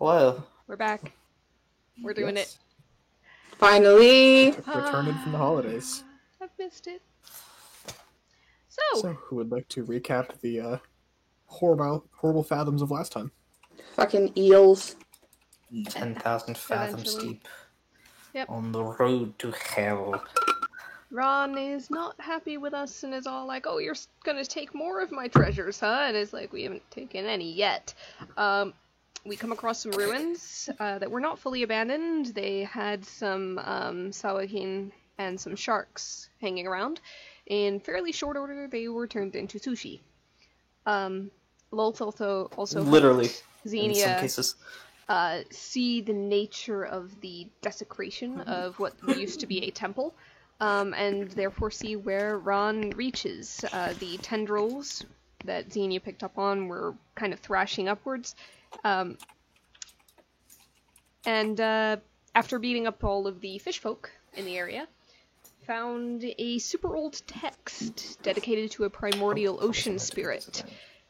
Hello. We're back. We're doing it. Finally! Returning from the holidays. I've missed it. So, who would like to recap the horrible fathoms of last time? Fucking eels. 10,000 fathoms Eventually. deep. Yep. On the road to hell. Ron is not happy with us and is all like, oh, you're gonna take more of my treasures, huh? And it's like, we haven't taken any yet. We come across some ruins that were not fully abandoned. They had some Sawahin and some sharks hanging around. In fairly short order, they were turned into sushi. Lolt also Literally, helped in some Xenia cases. see the nature of the desecration of what used to be a temple, and therefore see where Ron reaches. The tendrils that Xenia picked up on were kind of thrashing upwards, and after beating up all of the fish folk in the area, found a super old text dedicated to a primordial ocean spirit.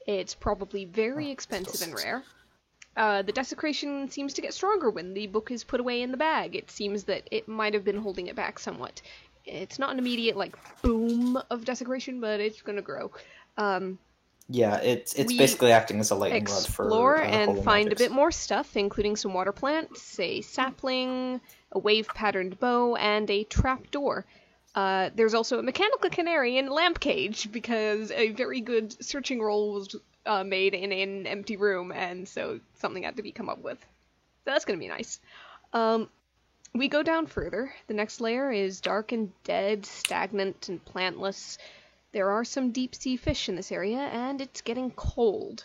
It's probably very expensive and rare. The desecration seems to get stronger when the book is put away in the bag. It seems that it might have been holding it back somewhat. It's not an immediate, boom of desecration, but it's gonna grow. Yeah, it's basically acting as a lightning rod for explore and holy find magics. a bit more stuff, including some water plants, a sapling, a wave-patterned bow, and a trap door. There's also a mechanical canary and lamp cage, because a very good searching roll was made in an empty room, and so something had to be come up with. So that's gonna be nice. We go down further. The next layer is dark and dead, stagnant and plantless. There are some deep-sea fish in this area, and it's getting cold.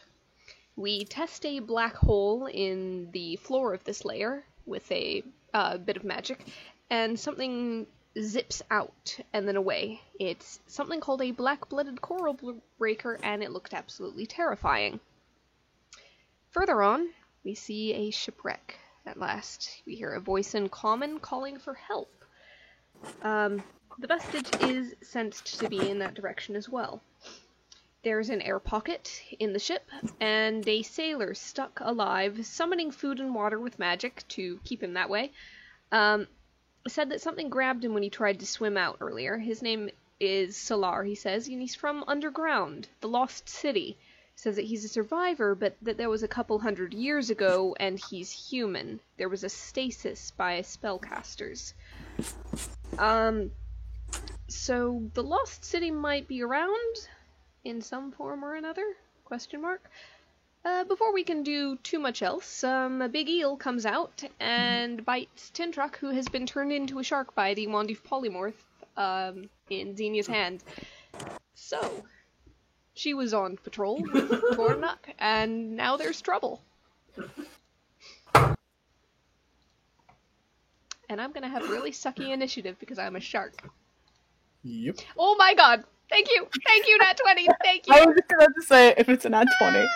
We test a black hole in the floor of this layer with a bit of magic, and something zips out and then away. It's something called a black-blooded coral breaker, and it looked absolutely terrifying. Further on, we see a shipwreck. At last, we hear a voice in common calling for help. The vestige is sensed to be in that direction as well. There's an air pocket in the ship, and a sailor stuck alive, summoning food and water with magic to keep him that way. Said that something grabbed him when he tried to swim out earlier. His name is Solar, he says, and he's from underground, the Lost City. Says that he's a survivor, but that was a couple 100 years ago, and he's human. There was a stasis by spellcasters. So the Lost City might be around in some form or another? Question mark. Before we can do too much else, a big eel comes out and bites Tintruck, who has been turned into a shark by the Wandif polymorph in Xenia's hand. So, she was on patrol with Gornuk, and now there's trouble. And I'm gonna have really sucky initiative because I'm a shark. Yep. Oh my god! Thank you! Thank you, Nat 20! Thank you! I was just about to say, if it's a nat 20.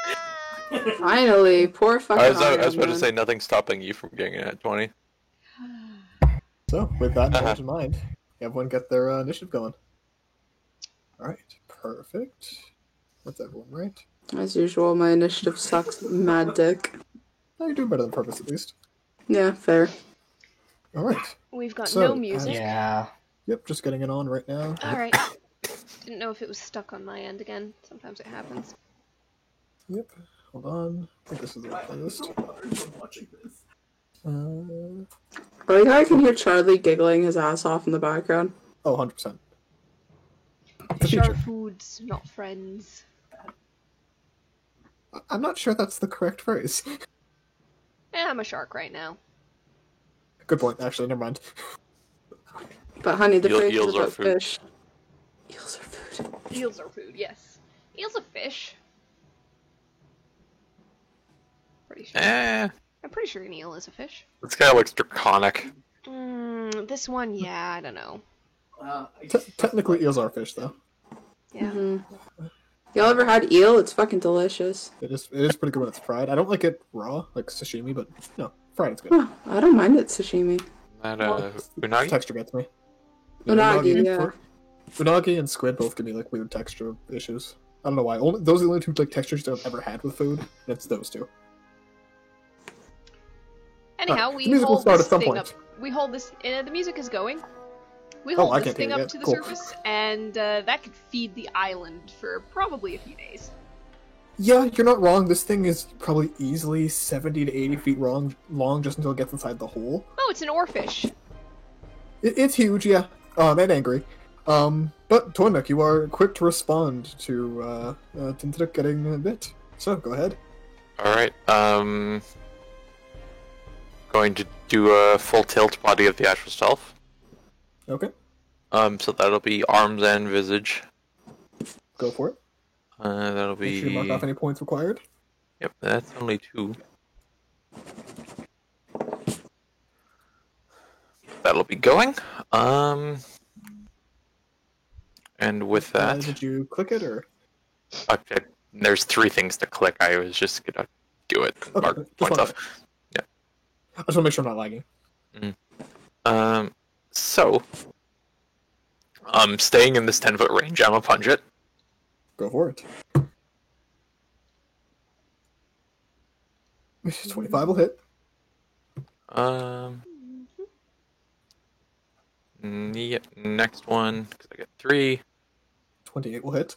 Finally, poor fucking I was about Iron to Man. say nothing's stopping you from getting it at 20. So, with that knowledge in mind, everyone get their initiative going. Alright, perfect. That's everyone, right? As usual, my initiative sucks mad dick. Oh, you're doing better than purpose, at least. Yeah, fair. Alright. We've got So, no music. Yeah. Yep, just getting it on right now. Alright. Didn't know if it was stuck on my end again. Sometimes it happens. Yep. Hold on. I think this is the right playlist. I like how I can hear Charlie giggling his ass off in the background. Oh, 100%. Shark foods, not friends. I'm not sure that's the correct phrase. I'm a shark right now. Good point, actually, never mind. But honey, the phrase Eels is are about food. fish. Eels are food. Eels are food, yes. Eel's a fish. Pretty sure. I'm pretty sure an eel is a fish. This guy looks draconic. This one, yeah, I don't know. Technically, eels are fish, though. Yeah. Mm-hmm. Y'all ever had eel? It's fucking delicious. It is pretty good when it's fried. I don't like it raw, like sashimi, but no, fried it's good. Huh, I don't mind it sashimi. That, The unagi? texture gets me. Unagi, yeah. Unagi and squid both give me like weird texture issues. I don't know why. Those are the only two like textures that I've ever had with food. And it's those two. Anyhow, the we music will hold start this at some thing up. point. We hold this. The music is going. We Oh, hold I this can't hear thing it up yet. to the Cool. surface, and that could feed the island for probably a few days. Yeah, you're not wrong. This thing is probably easily 70 to 80 feet long just until it gets inside the hole. Oh, it's an oarfish. It's huge, yeah. And angry. But Tornik, you are quick to respond to Tintidak getting bit. So, go ahead. Alright, going to do a full tilt body of the actual self. Okay, So that'll be arms and visage. go for it. That'll Make sure you mark off be... any points required. Yep, that's only 2. That'll be going. And with that... Did you click it, or...? Okay, there's 3 things to click. I was just gonna do it. Okay, Mark just points one off. Yeah. I just want to make sure I'm not lagging. So... staying in this 10-foot range, I'm gonna punch it. Go for it. 25 will hit. Yeah, next one, because I get 3. 28 will hit.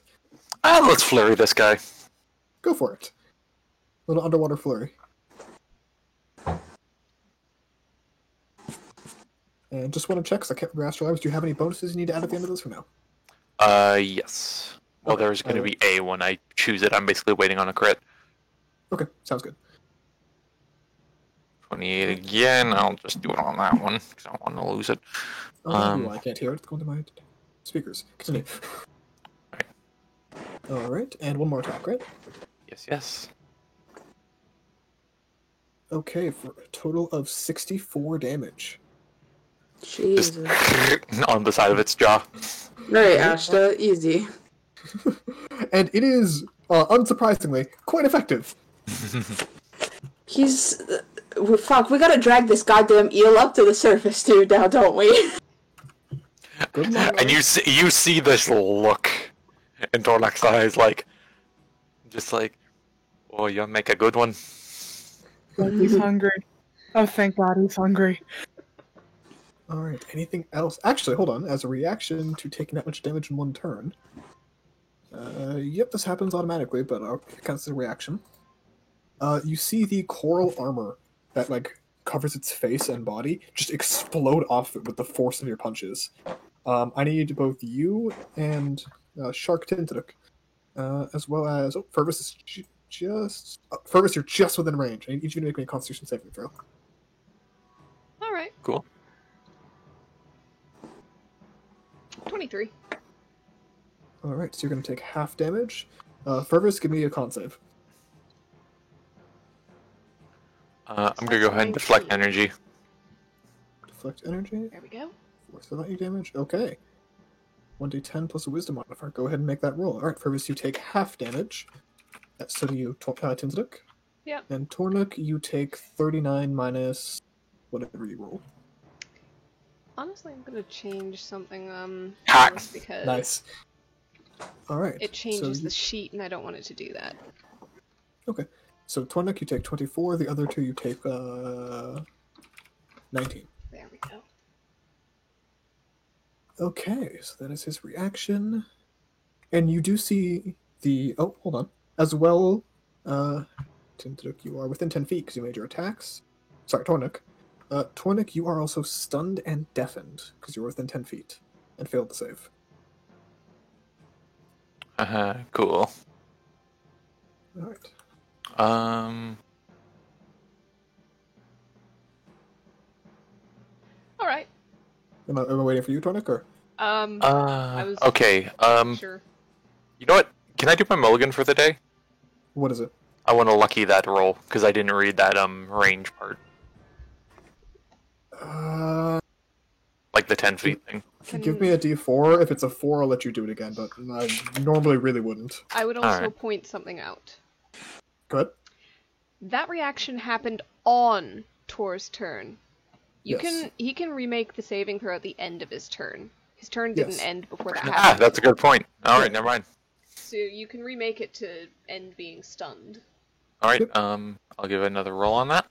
Let's flurry this guy. Go for it. Little underwater flurry. And just want to check, because I can't remember Astral Lives, do you have any bonuses you need to add at the end of this or no? Yes. Well, Okay, there's going to be A when I choose it. I'm basically waiting on a crit. Okay, sounds good. 28 again. I'll just do it on that one, because I don't want to lose it. I can't hear it. It's going to my speakers. Continue. Alright, and one more attack, right? Yes. Okay, for a total of 64 damage. Jesus. On the side of its jaw. Right, Ashta, easy. And it is, unsurprisingly, quite effective. He's... fuck, we gotta drag this goddamn eel up to the surface too now, don't we? Good luck. And you see this look in Torlak's eyes, like, just like, oh, you make a good one. He's hungry. Oh, thank God he's hungry. Alright, anything else? Actually, hold on. As a reaction to taking that much damage in one turn. Yep, this happens automatically, but it counts as a reaction. You see the coral armor that, like, covers its face and body just explode off it with the force of your punches. I need both you and Shark Tintidak, as well as... Oh, Fervus is just... Fervus, you're just within range. I need each of you to make me a Constitution saving throw. Alright. Cool. 23. Alright, so you're going to take half damage. Fervus, give me a con save. I'm gonna go ahead and deflect energy. Deflect energy. There we go. Force value damage. Okay. 1d10 plus a wisdom modifier. Go ahead and make that roll. Alright, Fervus, you take half damage. So do you, Tintidak. Yep. And Tornik, you take 39 minus whatever you roll. Honestly, I'm gonna change something, Hack. first because Nice. Alright. it changes so the sheet and I don't want it to do that. Okay. So Tornik, you take 24. The other two, you take 19. There we go. Okay, so that is his reaction. And you do see the... Oh, hold on. As well, Tintidak, you are within 10 feet because you made your attacks. Sorry, Tornik. Tornik, you are also stunned and deafened because you're within 10 feet and failed to save. Cool. Alright. Alright. Am I waiting for you, Tornik, or? was- Okay, Sure. you know what? Can I do my mulligan for the day? What is it? I want to lucky that roll, because I didn't read that, range part. Like the 10 feet thing. Give me a d4. If it's a 4, I'll let you do it again, but I normally really wouldn't. I would also Alright. point something out. Go ahead. That reaction happened on Tor's turn. Yes. He can remake the saving throw at the end of his turn. His turn didn't Yes. end before that Ah, happened. that's a good point. Alright, never mind. So you can remake it to end being stunned. Alright, I'll give another roll on that.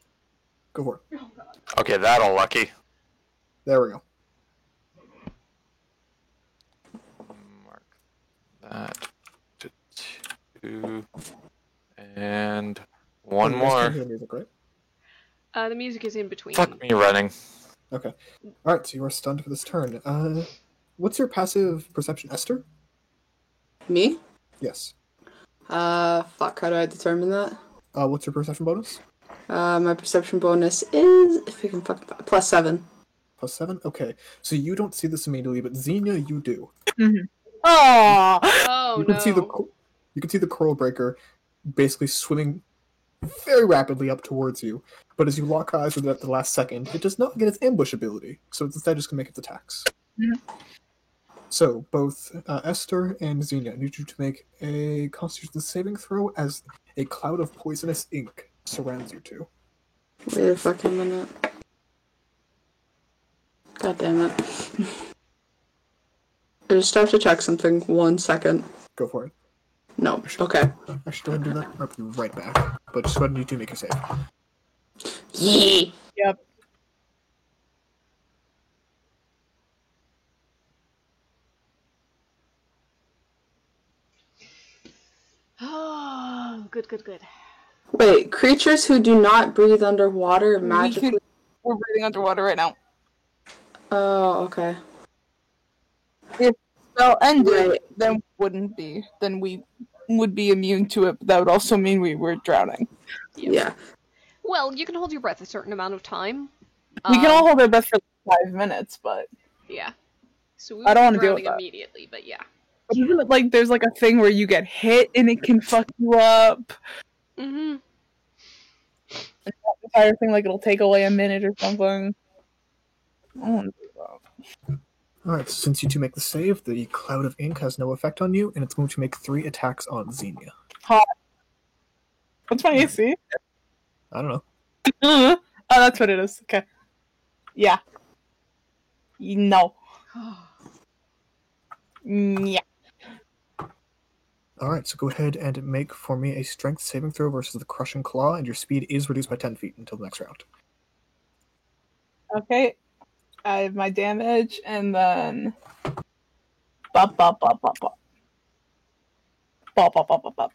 Go for it. Oh god. Okay, that'll lucky. There we go. Mark that to 2. And one You guys more. can't hear music, right? The music is in between. Fuck me running. Okay. Alright, so you are stunned for this turn. What's your passive perception, Esther? Me? Yes. Fuck, how do I determine that? What's your perception bonus? My perception bonus is, if I can fucking, +7. +7? Okay. So you don't see this immediately, but Xenia, you do. Oh, Oh You no. can see you can see the coral breaker basically swimming very rapidly up towards you, but as you lock eyes with it at the last second, it does not get its ambush ability, so it's instead just going to make its attacks. So, both Esther and Xenia, I need you to make a Constitution saving throw as a cloud of poisonous ink surrounds you two. Wait a fucking minute. God damn it. I just have to check something. 1 second. Go for it. No. Okay. I should go ahead and do that. I'll be right back. But just go ahead and you two make a save. Yeah. yep. Oh, good. Wait, creatures who do not breathe underwater magically. We're breathing underwater right now. Oh, okay. Spell ended, Right. then wouldn't be. Then we would be immune to it, but that would also mean we were drowning. Yeah. Well, you can hold your breath a certain amount of time. We can all hold our breath for 5 minutes, but Yeah. So we I don't were wanna deal with drowning that. immediately, but yeah. but isn't it like there's like a thing where you get hit and it can fuck you up? Mm-hmm. The entire thing, like it'll take away a minute or something. I don't wanna do that. Alright, so since you two make the save, the cloud of ink has no effect on you, and it's going to make 3 attacks on Xenia. What's my AC? I don't know. Oh, that's what it is. Okay. Yeah. No. Yeah. Alright, so go ahead and make for me a strength saving throw versus the crushing claw, and your speed is reduced by 10 feet until the next round. Okay. I have my damage, and then... Bop, bop, bop, bop, bop. Bop, bop, bop, bop, bop.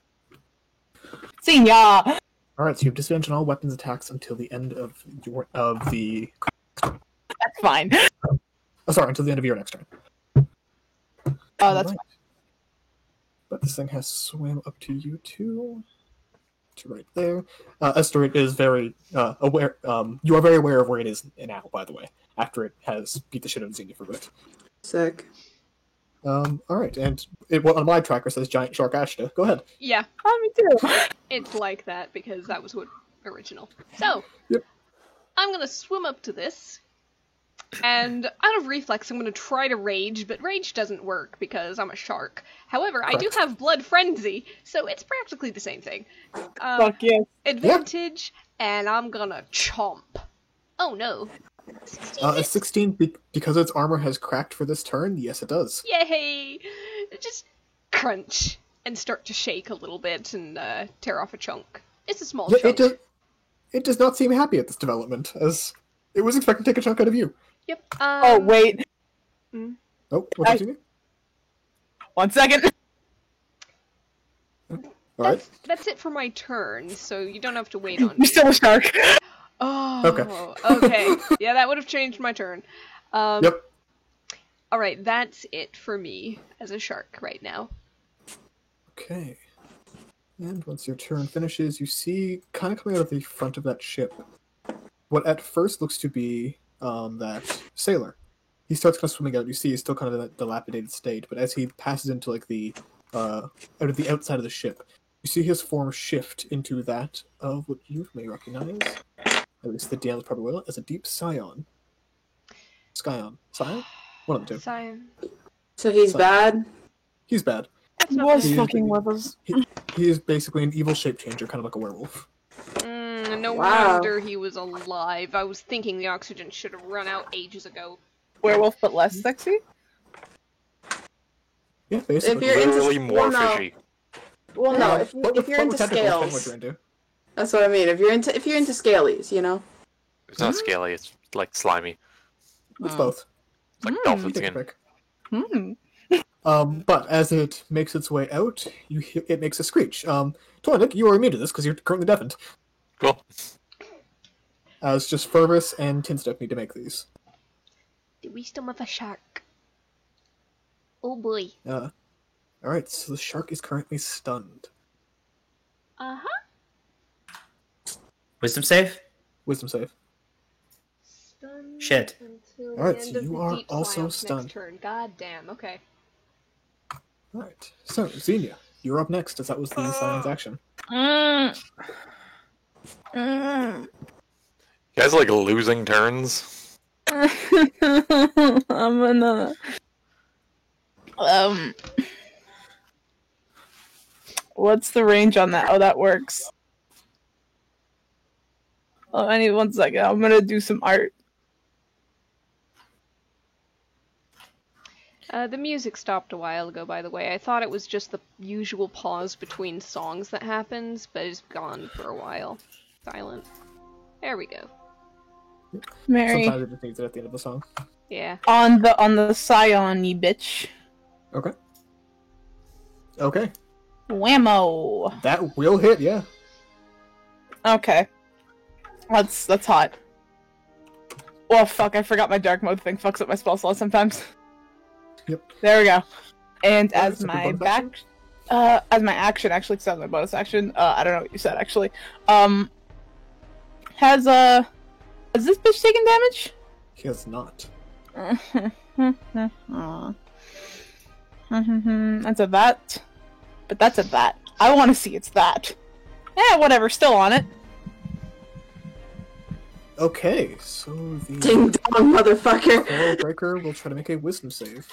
Senior! Alright, so you have disadvantage on all weapons attacks until the end of the... That's fine. Oh, sorry, until the end of your next turn. Oh, that's Alright. But this thing has swam up to you two. To right there. Esther is very aware. You are very aware of where it is now, by the way, after it has beat the shit out of Xenia for a bit. Sick. Alright, and on my tracker says Giant Shark Ashta. Go ahead. Yeah, Oh, me too. it's like that because that was what original. So, Yep. I'm gonna swim up to this, and out of reflex, I'm gonna try to rage, but rage doesn't work because I'm a shark. However, I do Correct. have blood frenzy, so it's practically the same thing. Fuck yes. Advantage, and I'm gonna chomp. Oh no. 16 A hits. 16, because its armor has cracked for this turn, yes it does. Yay! Just crunch and start to shake a little bit and tear off a chunk. It's a small Yeah, chunk. it does not seem happy at this development, as it was expecting to take a chunk out of you. Yep. Oh, wait. Oh, what's happening? 1 second. Alright. That's it for my turn, so you don't have to wait on You're me. still a shark. Oh, Okay. okay. Yeah, that would have changed my turn. Yep. Alright, that's it for me as a shark right now. Okay. And once your turn finishes, you see, kind of coming out of the front of that ship, what at first looks to be that sailor. He starts kind of swimming out. You see he's still kind of in that dilapidated state, but as he passes into like the out of the outside of the ship, you see his form shift into that of what you may recognize, at least the DM probably will, as a deep scion. Scion? Scion? One of the two. Scion. So he's So- bad? He's bad. That's He not was bad. fucking with us. He is basically an evil shape changer, kind of like a werewolf. No Wow. wonder he was alive. I was thinking the oxygen should have run out ages ago. Werewolf, but less sexy? Yeah, basically. If you're into- Literally more well, no. fishy. Well, no, if What you're into technical thing scales, would you into? that's what I mean. If you're into scalies, you know. It's not scaly. It's like slimy. It's both. It's like Mm. dolphin Take a skin. pick. Hmm. But as it makes its way out, it makes a screech. Tornik, you are immune to this because you're currently deafened. Cool. As just Fervus and Tinstep need to make these. The wisdom of a shark. Oh boy. Alright, so the shark is currently stunned. Wisdom save? Wisdom save. Stunned Shit. until Alright, the so end of you the are deep also triumph stunned. next turn. God damn. Okay. Alright, so Xenia, you're up next, as that was the Scion's action. Mm. Mm. You guys like losing turns? I'm gonna. What's the range on that? Oh, that works. Oh, I need 1 second. I'm gonna do some art. The music stopped a while ago, by the way. I thought it was just the usual pause between songs that happens, but it's gone for a while. Silent. There we go. Mary, Sometimes it just needs it at the end of the song. Yeah. on the Scion, you bitch. Okay. Okay. Whammo. That will hit, yeah. Okay. That's hot. Well, fuck, I forgot my dark mode thing fucks up my spell slot sometimes. Yep. There we go. And Alright, as so my bonus back... action? as my action, actually, because that's my bonus action, I don't know what you said, actually. Has this bitch taken damage? He has not. Aw. That's a that. But that's a that. I want to see it's that. Yeah, whatever, still on it. Okay, so the Ding dong, motherfucker. Coral Breaker will try to make a wisdom save.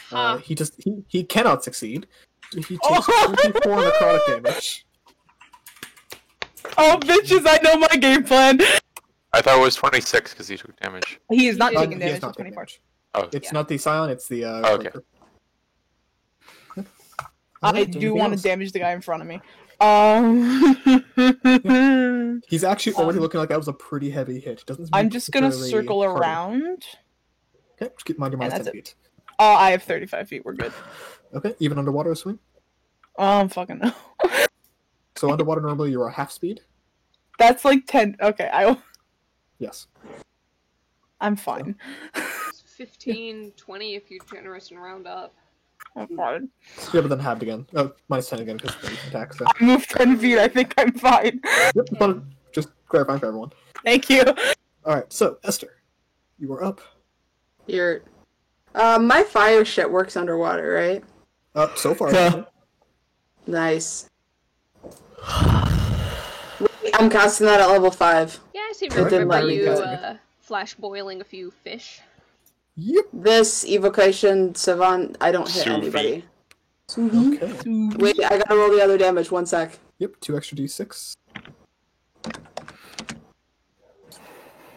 Huh. He cannot succeed. So he takes 24 necrotic damage. Oh, bitches, I know my game plan! I thought it was 26 because he took damage. He is not He taking He has damage not for taken 24. damage. Oh, It's Yeah. not the Scion, it's the Okay. Breaker. I Alright, do anything want to else? damage the guy in front of me. He's actually already looking like that was a pretty heavy hit. Doesn't I'm seem just gonna particularly circle hardy. around. Okay, just keep in mind your And minus 10 that's feet. Oh, I have 35 feet, we're good. Okay, even underwater swing. Fucking no. So underwater normally you're a half speed. That's like 10. Okay, Yes. I'm fine. 15, 20 if you're generous and round up. I'm fine. Yeah, but then halved again. Oh, minus 10 again because of the attack. So. I moved 10 feet, I think I'm fine. Yep, but just clarifying for everyone. Thank you. Alright, so Esther, you are up. You're. My fire shit works underwater, right? So far. Yeah. Nice. Wait, I'm casting that at level 5. Yeah, I seem to Alright, remember very you good. flash boiling a few fish. Yep. This evocation savant, I don't hit Sous anybody. Okay. Wait, I gotta roll the other damage. 1 sec. Yep, 2 extra d6.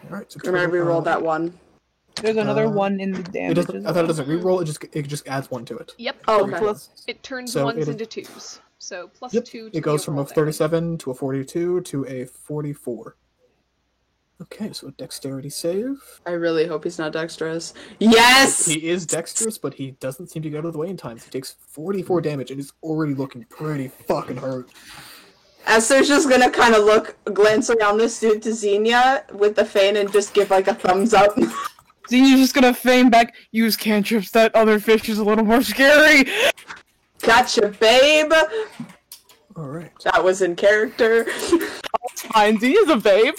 Alright, so Remember, we rolled that 1. There's another Uh, one in the It damage. doesn't. I thought it doesn't re-roll. It just adds 1 to it. Yep. Oh, Three okay. times. It turns So ones it'll- into twos. So plus Yep. 2 to It goes the from a overall damage. 37 to a 42 to a 44. Okay, so a dexterity save. I really hope he's not dexterous. Yes! He is dexterous, but he doesn't seem to get out of the way in time. So he takes 44 damage and is already looking pretty fucking hurt. Esther's just gonna kind of glance around this dude to Xenia with the feint and just give like a thumbs up. Xenia's just gonna feign back, use cantrips, that other fish is a little more scary! Gotcha, babe! Alright. That was in character. It's fine, Xenia's a babe.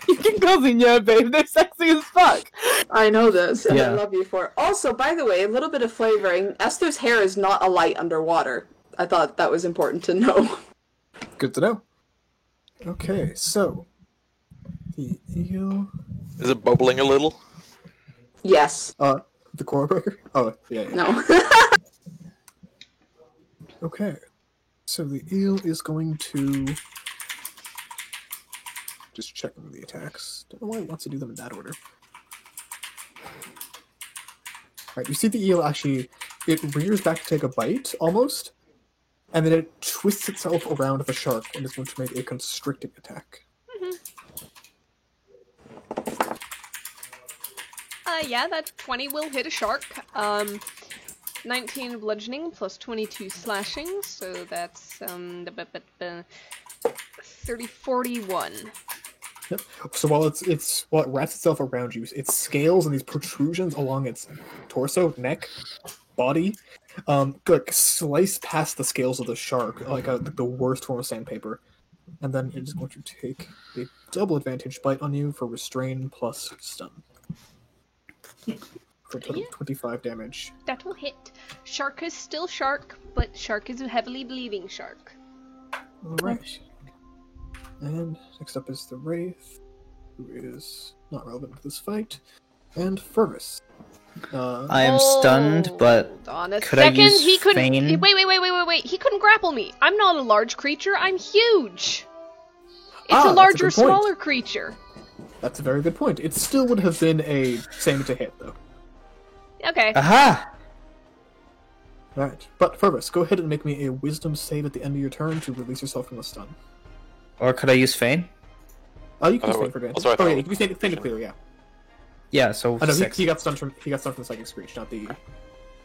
You can call Xenia a babe, they're sexy as fuck. I know this, and I Yeah. love you for it. Also, by the way, a little bit of flavoring. Esther's hair is not a light underwater. I thought that was important to know. Good to know. Okay, so the eel. Is it bubbling a little? Yes. The coral breaker. Oh, yeah. No. Okay, so the eel is going to just checking the attacks. Don't know why it wants to do them in that order. Alright, you see the eel actually, it rears back to take a bite, almost, and then it twists itself around the shark and is going to make a constricting attack. Yeah, that 20 will hit a shark. 19 bludgeoning plus 22 slashing, so that's 30, 41. Yep. So while while it wraps itself around you, its scales and these protrusions along its torso, neck, body, like slice past the scales of the shark, like the worst form of sandpaper, and then it is going to take a double advantage bite on you for restrain plus stun. For a total of 25 damage. That will hit. Shark is still shark, but shark is a heavily bleeding shark. Alright. And next up is the Wraith, who is not relevant to this fight, and Fergus. I am stunned, but Hold on a could I second. use He couldn't. feign? Wait. He couldn't grapple me. I'm not a large creature. I'm huge. It's that's a a larger, good point. smaller creature. That's a very good point. It still would have been a same to hit, though. Okay. aha! Alright, but Fergus, go ahead and make me a wisdom save at the end of your turn to release yourself from the stun. Or could I use feign? Oh, you can Oh, use feign for advantage. also I Oh, yeah, thought- you can feign to clear, yeah. Yeah, so I know, 6. he got stunned from the psychic screech, not the...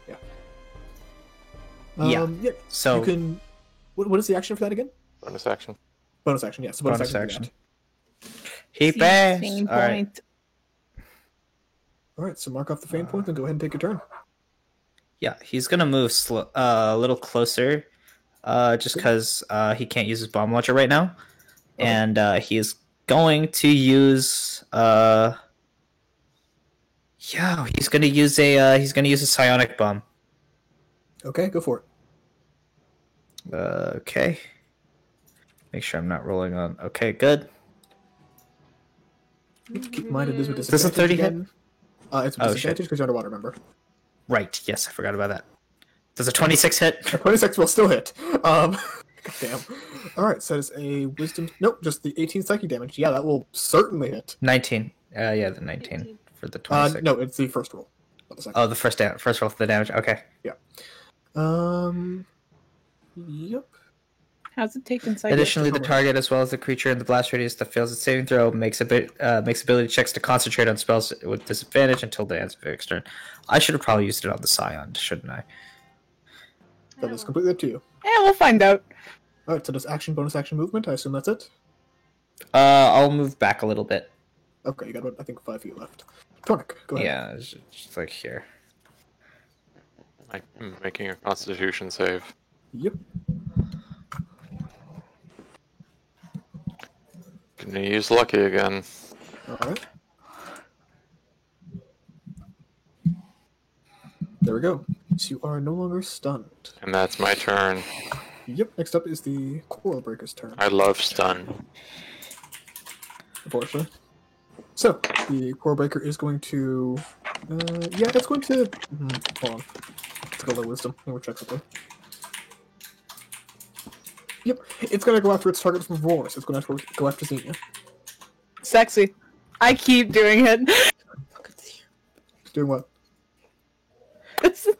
Yeah. Yeah. Yeah, So you can... What is the action for that again? Bonus action. Bonus action, yeah. So bonus action. action. He passed. Same All right. point. Alright, so mark off the feign point and go ahead and take your turn. Yeah, he's gonna move a little closer, just because he can't use his bomb launcher right now, and he is going to use he's gonna use a psionic bomb. Okay, go for it. Okay. Make sure I'm not rolling on. Okay, good. Keep in mind it is with Is this a disadvantage 30 hit? again. It's with Oh, disadvantage because you're underwater, remember. Right. Yes, I forgot about that. Does a 26 hit? 26 will still hit. God damn. Alright, so it's a wisdom... Nope, just the 18 psychic damage. Yeah, that will certainly hit. 19. Yeah, the 19 for the 26. No, it's the first roll. Not the second. Oh, the first roll for the damage. Okay. Yep. How's it taken psychic? Additionally, the Totally. target, as well as the creature in the blast radius that fails its saving throw, makes ability checks to concentrate on spells with disadvantage until the end of its turn. I should have probably used it on the Scion, shouldn't I? That is completely up to you. Yeah, we'll find out. Alright, so does action, bonus action, movement? I assume that's it? I'll move back a little bit. Okay, you got, I think, 5 feet left. Tornik, go ahead. Yeah, it's just like here. Like making a Constitution save. Yep. Gonna use lucky again. Alright. There we go. So you are no longer stunned. And that's my turn. Yep, next up is the Coral Breaker's turn, I love stun. unfortunately. So, the Coral Breaker is going to... it's going to... hold on. Let's go low wisdom. Let me check something. Yep, it's going to go after its target from Roar, so it's going to go after Xenia. Sexy. I keep doing it. Doing what?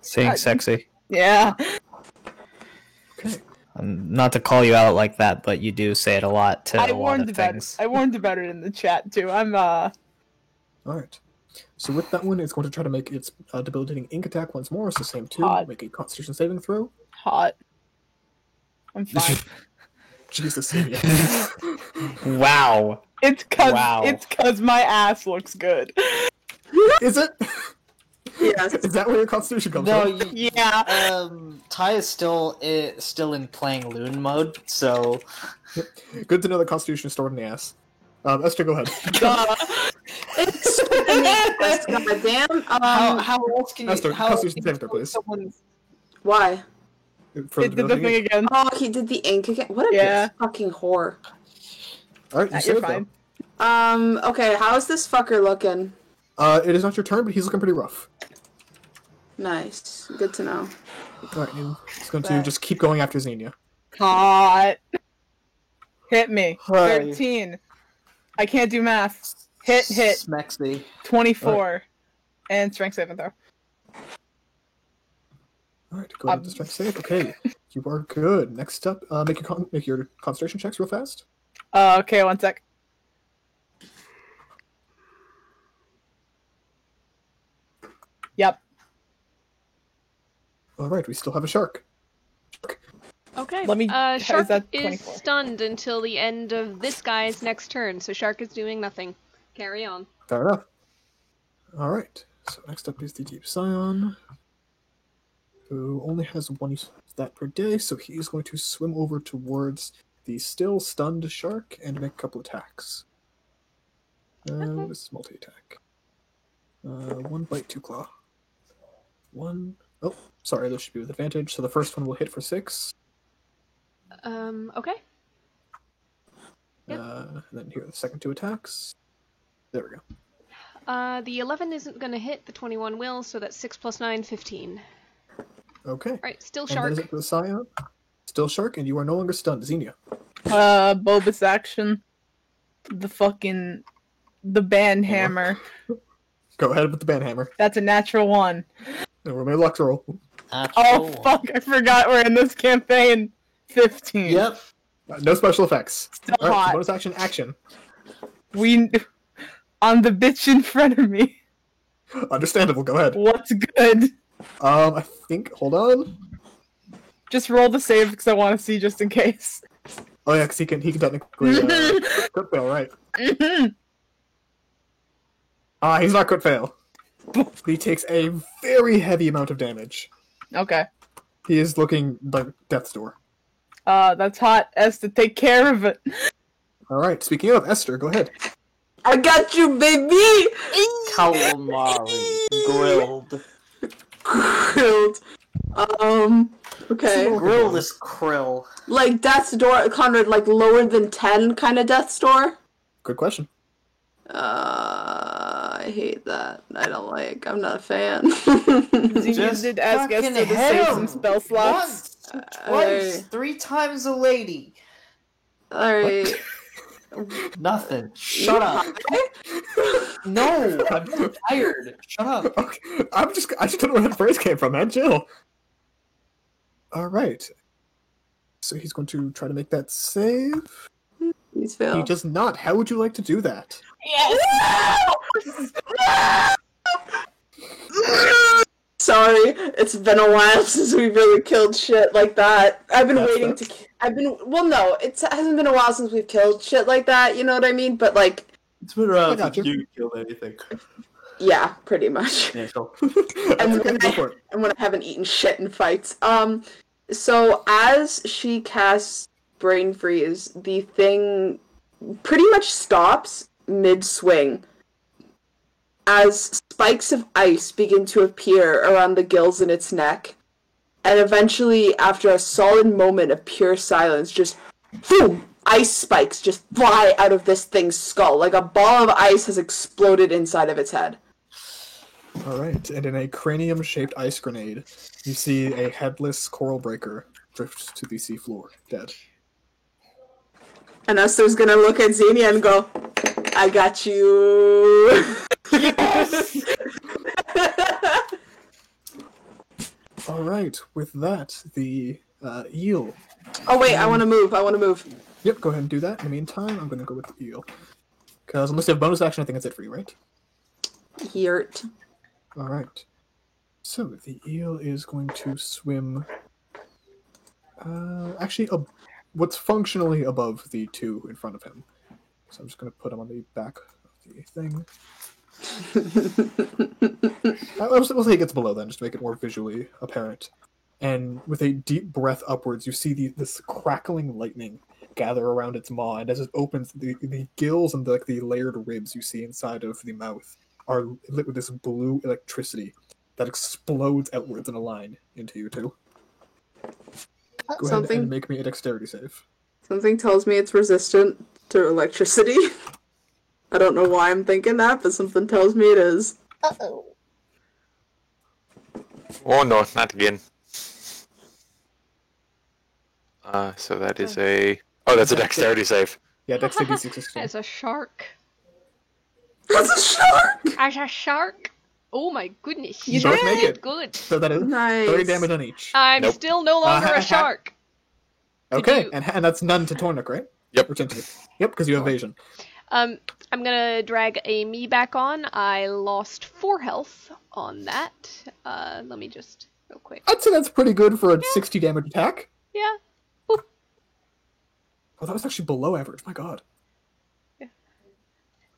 Saying sexy. Yeah. Okay. Not to call you out like that, but you do say it a lot to I a lot warned of about things. I warned about it in the chat too. I'm Alright. So with that one, it's going to try to make its debilitating ink attack once more. It's the same too. Hot. Make a Constitution saving throw. hot. I'm fine. Jesus. Xenia. Wow. It's Wow. cause my ass looks good. Is it? Yes. Is that where your Constitution comes No, from? Yeah. Ty is still in playing Loon mode, so Good to know that Constitution is stored in the ass. Esther, go ahead. It's yes, goddamn. how else can Esther, Constitution saving throw, please. Why? For It did the debilitating thing ink. again. Oh, he did the ink again. What a Yeah. fucking whore. Alright, you You're saved fine. though. Okay, how's this fucker looking? It is not your turn, but he's looking pretty rough. Nice. Good to know. Alright, and he's going to Bet. just keep going after Xenia. Hot. Hit me. Hi. 13. I can't do math. Hit. Smexy. 24. And strength saving throw. Alright, go ahead and strength save. Okay, you are good. Next up, make your concentration checks real fast. Okay, one sec. Yep. All right, we still have a shark. Okay. Let me- Shark is that is 24? stunned until the end of this guy's next turn, so Shark is doing nothing. Carry on. Fair enough. All right. So next up is the Deep Scion, who only has one stat per day, so he's going to swim over towards the still stunned shark and make a couple attacks. This is multi-attack. 1 bite, 2 claw. 1. Oh, sorry, those should be with advantage. So the first one will hit for 6. Okay. Yep. And then here are the second 2 attacks. There we go. The 11 isn't gonna hit, the 21 will, so that's 6 plus 9, 15. Okay. Alright, still And that Shark. is it for the Scion. Still shark, and you are no longer stunned. Xenia. Bulbous action. The band hammer. Go ahead with the banhammer. That's a natural 1. And we'll make a luck roll. Oh fuck! I forgot we're in this campaign. 15. Yep. No special effects. Still All right, hot. bonus action. We on the bitch in front of me. Understandable. Go ahead. What's good? I think. Hold on. Just roll the save because I want to see just in case. Oh yeah, because he can technically crit fail, right? He's not crit fail. He takes a very heavy amount of damage. Okay. He is looking like death's door. That's hot. Esther, take care of it. All right. Speaking of Esther, go ahead. I got you, baby! Calamari grilled. Grilled. Okay. Grill this krill. Like death's door, Conrad, like lower than 10 kind of death's door? Good question. I hate that. I don't like. I'm not a fan. You did ask Esther to save some spell slots. Once, twice, 3 times a lady. Alright. Nothing. Shut up. No, I'm just tired. Shut up. Okay. I just don't know where that phrase came from, man. Chill. All right. So he's going to try to make that save. Please fail. He does not. How would you like to do that? Sorry, it's been a while since we really killed shit like that. I've been That's waiting fair. well, no, it hasn't been a while since we've killed shit like that, you know what I mean? But, like, It's been around got since you. you killed anything. yeah, pretty much. Yeah, so. And Okay, when go for it. and when I haven't eaten shit in fights. So as she casts Brain Freeze, the thing pretty much stops mid-swing as spikes of ice begin to appear around the gills in its neck. And eventually, after a solid moment of pure silence, just boom! Ice spikes just fly out of this thing's skull. Like a ball of ice has exploded inside of its head. All right, and in a cranium-shaped ice grenade, you see a headless coral breaker drift to the seafloor, dead. And Esther's gonna look at Xenia and go, I got you. All right, with that, the eel. Oh wait, I wanna move. Yep, go ahead and do that. In the meantime, I'm going to go with the eel. Because unless you have bonus action, I think that's it for you, right? Yurt. All right. So the eel is going to swim. Actually, what's functionally above the 2 in front of him. So I'm just going to put him on the back of the thing. We'll say he gets below then, just to make it more visually apparent. And with a deep breath upwards, you see this crackling lightning gather around its maw, and as it opens, the gills and the layered ribs you see inside of the mouth are lit with this blue electricity that explodes outwards in a line into you two. Go ahead and make me a dexterity save. Something tells me it's resistant to electricity. I don't know why I'm thinking that, but something tells me it is. Uh-oh. Oh no, not again. So that is a... Oh, that's a dexterity save. Yeah, dexterity 16. As a shark. That's a shark! As a shark. Oh my goodness. You both make did it. good. So that is Nice. 30 damage on each. I'm Nope. still no longer a shark. Okay, you- and that's none to Tornik, right? Yep. Or Tintin. Yep, because you have evasion. I'm gonna drag a me back on. I lost 4 health on that. Let me just real quick. I'd say that's pretty good for a 60 damage attack. Yeah. Oh, that was actually below average. My god.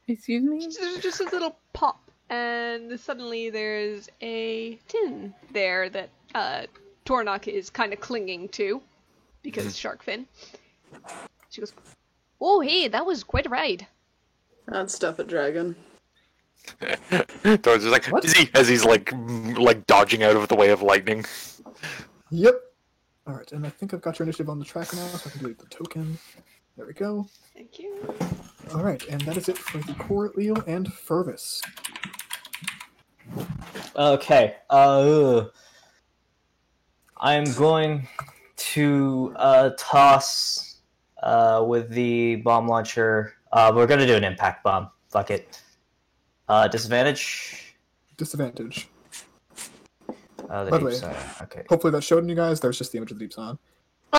Excuse me? There's just a little pop, and suddenly there's a tin there that Tornok is kind of clinging to because it's shark fin. She goes, "Oh, hey, that was quite a ride." That's stuff a dragon. Thor's just like, What? as he's like dodging out of the way of lightning. Yep. Alright, and I think I've got your initiative on the track now, so I can delete the token. There we go. Thank you. Alright, and that is it for the Core Eel and Fervus. Okay. I'm going to toss with the bomb launcher. We're gonna do an impact bomb. Fuck it. Disadvantage. Disadvantage. The By the deep way, side. Okay. Hopefully that showed you guys. There's just the image of the deep side.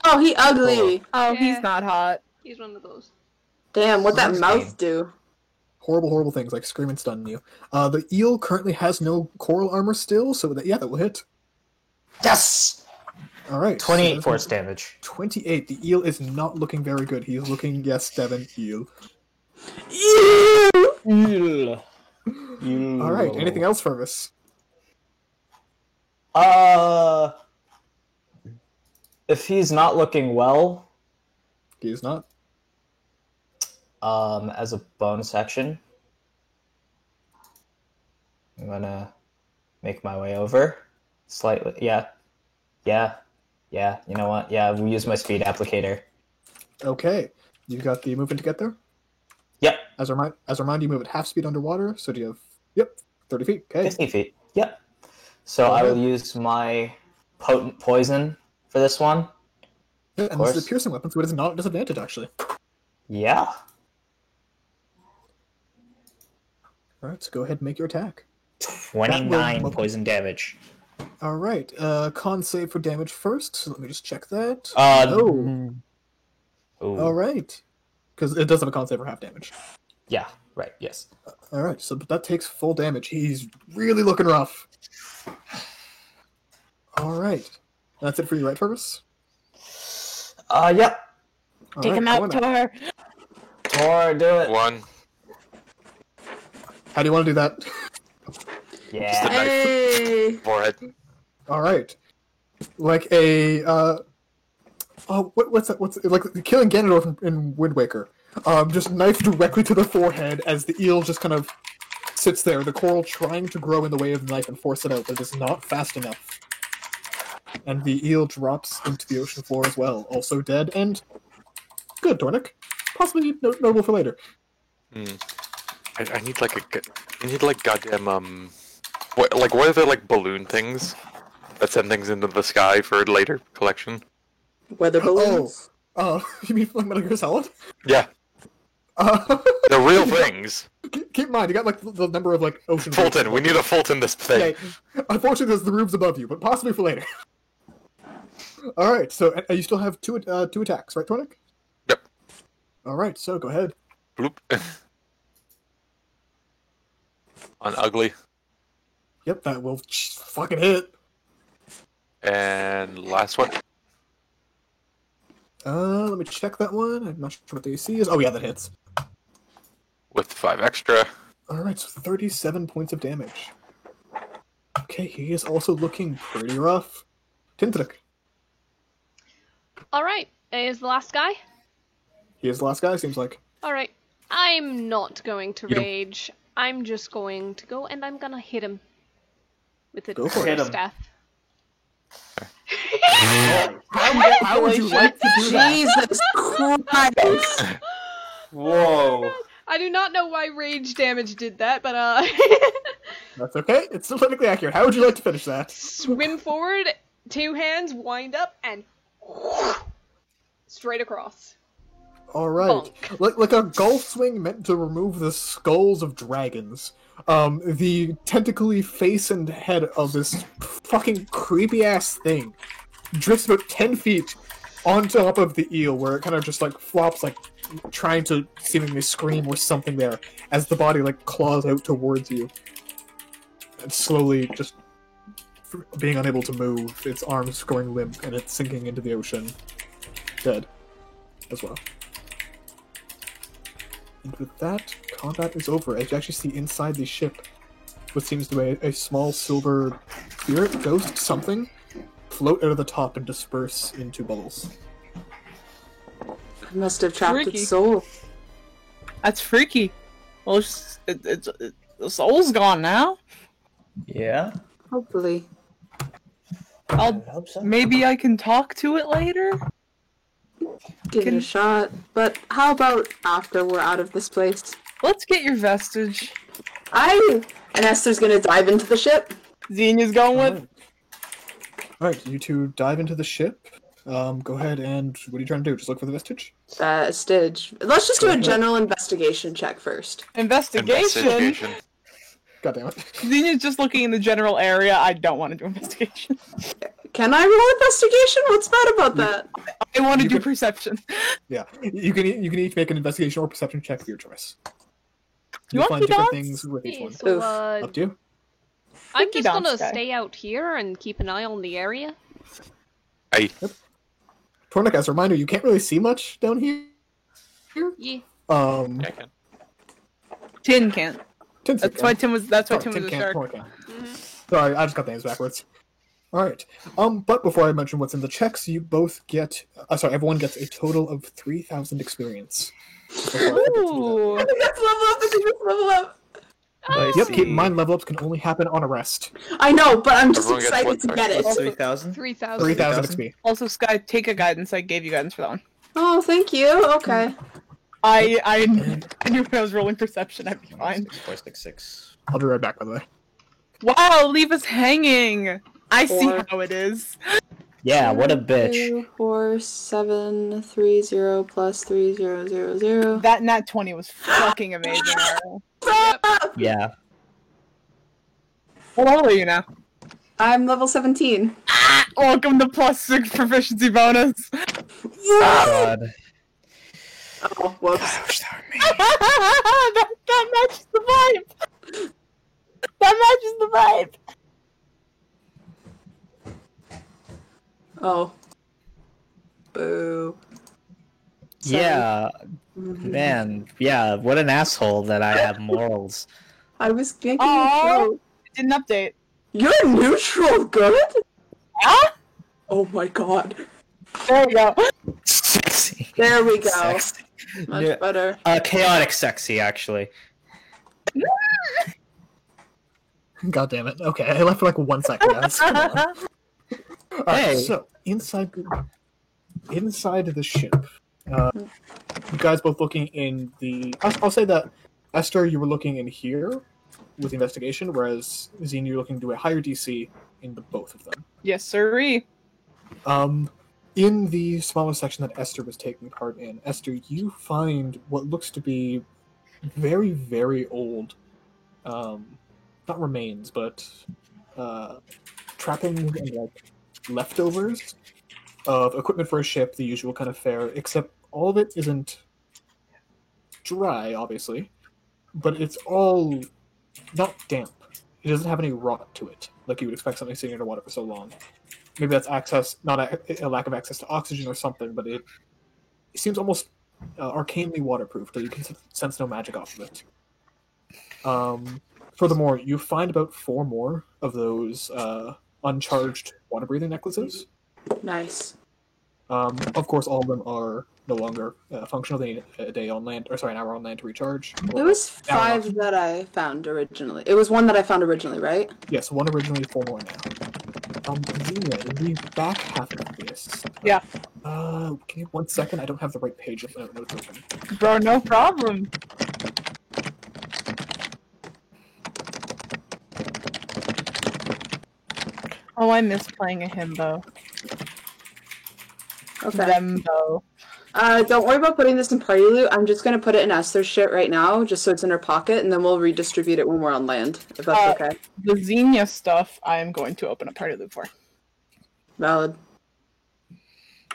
Oh, he ugly. Oh, Yeah. he's not hot. He's one of those. Damn, what that Nice mouth game. do? Horrible, horrible things like scream and stun you. The eel currently has no coral armor still, so that will hit. Yes. Alright. 28 force damage. 28. The eel is not looking very good. He's looking, yes, Devin, eel. Alright, anything else, Fervus? If he's not looking well, He is not. as a bonus action, I'm gonna make my way over slightly. Yeah. You know what? Yeah, we use my speed applicator. Okay. You got the movement to get there? Yep. As a reminder, you move at half speed underwater, so do you have... Yep, 30 feet. Okay. 50 feet. Yep. So I will use my potent poison for this one. Yeah, and this is course. a piercing weapon, so it is not a disadvantage, actually. Yeah. Alright, so go ahead and make your attack. 29 will- poison damage. Alright, con save for damage first, so let me just check that. Oh. Alright. Because it does have a con save for half damage. Yeah, right, yes. Alright, so that takes full damage. He's really looking rough. Alright. That's it for you, right, Fergus? Yep. Take him out, Tor. Tor, do it. 1. How do you want to do that? Yeah. Hey! Forehead. Alright. Like a, what's that? What's like killing Ganondorf in Wind Waker? Just knife directly to the forehead as the eel just kind of sits there, the coral trying to grow in the way of the knife and force it out, but it's not fast enough. And the eel drops into the ocean floor as well, also dead, and good, Tornik. Possibly notable for later. I need like goddamn what are the like balloon things that send things into the sky for later collection? Weather balloons. You mean like Metal Gear Solid? Yeah, they're real things. Keep in mind, you got like the number of like ocean. Fulton, we need to Fulton this thing. Okay. Unfortunately, there's the rooms above you, but possibly for later. All right, so you still have two attacks, right, Tornik? Yep. All right, so go ahead. Bloop. On ugly. Yep, that will fucking hit. And last one. Let me check that one. I'm not sure what the AC is. Oh yeah, that hits. With 5 extra. All right, so 37 points of damage. Okay, he is also looking pretty rough. Tintrik. Alright, is the last guy? He is the last guy, seems like. Alright, I'm not going to You don't- rage. I'm just going to go and I'm gonna hit him. With a Go for it. Hit him. staff. How would you like to do that? Jesus Christ! Whoa. I do not know why rage damage did that, but That's okay. It's still technically accurate. How would you like to finish that? swim forward, 2 hands, wind up, and straight across. All right, like a golf swing meant to remove the skulls of dragons. The tentacly face and head of this fucking creepy ass thing drifts about 10 feet on top of the eel, where it kind of just like flops like trying to seemingly scream or something there, as the body like claws out towards you, and slowly just being unable to move, its arms going limp, and it's sinking into the ocean, dead as well. And with that, combat is over. As you actually see inside the ship, what seems to be a small silver spirit, ghost, something, float out of the top and disperse into bubbles. I must have trapped Freaky. its soul. That's freaky. Well, the soul's gone now. Yeah. Hopefully. I hope so. Maybe I can talk to it later? Give it a shot. But how about after we're out of this place? Let's get your vestige. And Esther's gonna dive into the ship. Xenia's going with. Alright, you two dive into the ship. Go ahead and what are you trying to do? Just look for the vestige? Stitch. Let's just do a general investigation check first. Investigation? God damn it. Xenia's just looking in the general area. I don't want to do investigation. Can I roll investigation? What's bad about that? I want to You do could- perception. Yeah, you can each make an investigation or perception check of your choice. You You'll want find to different dance? things with each Okay, one. so, Oof. Up to you. I'm Freaky just gonna dance guy. stay out here and keep an eye on the area. Hey, Tornik, as a reminder, you can't really see much down here. Yeah. yeah, I can. Tin can't. Tin's That's okay. why Tim was. That's why Sorry, Tim was a can't, shark. Tornik can. Sorry, I just got the names backwards. Alright. But before I mention what's in the checks, you both get everyone gets a total of 3,000 experience. Before I get to that. Ooh. Let's level up. Let's level up. I Yep, see. keep in mind level ups can only happen on a rest. I know, but I'm just Everyone gets excited one to first. get it. What's 3,000? 3,000. 3,000 3,000? XP. Also, Sky, take a guidance. I gave you guidance for that one. Oh, thank you. Okay. I knew when I was rolling perception, I'd be fine. 466. I'll be right back, by the way. Wow, leave us hanging. I see Four. how it is. Yeah, what a bitch. 2, 4, 7, 3, 0 plus 3, 0, 0, 0. That nat 20 was fucking amazing. Ariel. Yeah. What level are you now? I'm level 17. Welcome to +6 proficiency bonus. God. Oh, whoops. that matches the vibe. That matches the vibe. Oh. Boo. Sorry. Yeah. Man, yeah, what an asshole that I have morals. I was making a Oh, joke. it didn't update. You're neutral good? Yeah? Oh my god. There we go. Sexy. There we go. Sexy. Much Yeah. better. Chaotic sexy, actually. God damn it. Okay, I left for like 1 second, guys. Come on. Alright, Hey. so inside the ship, you guys both looking in the. I'll say that Esther, you were looking in here with investigation, whereas Zine, you're looking to do a higher DC in the both of them. Yes, sirree. In the smaller section that Esther was taking part in, Esther, you find what looks to be very, very old, not remains, but trappings and like leftovers of equipment for a ship, the usual kind of fare, except all of it isn't dry, obviously, but it's all not damp. It doesn't have any rot to it, like you would expect something sitting underwater for so long. Maybe that's access, not a lack of access to oxygen or something, but it seems almost arcanely waterproof, that you can sense no magic off of it. Furthermore, you find about 4 more of those uncharged water-breathing necklaces. Nice. Of course, all of them are no longer functional. They need a day on land, or sorry, an hour on land to recharge. It was Hour on- 5 that I found originally. It was 1 that I found originally, right? Yes, 1 originally, 4 more now. Zena, in the back half of this. Yeah. Give me 1 second. I don't have the right page of notes open. Bro, no problem. Oh, I miss playing a himbo. Okay. Thembo. Don't worry about putting this in party loot. I'm just gonna put it in Esther's shit right now, just so it's in her pocket, and then we'll redistribute it when we're on land, if that's okay. The Xenia stuff, I am going to open a party loop for. Valid.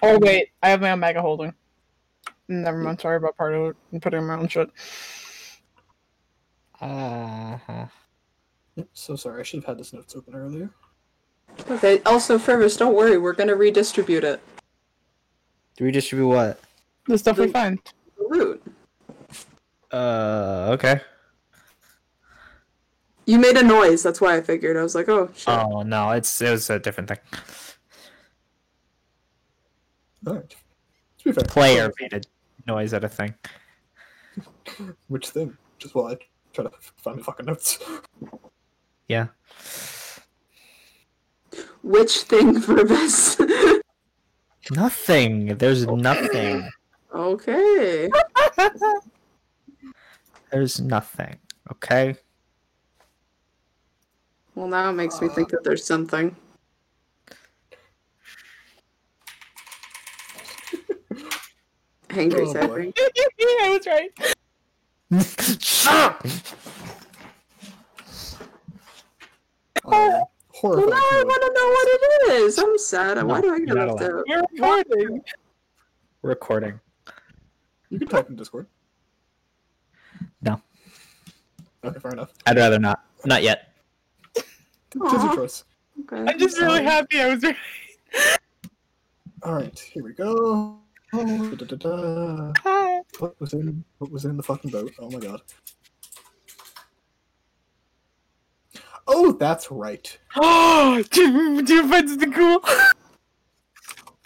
Oh, wait. I have my Omega holding. Never mind. Sorry about part of it and putting my own shit. Uh-huh. Yep, so sorry, I should have had this notes open earlier. Okay, also, Fervus, don't worry, we're gonna redistribute it. Redistribute what? The stuff we find. The loot. Okay. You made a noise, that's why I figured. I was like, oh, shit. Oh no, it was a different thing. Alright. To be fair, Player made a noise at a thing. which thing? Just while I try to find the fucking notes. Yeah. Which thing, Fervus? Nothing. There's nothing. Okay. There's nothing. Okay. Well, now it makes me think that there's something. Angry Oh, boy. typing. I was right. Shut up! Well, Horrifying. now I want to know what it is. I'm sad. Why do I get you're not left out? We're recording. Recording. You can type in Discord. No. Okay, fair enough. I'd rather not. Not yet. Tis your Aw. choice. Okay. I'm just really happy I was right. Alright, here we go. Oh, da-da-da-da. Hi. What was in the fucking boat? Oh my god. Oh, that's right. Oh, do you find something cool?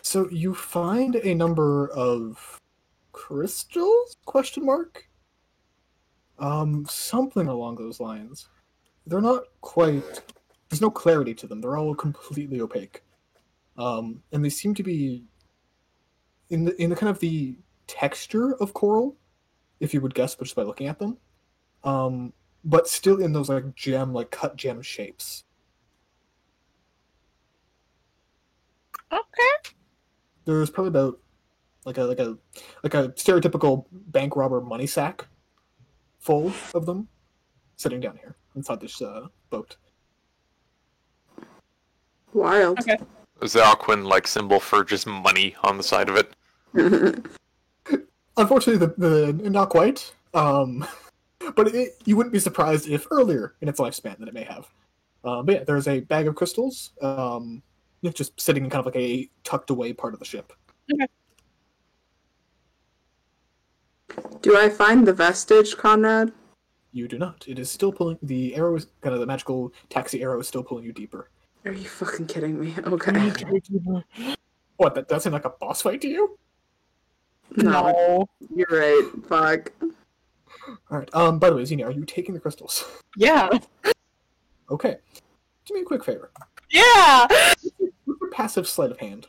So you find a number of crystals? Question mark? Something along those lines. They're not quite. There's no clarity to them. They're all completely opaque. And they seem to be in the kind of the texture of coral, if you would guess just by looking at them. But still in those like cut gem shapes. Okay. There's probably about like a stereotypical bank robber money sack full of them sitting down here inside this boat. Wild. Okay. Is the Aquin like symbol for just money on the side of it? Unfortunately, the not quite. But you wouldn't be surprised if earlier in its lifespan that it may have. But yeah, there's a bag of crystals, just sitting in kind of like a tucked away part of the ship. Do I find the vestige, Conrad? You do not. It is still pulling. The arrow is kind of the magical taxi arrow is still pulling you deeper. Are you fucking kidding me? Okay. What? That sounded like a boss fight to you? No, you're right. Fuck. All right. By the way, Xenia, are you taking the crystals? Yeah. Okay. Do me a quick favor. Yeah. What's your passive sleight of hand?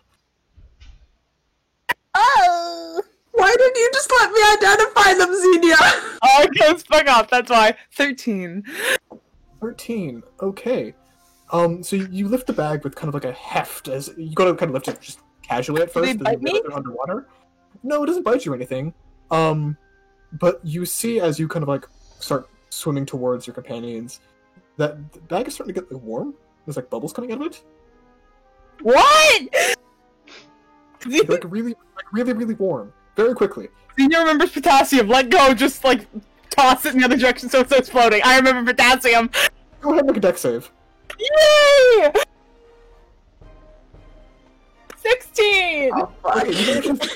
Oh. Why did you just let me identify them, Xenia? Oh, okay, fuck off. That's why. 13. 13. Okay. So you lift the bag with kind of like a heft, as you gotta kind of lift it just casually at first. they as bite you me? realize they're underwater. No, it doesn't bite you or anything. But you see as you kind of like start swimming towards your companions that the bag is starting to get like warm. There's like bubbles coming out of it. What? Like really warm. Very quickly. Xenia remembers potassium. Let go. Just like toss it in the other direction so it's exploding. I remember potassium. Go ahead and make a deck save. Yay! 16! Oh, fuck. Okay,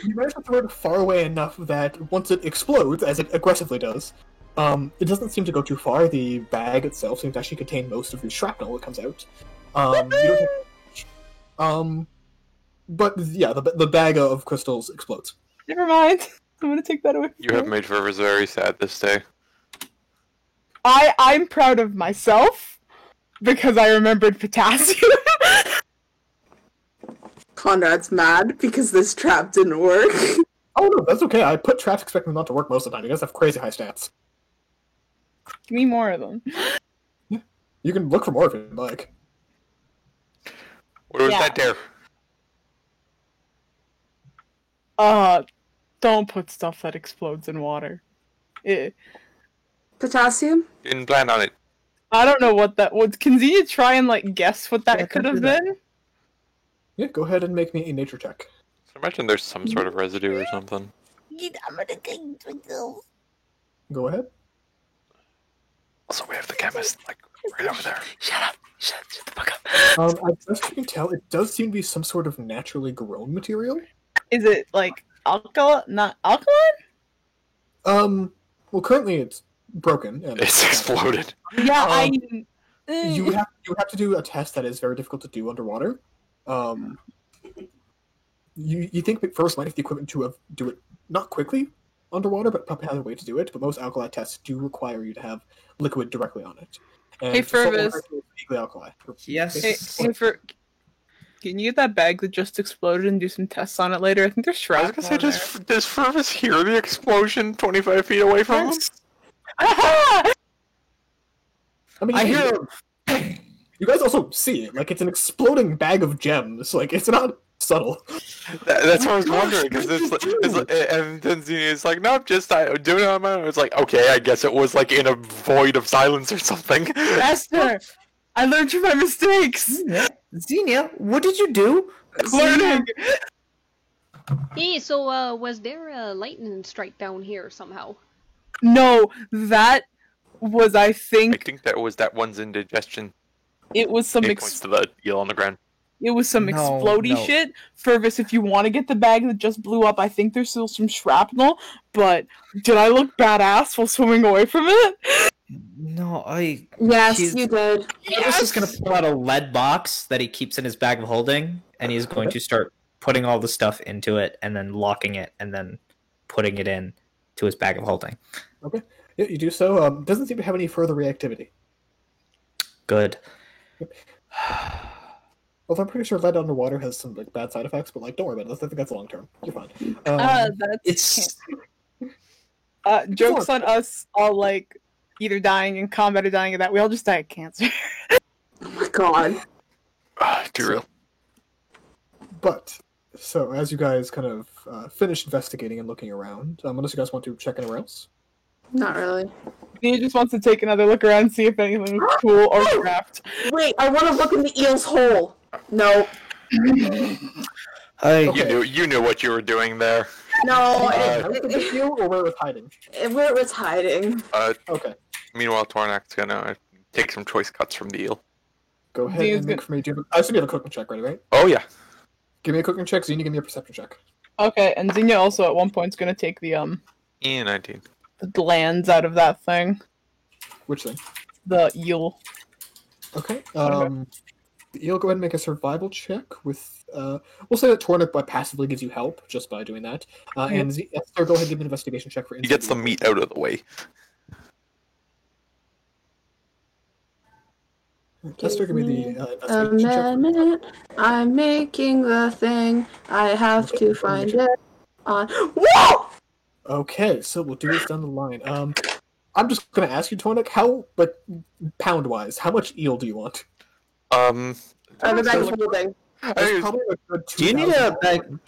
you managed to throw it far away enough that once it explodes, as it aggressively does, it doesn't seem to go too far. The bag itself seems to actually contain most of the shrapnel that comes out. You don't but yeah, the bag of crystals explodes. Never mind. I'm gonna take that away. You have made Fervus very sad this day. I'm proud of myself because I remembered potassium. Conrad's mad because this trap didn't work. Oh no, that's okay. I put traps expecting them not to work most of the time. You guys have crazy high stats. Give me more of them. You can look for more if you'd like. What was Yeah. that there? Don't put stuff that explodes in water. Potassium? Didn't plan on it. I don't know what that was. Can Xenia try and like guess what that Yeah, could don't have do that. been? Yeah, go ahead and make me a nature check. I imagine there's some sort of residue or something. I'm gonna get Twinkle. Go ahead. Also, we have the chemist, like, right over there. Shut up! Shut the fuck up! As best you can tell, it does seem to be some sort of naturally grown material. Is it like alcohol? Not alkaline? Well, currently it's broken. And It's exploded. Yeah, You have to do a test that is very difficult to do underwater. You think first might have the equipment to do it not quickly underwater, but probably have a way to do it. But most alkali tests do require you to have liquid directly on it. And Hey, saltwater Fervus. is weakly alkali. Yes. Hey, can you get that bag that just exploded and do some tests on it later? I think there's I shrapnel. was gonna say, does Fervus hear the explosion 25 feet away from him? I mean, I hear. you guys also see it. Like, it's an exploding bag of gems. Like, it's not subtle. That's what I was wondering, because and then Xenia's like, nope, just doing it on my own. It's like, okay, I guess it was like in a void of silence or something. Esther, I learned from my mistakes. Xenia, what did you do? Learning. Hey, so was there a lightning strike down here somehow? No, that was I I think think that was that one's indigestion. it was some It points to the eel on the ground. it was some No, explodey no. shit. Fervus, if you want to get the bag that just blew up, I think there's still some shrapnel. But did I look badass while swimming away from it? No, Yes, He's- you did. He's just gonna pull out a lead box that he keeps in his bag of holding, and he's going to start putting all the stuff into it, and then locking it, and then putting it in to his bag of holding. Yeah, you do so. Doesn't seem to have any further reactivity. Good. Although I'm pretty sure lead underwater has some like bad side effects, but like don't worry about it. I think that's long term. You're fine. That's It's jokes on us all like either dying in combat or dying of that. We all just die of cancer. Oh my god. Too real. But so as you guys kind of finish investigating and looking around, unless you guys want to check anywhere else. Not really. He just wants to take another look around and see if anything was cool or trapped. Wait, I want to look in the eel's hole. No. Okay. You knew what you were doing there. No, Out of the eel or where it was hiding. where it was hiding. Okay. Meanwhile, Tornak's gonna take some choice cuts from the eel. Go ahead Xenia's and make for me. I assume you have a cooking check ready, right? Oh yeah. Give me a cooking check. Xenia, give me a perception check. Okay, and Xenia also at one point is gonna take the 19. glands out of that thing. Which thing? The eel. Okay. The eel, go ahead and make a survival check with. We'll say that Tornik passively gives you help just by doing that. And Esther, go ahead and give me an investigation check for. He gets the meat out of the way. Esther, give me the A investigation check. minute. I'm making the thing. I have to find it on. Whoa! Okay, so we'll do this down the line. I'm just gonna ask you, Tornik, how, but pound wise, how much eel do you want? I have a bag of holding. That's probably a good Do you need a 2,000. bag?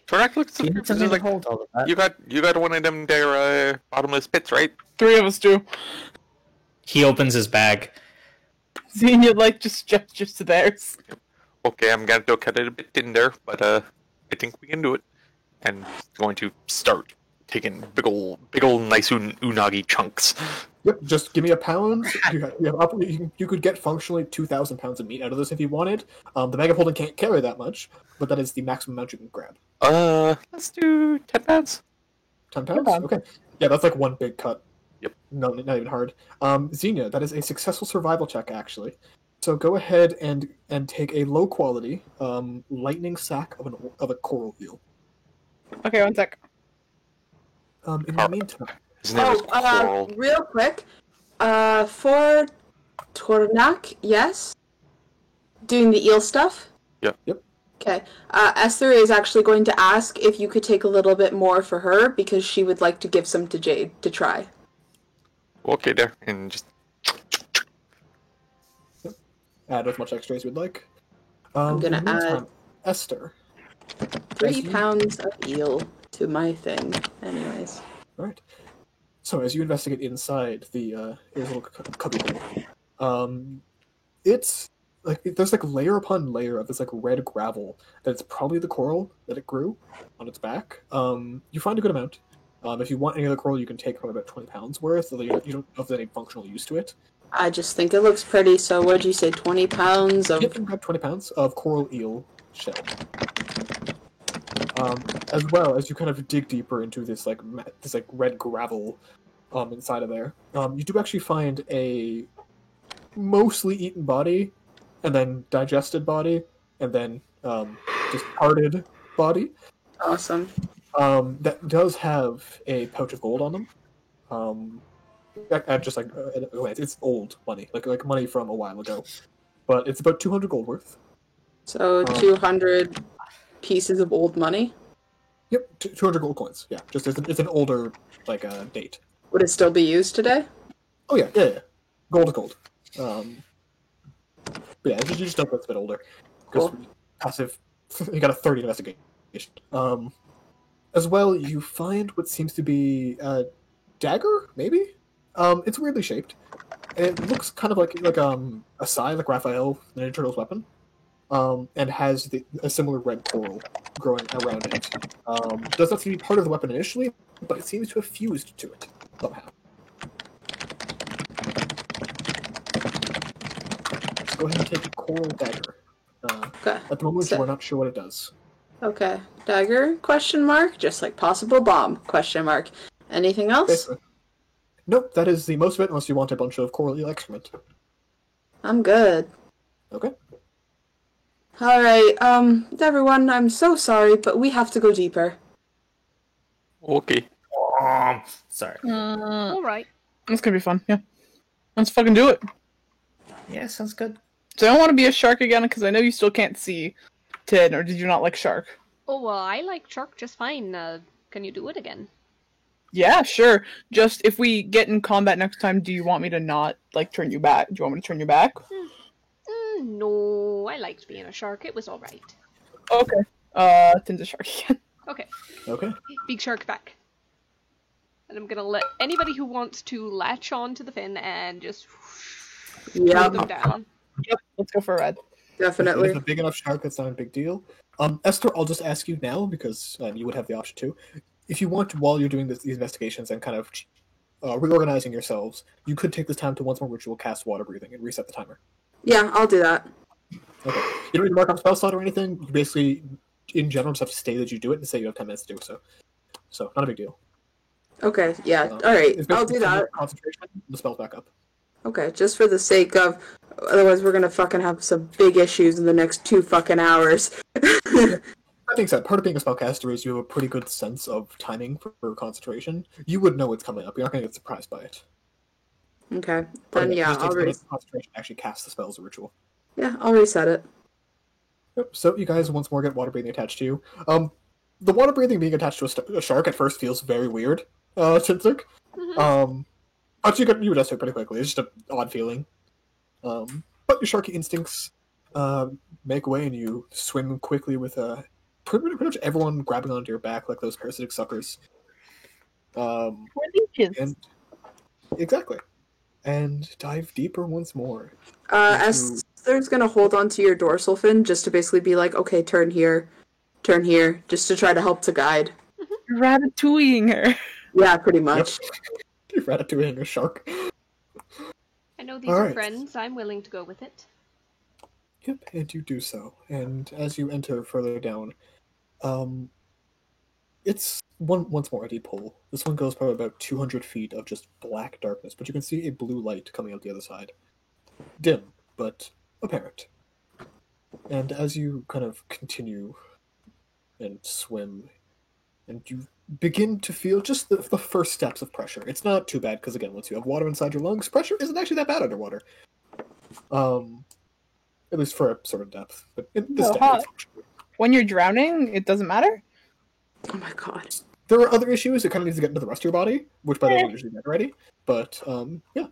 Tornak looks Do you need something to hold all of that? you got one of them there bottomless pits, right? 3 of us do. He opens his bag. Xenia like just gestures to theirs. Okay, I'm gonna do cut it a bit in there, but I think we can do it. And going to start taking big ol' nice unagi chunks. Yep, just give me a pound. You could get functionally 2,000 pounds of meat out of this if you wanted. The bag of holding can't carry that much, but that is the maximum amount you can grab. Let's do 10 pounds. 10 pounds? Okay. Okay. Yeah, that's like one big cut. Yep. No, not even hard. Xenia, that is a successful survival check, actually. So go ahead and take a low quality lightning sack of a coral eel. Okay, one sec. In the meantime, His name is Coral. Real quick. For Tornak, yes. Doing the eel stuff. Yep. Yep. Okay. Esther is actually going to ask if you could take a little bit more for her because she would like to give some to Jade to try. Okay, there, and just add as much extra as you'd like. I'm gonna in the meantime, add- Esther. 3 As you- pounds of eel to my thing. Anyways. Right. So as you investigate inside the his little cubby hole, it's like there's like layer upon layer of this like red gravel that's probably the coral that it grew on its back. You find a good amount. If you want any other coral, you can take probably about 20 pounds worth, although you don't have any functional use to it. I just think it looks pretty, so what'd you say, 20 pounds of... You can grab 20 pounds of coral eel shell. As well as you kind of dig deeper into this like red gravel inside of there. You do actually find a mostly eaten body, and then digested body, and then just parted body. Awesome. That does have a pouch of gold on them. Just like it's old money, like money from a while ago, but it's about 200 gold worth. So 200 pieces of old money? Yep, 200 gold coins. Yeah, just it's an older date. Would it still be used today? Oh yeah. Gold to gold. But yeah, you just know that's a bit older. Because passive, you got a 30 investigation. As well, you find what seems to be a dagger, maybe? It's weirdly shaped. It looks kind of like a sai, like Raphael, the Ninja Turtles weapon. And has a similar red coral growing around it. Does not seem to be part of the weapon initially, but it seems to have fused to it somehow. Let's go ahead and take a coral dagger. Okay. At the moment, we're not sure what it does. Okay. Dagger? Question mark? Just like possible bomb? Question mark. Anything else? Basically. Nope, that is the most of it, unless you want a bunch of coral eel excrement. I'm good. Okay. Alright, everyone, I'm so sorry, but we have to go deeper. Okay. Sorry. All right. That's gonna be fun. Yeah. Let's fucking do it. Yeah, sounds good. So I don't want to be a shark again because I know you still can't see. Tid, or did you not like shark? Oh, well, I like shark just fine. Can you do it again? Yeah, sure. Just if we get in combat next time, do you want me to not turn you back? Do you want me to turn you back? No, I liked being a shark. It was all right. Okay. Tid's a shark again. Okay. Okay. Big shark back. And I'm gonna let anybody who wants to latch on to the fin and just throw Yep, them down. Yep. Let's go for a ride. definitely. If it's a big enough shark, that's not a big deal. Esther, I'll just ask you now, because you would have the option too. If you want, while you're doing these investigations and kind of reorganizing yourselves, you could take this time to once more ritual cast water breathing and reset the timer. Yeah, I'll do that. Okay. You don't need to mark on spell slot or anything. You basically, in general, just have to say that you do it and say you have 10 minutes to do so. So, not a big deal. Okay, yeah, alright, It's I'll basically do that. concentration, the spell's back up. Okay, just for the sake of... Otherwise we're gonna fucking have some big issues in the next 2 fucking hours. That being said, part of being a spellcaster is you have a pretty good sense of timing for concentration. You would know what's coming up. You're not going to get surprised by it. Okay, But then it yeah, just takes I'll a minute of concentration to actually cast the spell as a ritual. Yeah, I'll reset it. Yep. So you guys once more get water breathing attached to you. The water breathing being attached to a shark at first feels very weird, Chinzuk. But you adjust it pretty quickly. It's just an odd feeling. But your sharky instincts make way, and you swim quickly with pretty much everyone grabbing onto your back like those parasitic suckers. And exactly. And dive deeper once more. Esther's gonna hold on to your dorsal fin just to basically be like, okay, turn here, just to try to help to guide. You're ratatouilleing her. Yeah, pretty much. You're ratatouilleing a shark. I know these All are right. friends. I'm willing to go with it. Yep, and you do so. And as you enter further down, it's once more a deep hole. This one goes probably about 200 feet of just black darkness, but you can see a blue light coming out the other side. Dim, but apparent. And as you kind of continue and swim, and you begin to feel just the first steps of pressure. It's not too bad, because again, once you have water inside your lungs, pressure isn't actually that bad underwater. At least for a certain depth. But in this depth, it's When you're drowning, it doesn't matter? Oh my god. there are other issues. It kind of needs to get into the rest of your body, which by the way, you're usually dead already. But yeah.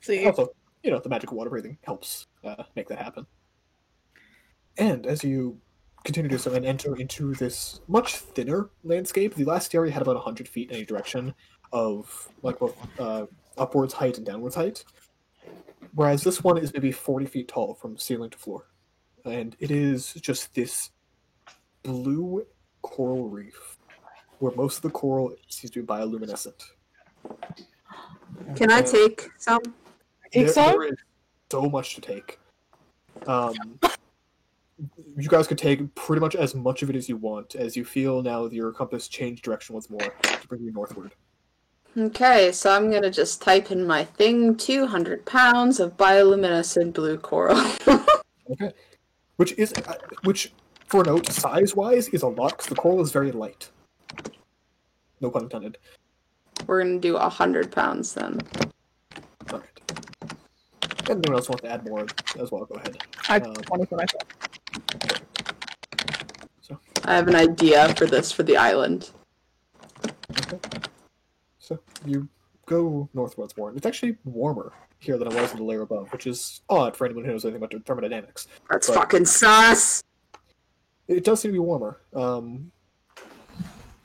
See. Also, the magic of water breathing helps make that happen. And as you continue to do so and enter into this much thinner landscape, the last area had about 100 feet in any direction of both upwards height and downwards height. Whereas this one is maybe 40 feet tall from ceiling to floor. And it is just this blue coral reef where most of the coral seems to be bioluminescent. Can I take some? There is so much to take. You guys could take pretty much as much of it as you want, as you feel now that your compass changed direction once more to bring you northward. Okay, so I'm gonna just type in my thing 200 pounds of bioluminescent blue coral. Okay. Which, for a note, size-wise, is a lot, because the coral is very light. No pun intended. We're gonna do 100 pounds then. Alright. Anyone else want to add more as well, go ahead. I 20 for myself. So, I have an idea for this for the island. okay. So, you go north once more. It's actually warmer here than it was in the layer above, which is odd for anyone who knows anything about thermodynamics. That's But- fucking sus! It does seem to be warmer.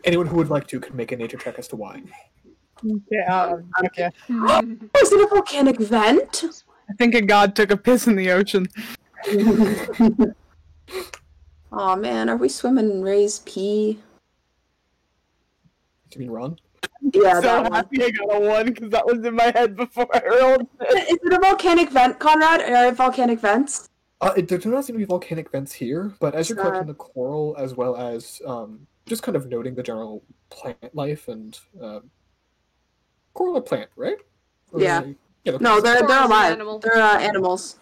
Anyone who would like to could make a nature check as to why. Yeah, okay. Is it a volcanic vent? I think a god took a piss in the ocean. Aw man, are we swimming in Ray's pee? Do you mean Ron? Yeah, So that one. happy I got a 1 because that was in my head before I rolled it. Is it a volcanic vent, Conrad? Are there volcanic vents? There do not seem to be volcanic vents here, but as you're Sad. collecting the coral, as well as just kind of noting the general plant life and coral are plant, right? Or Yeah. they're No, they're Coral's an alive. animal. They're animals.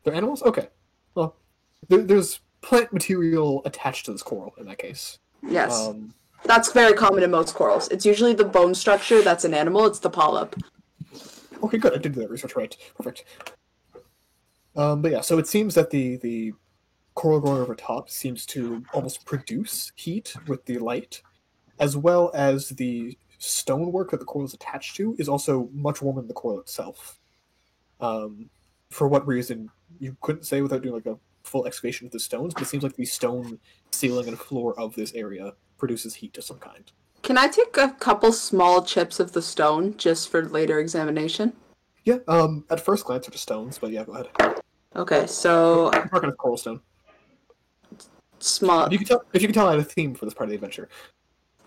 they're animals. Okay, well, there's plant material attached to this coral in that case. Yes. That's very common in most corals. It's usually the bone structure that's an animal, it's the polyp. Okay, good. I did do that research right. Perfect. But yeah, so it seems that the coral growing over top seems to almost produce heat with the light, as well as the stonework that the coral is attached to is also much warmer than the coral itself. For what reason, you couldn't say without doing like a full excavation of the stones, but it seems like the stone ceiling and floor of this area produces heat of some kind. Can I take a couple small chips of the stone just for later examination? Yeah, at first glance they're just stones, but yeah, go ahead. Okay, so I'm working with coral stone. small. If you can tell, I had a theme for this part of the adventure.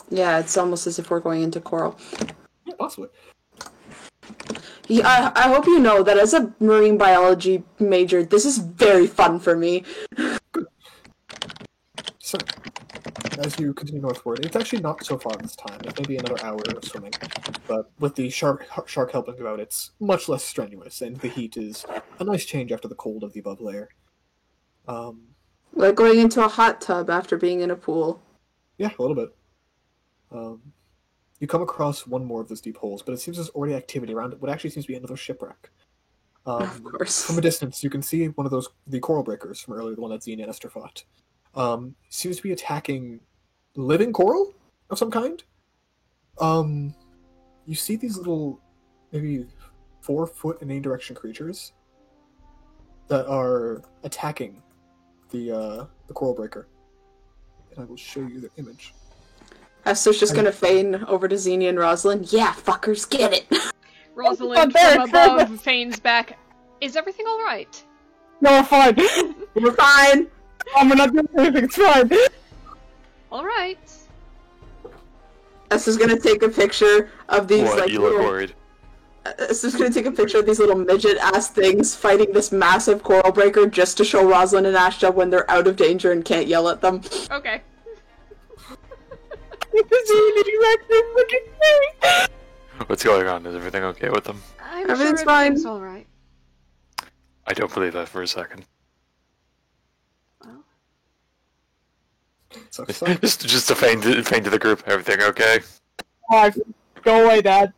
Yeah, it's almost as if we're going into coral. Yeah, possibly. Yeah, I hope you know that as a marine biology major, this is very fun for me. So, as you continue northward, it's actually not so far this time. It's maybe another hour of swimming. But with the shark helping you out, it's much less strenuous, and the heat is a nice change after the cold of the above layer. Like going into a hot tub after being in a pool. Yeah, a little bit. You come across one more of those deep holes, but it seems there's already activity around it. What actually seems to be another shipwreck. Of course. From a distance, you can see one of the coral breakers from earlier, the one that Xenia and Esther fought. Seems to be attacking living coral of some kind. You see these little, maybe 4 foot in any direction creatures that are attacking the coral breaker. And I will show you the image. Esther's just gonna feign over to Xenia and Rosalind. Yeah, fuckers, get it! Rosalind there, from above feigns back. Is everything alright? No, we're fine. We're fine! We're not doing anything. It's fine. Alright. Esther's gonna take a picture of these What? like You look little... worried. Esther's gonna take a picture of these little midget-ass things fighting this massive coral breaker just to show Rosalind and Ashta when they're out of danger and can't yell at them. Okay. What's going on? Is everything okay with them? I'm Everything's sure fine. everything's alright. I don't believe that for a second. Well, So, just to feign to the group. Everything okay? Oh, go away, Dad.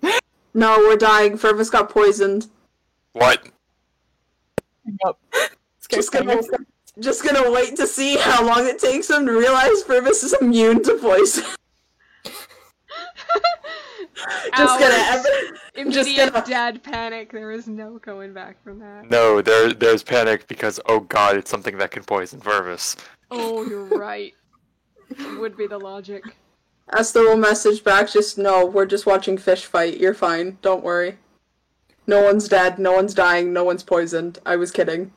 No, we're dying. Fervus got poisoned. What? Yep. Just gonna wait to see how long it takes him to realize Fervus is immune to poison. Just Hours. gonna just immediate gonna dad panic. There is no going back from that. No, there's panic because oh god, it's something that can poison Vervis. Oh, you're right. Would be the logic. Esther will message back, just no, we're just watching fish fight, you're fine, don't worry. No one's dead, no one's dying, no one's poisoned. I was kidding.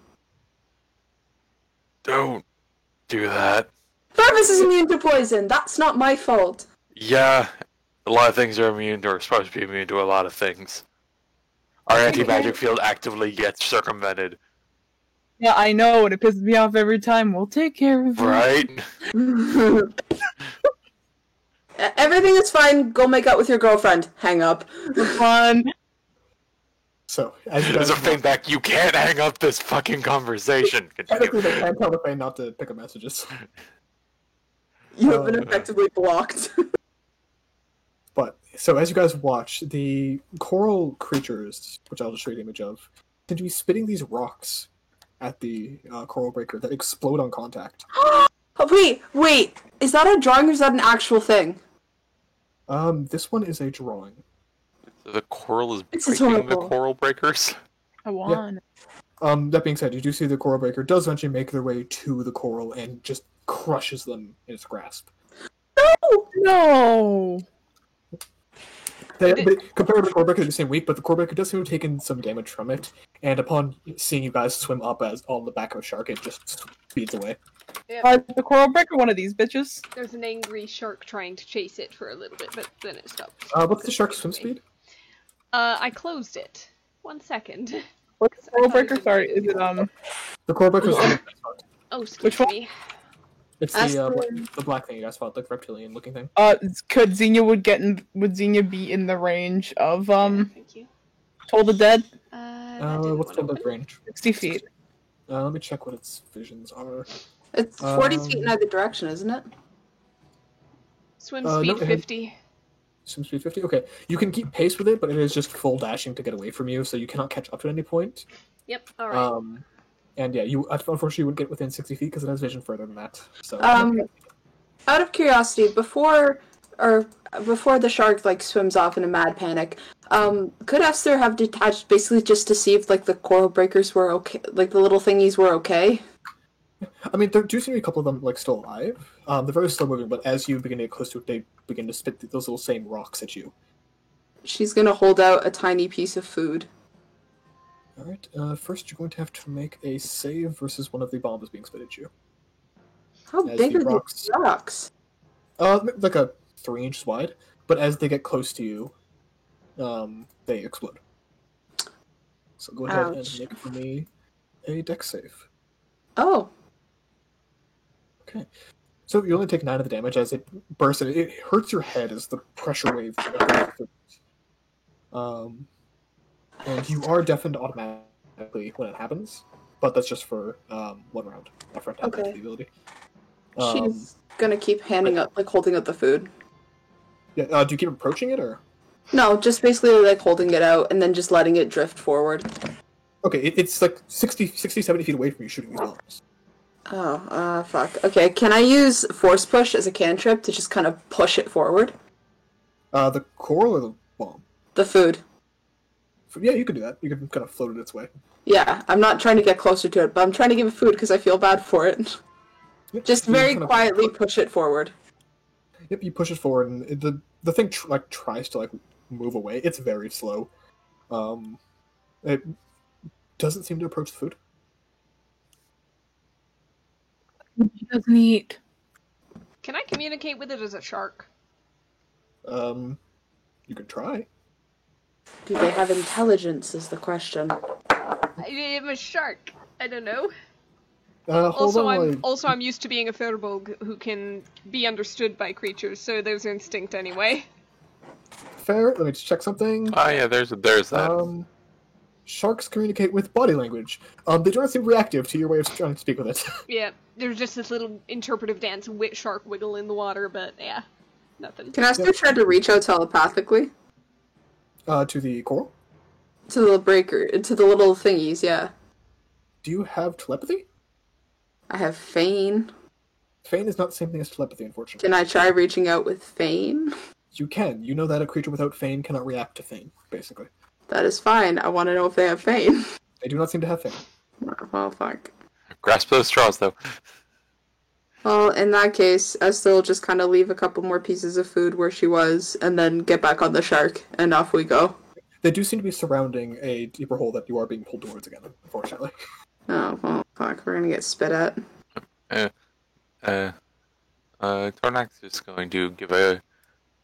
Don't do that. Purvis is immune to poison. That's not my fault. Yeah, a lot of things are immune or supposed to be immune to a lot of things. Our anti-magic field actively gets circumvented. Yeah, I know, and it pisses me off every time. We'll take care of it. Right? Everything is fine. Go make out with your girlfriend. Hang up. Fun. So, as you There's guys a feedback. You can't hang up this fucking conversation. technically, Continue. they can tell the Fane not to pick up messages. You have been effectively blocked. But, so as you guys watch, the coral creatures, which I'll just show you the image of, seem to be spitting these rocks at the coral breaker that explode on contact. Oh, wait. Is that a drawing or is that an actual thing? This one is a drawing. The coral is It's breaking the adorable. coral breakers. I want. That being said, you do see the coral breaker does eventually make their way to the coral and just crushes them in its grasp. No! But compared to the coral breaker, they're the same weight, but the coral breaker does seem to have taken some damage from it. And upon seeing you guys swim up as on the back of a shark, it just speeds away. The coral breaker, one of these bitches. There's an angry shark trying to chase it for a little bit, but then it stopped. What's the shark's swim speed? I closed it. 1 second. What's the coral breaker? Sorry, is it The coral breaker is Oh, excuse Which one? me. it's the black thing you guys fought, the reptilian looking thing. could Xenia be in the range of Thank you. Toll the Dead? That didn't What's wanna the open. range? 60 feet. Let me check what its visions are. It's 40 feet in either direction, isn't it? Swim no, speed it had- 50. Swim speed 50? Okay. You can keep pace with it, but it is just full dashing to get away from you, so you cannot catch up to any point. Yep, alright. And yeah, you unfortunately wouldn't get within 60 feet because it has vision further than that. So Out of curiosity, before the shark like swims off in a mad panic, could Esther have detached basically just to see if like the coral breakers were okay, like the little thingies were okay? I mean, there do seem to be a couple of them like still alive. They're very slow moving, but as you begin to get close to it, they begin to spit those little same rocks at you. She's gonna hold out a tiny piece of food. All right. First, you're going to have to make a save versus one of the bombs being spit at you. How As big the are rocks- these rocks? Like a 3 inches wide, but as they get close to you, they explode. So go ahead Ouch. and make for me a dex save. Oh, Okay. So you only take 9 of the damage as it bursts, and it hurts your head as the pressure wave. And you are deafened automatically when it happens, but that's just for 1 round. Not for a Okay. the ability. she's gonna keep handing up, like holding up the food. Yeah. Do you keep approaching it, or? No, just basically like holding it out and then just letting it drift forward. Okay, it's like 60, 70 feet away from you shooting these bombs. Oh, fuck. Okay, can I use force push as a cantrip to just kind of push it forward? The coral or the bomb? The food. Yeah, you can do that. You can kind of float it its way. Yeah, I'm not trying to get closer to it, but I'm trying to give it food because I feel bad for it. Yep, Just you very kind of- quietly push it forward. Yep, you push it forward, and the thing tries to move away. It's very slow. It doesn't seem to approach the food. He doesn't eat. Can I communicate with it as a shark? You can try. Do they have intelligence is the question. I'm a shark. I don't know. Hold on. Also I'm used to being a firbolg who can be understood by creatures, so there's instinct anyway. Fair. Let me just check something. Oh yeah, there's that. Sharks communicate with body language. They do not seem reactive to your way of trying to speak with it. Yeah, there's just this little interpretive dance shark wiggle in the water, but yeah, nothing. Can I still try to reach out telepathically? To the coral? To the breaker, to the little thingies, yeah. Do you have telepathy? I have feign. Feign is not the same thing as telepathy, unfortunately. Can I try reaching out with feign? You can. You know that a creature without feign cannot react to feign, basically. That is fine. I want to know if they have feign. They do not seem to have feign. Well, fuck. Grasp those straws, though. Well, in that case, Esther will just kind of leave a couple more pieces of food where she was, and then get back on the shark, and off we go. they do seem to be surrounding a deeper hole that you are being pulled towards again, unfortunately. Oh, well, fuck. We're gonna get spit at. Tornax is going to give a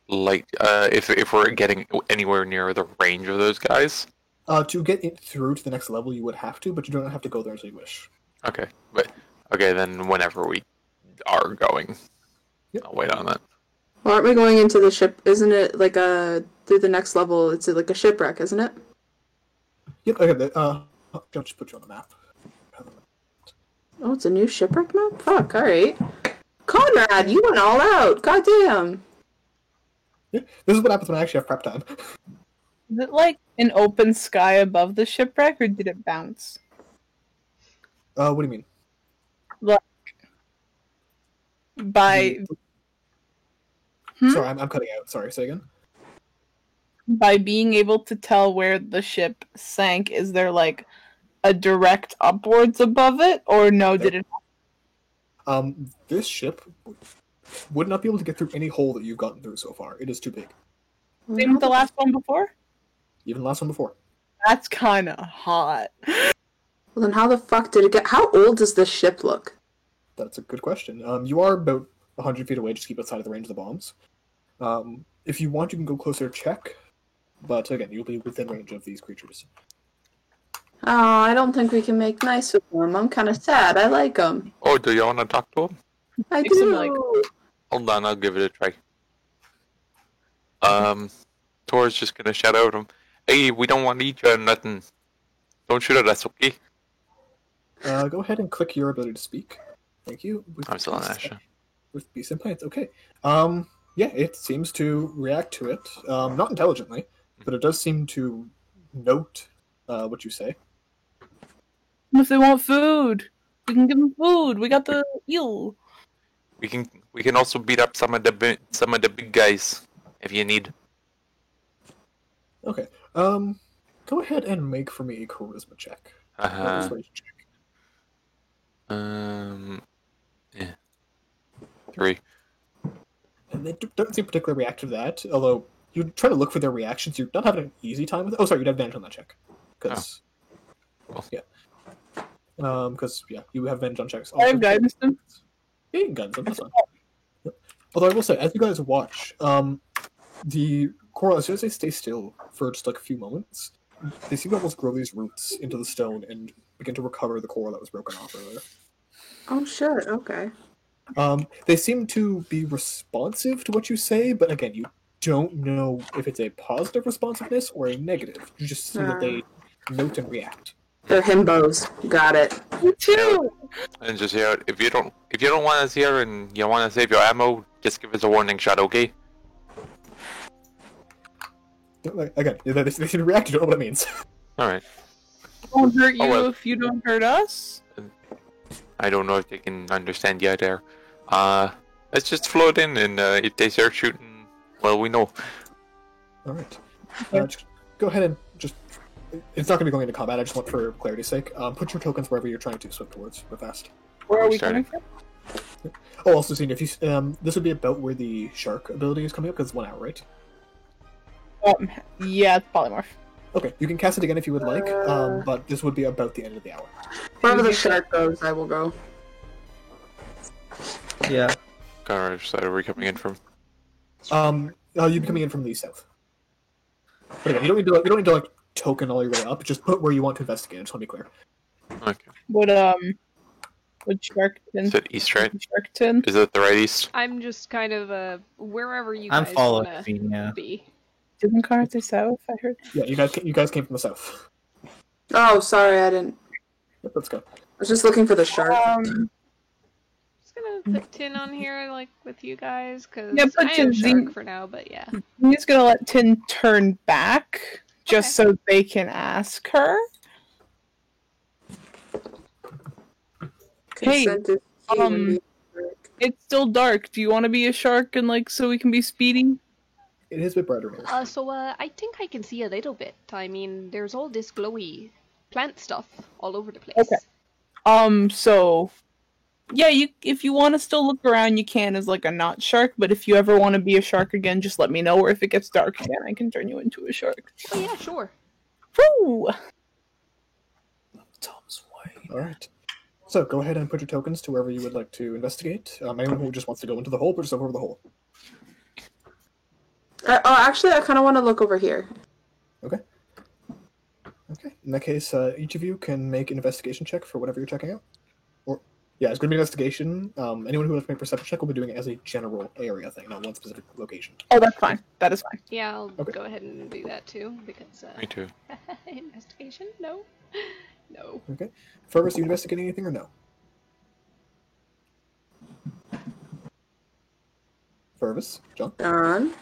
light. If we're getting anywhere near the range of those guys. To get it through to the next level, you would have to, but you don't have to go there until you wish. Okay, then whenever we are going, Yep. I'll wait on that. Well, aren't we going into the ship? Isn't it like through the next level? It's like a shipwreck, isn't it? Yep. Okay. I'll just put you on the map. Oh, it's a new shipwreck map? Fuck, alright. Conrad, you went all out! Goddamn! Yeah, this is what happens when I actually have prep time. Is it like an open sky above the shipwreck, or did it bounce? What do you mean? By Sorry, I'm cutting out. Sorry, say again. by being able to tell where the ship sank, is there like a direct upwards above it, or no? Did it? This ship would not be able to get through any hole that you've gotten through so far. It is too big. Same with the last one before. Even the last one before. That's kind of hot. Well, then how the fuck did it get... How old does this ship look? That's a good question. You are about 100 feet away. Just keep outside of the range of the bombs. If you want, you can go closer to check. But again, you'll be within range of these creatures. Oh, I don't think we can make nice with them. I'm kind of sad. I like them. Oh, do you want to talk to him? I Make some, do. like- Hold on, I'll give it a try. Tor's just gonna shout out at him. Hey, we don't want to eat you or nothing. Don't shoot at us, okay? Go ahead and click your ability to speak. Thank you. I'm still on Asha. With beast implants, okay. Yeah, it seems to react to it. Not intelligently, but it does seem to note what you say. If they want food, we can give them food. We got the eel. We can also beat up some of the big guys if you need. Okay. Go ahead and make for me a charisma check. Persuasion check. Yeah. 3. And they don't seem particularly reactive to that, although you try to look for their reactions. You're not having an easy time with it. Oh, sorry, you'd have advantage on that check. Because, Cool. yeah. Because, yeah, you have advantage on checks. I have guidance them. Yeah, you can guidance them, that's fine. Yep. Although I will say, as you guys watch, the coral, as soon as they stay still for just like a few moments, they seem to almost grow these roots into the stone and begin to recover the coral that was broken off earlier. Oh, shit. Okay. They seem to be responsive to what you say, but again, you don't know if it's a positive responsiveness or a negative. You just see that they note and react. They're himbos. Got it. Me too. And just hear it. If you don't want us here and you want to save your ammo, just give us a warning shot, okay? Again, they seem to react. You don't know what it means. All right. Won't hurt you well. if you don't hurt us. I don't know if they can understand you there. Let's just float in, and if they start shooting, well, we know. All right. Just go ahead and just. It's not going to be going into combat. I just want for clarity's sake. Put your tokens wherever you're trying to swim towards. Real fast. Where are we Starting. coming from? Oh, also, seeing if you this would be about where the shark ability is coming up because it's 1 hour, right? Yeah, it's polymorph. Okay, you can cast it again if you would like, but this would be about the end of the hour. Wherever the shark goes, I will go. Yeah. Which side are we coming in from? You'd be coming in from the south. But again, you don't need to like token all your way up. Just put where you want to investigate. I just want to be clear. Okay. Would Sharkton? Is it east, right? Sharkton? Is it the right east? I'm just kind of wherever you I'm guys following wanna you, yeah. be. Didn't Carter say south? I heard. Yeah, you guys came from the south. Oh, sorry, I didn't. Yep, let's go. I was just looking for the shark. Just gonna put Tin on here, like, with you guys, because Yeah, put I am Tin, Shark for now, but yeah. I'm just gonna let Tin turn back, just so they can ask her. Hey, Consent is key when being a shark. it's still dark. Do you want to be a shark and like so we can be speedy? It is a bit brighter here. I think I can see a little bit. I mean, there's all this glowy plant stuff all over the place. Okay. So Yeah, if you want to still look around, you can as like a not shark. But if you ever want to be a shark again, just let me know. Or if it gets dark again, I can turn you into a shark. Oh yeah, sure. Woo! Tom's Wayne. All right. So go ahead and put your tokens to wherever you would like to investigate. Anyone who just wants to go into the hole, put yourself over the hole. Actually, I kind of want to look over here. Okay. Okay. In that case, each of you can make an investigation check for whatever you're checking out. Or yeah, it's going to be an investigation. Anyone who wants to make a perception check will be doing it as a general area thing, not one specific location. Oh, that's fine. That is fine. Yeah, I'll Okay. go ahead and do that too because Me too. investigation? No. No. Okay. Fergus, you investigating anything or no? Fergus, John. And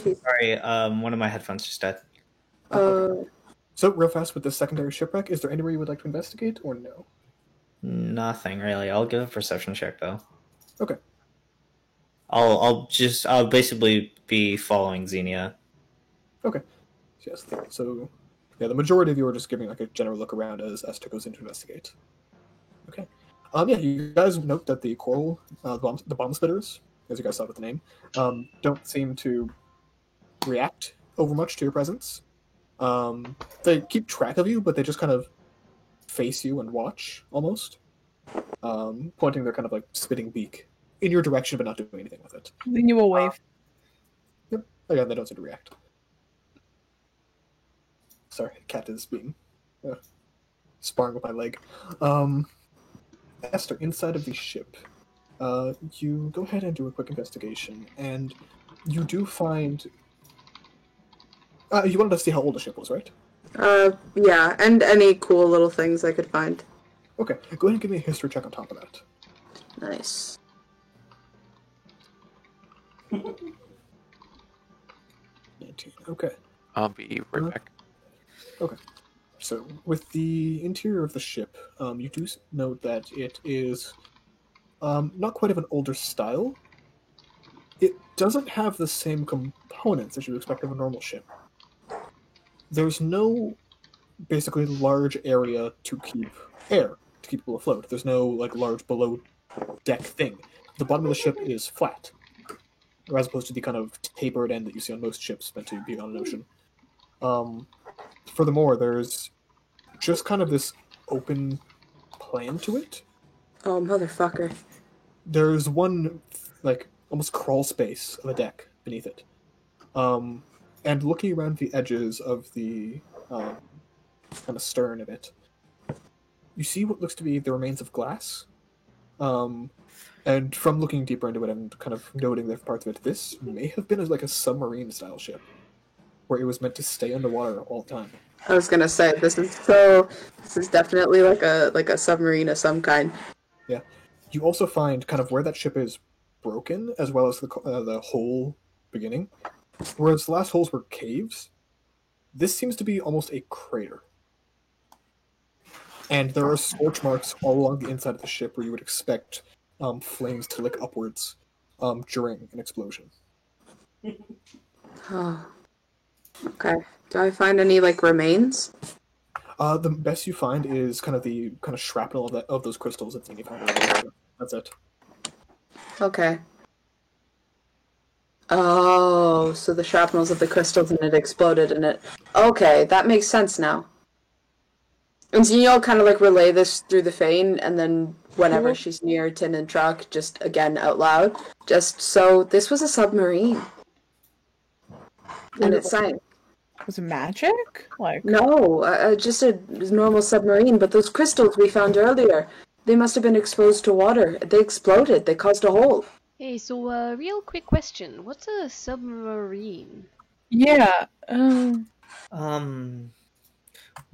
he's, Sorry, one of my headphones just died. So, real fast with this secondary shipwreck, is there anywhere you would like to investigate or no? Nothing really. I'll give a perception check though. Okay. I'll basically be following Xenia. Okay. Yes. So, yeah, the majority of you are just giving like a general look around as Esther goes in to investigate. Okay. Yeah, you guys note that the coral, the bomb spitters, as you guys saw with the name, don't seem to react over much to your presence. They keep track of you, but they just kind of face you and watch, almost. Pointing their kind of like spitting beak in your direction, but not doing anything with it. Then you will wave. Yep. Again, they don't seem to react. Sorry, the cat is being sparring with my leg. Esther, inside of the ship, you go ahead and do a quick investigation, and you do find... you wanted to see how old the ship was, right? yeah, and any cool little things I could find. Okay, go ahead and give me a history check on top of that. Nice. 19, okay. I'll be right back. Okay. So, with the interior of the ship, you do note that it is not quite of an older style. It doesn't have the same components as you would expect of a normal ship. There's no, basically, large area to keep air, to keep people afloat. There's no, like, large below-deck thing. The bottom of the ship is flat, as opposed to the kind of tapered end that you see on most ships meant to be on an ocean. Furthermore, there's just kind of this open plan to it. Oh, motherfucker. There's one, like, almost crawl space of a deck beneath it. And looking around the edges of the kind of stern of it, you see what looks to be the remains of glass. And from looking deeper into it and kind of noting the parts of it, this may have been like a submarine-style ship, where it was meant to stay underwater all the time. I was gonna say this is definitely like a submarine of some kind. Yeah. You also find kind of where that ship is broken, as well as the hole beginning. Whereas the last holes were caves, this seems to be almost a crater. And there are scorch marks all along the inside of the ship where you would expect flames to lick upwards during an explosion. Oh. Okay. Do I find any like remains? The best you find is kind of shrapnel of those crystals that Zini found. That's it. Okay. Oh, so the shrapnels of the crystals and it exploded and it... Okay, that makes sense now. And Xenia will kind of like relay this through the Fane, and then whenever she's near Tin and Truck, just again out loud, just so this was a submarine. And it sank. Was it magic? Like No, just a normal submarine, but those crystals we found earlier, they must have been exposed to water. They exploded, they caused a hole. Hey, so real quick question. What's a submarine? yeah.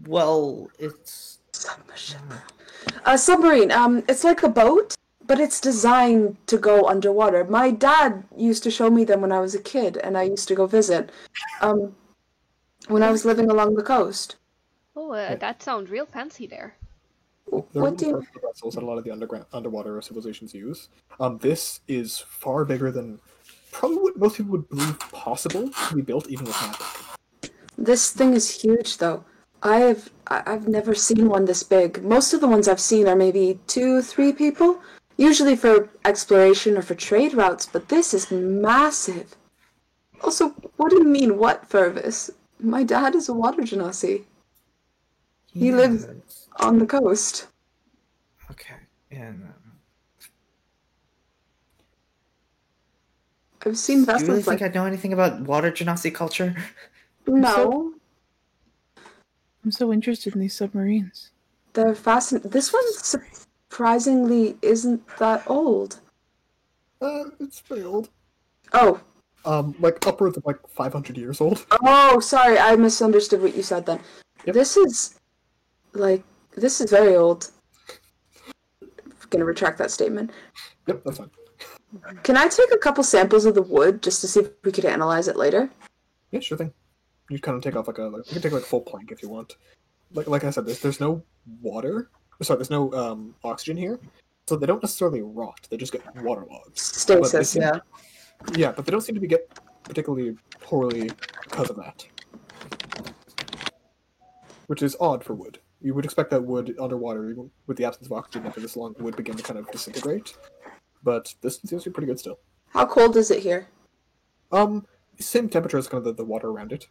Well, it's A submarine, it's like a boat, but it's designed to go underwater. My dad used to show me them when I was a kid, and I used to go visit, when I was living along the coast. Oh, that sounds real fancy there. There What do you... are vessels that a lot of the underwater civilizations use. This is far bigger than probably what most people would believe possible to be built, even with magic. This thing is huge, though. I have I've never seen one this big. Most of the ones I've seen are maybe 2, 3 people, usually for exploration or for trade routes, but this is massive. Also, what do you mean, what, Fervis? My dad is a water genasi. He lives Yes. on the coast. Okay. And I've seen do you really vessels think like... I know anything about water genasi culture? No, I'm so interested in these submarines. they're fascinating. This one surprisingly isn't that old. It's pretty old. Oh, Like upwards of like 500 years old. oh, sorry, I misunderstood what you said then. Yep. This is very old. I'm gonna retract that statement. Yep, that's fine. Can I take a couple samples of the wood just to see if we could analyze it later? Yeah, sure thing. You kind of take off you can take like a full plank if you want. Like I said, there's no water. Sorry, there's no oxygen here, so they don't necessarily rot. They just get waterlogged. Stasis, yeah. Yeah, but they don't seem to be get particularly poorly because of that. Which is odd for wood. You would expect that wood underwater, even with the absence of oxygen after this long, would begin to kind of disintegrate. But this seems to be pretty good still. How cold is it here? Same temperature as kind of the water around it.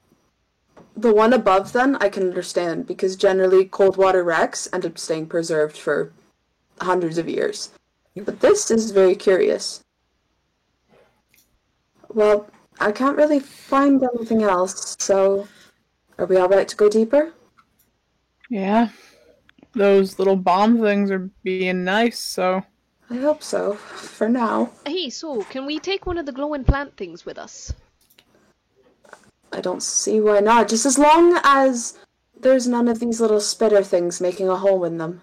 The one above, then, I can understand, because generally cold water wrecks end up staying preserved for hundreds of years. Yep. But this is very curious. Well, I can't really find anything else, so are we alright to go deeper? Yeah. Those little bomb things are being nice, so... I hope so, for now. Hey, so, can we take one of the glowing plant things with us? I don't see why not, just as long as there's none of these little spitter things making a hole in them.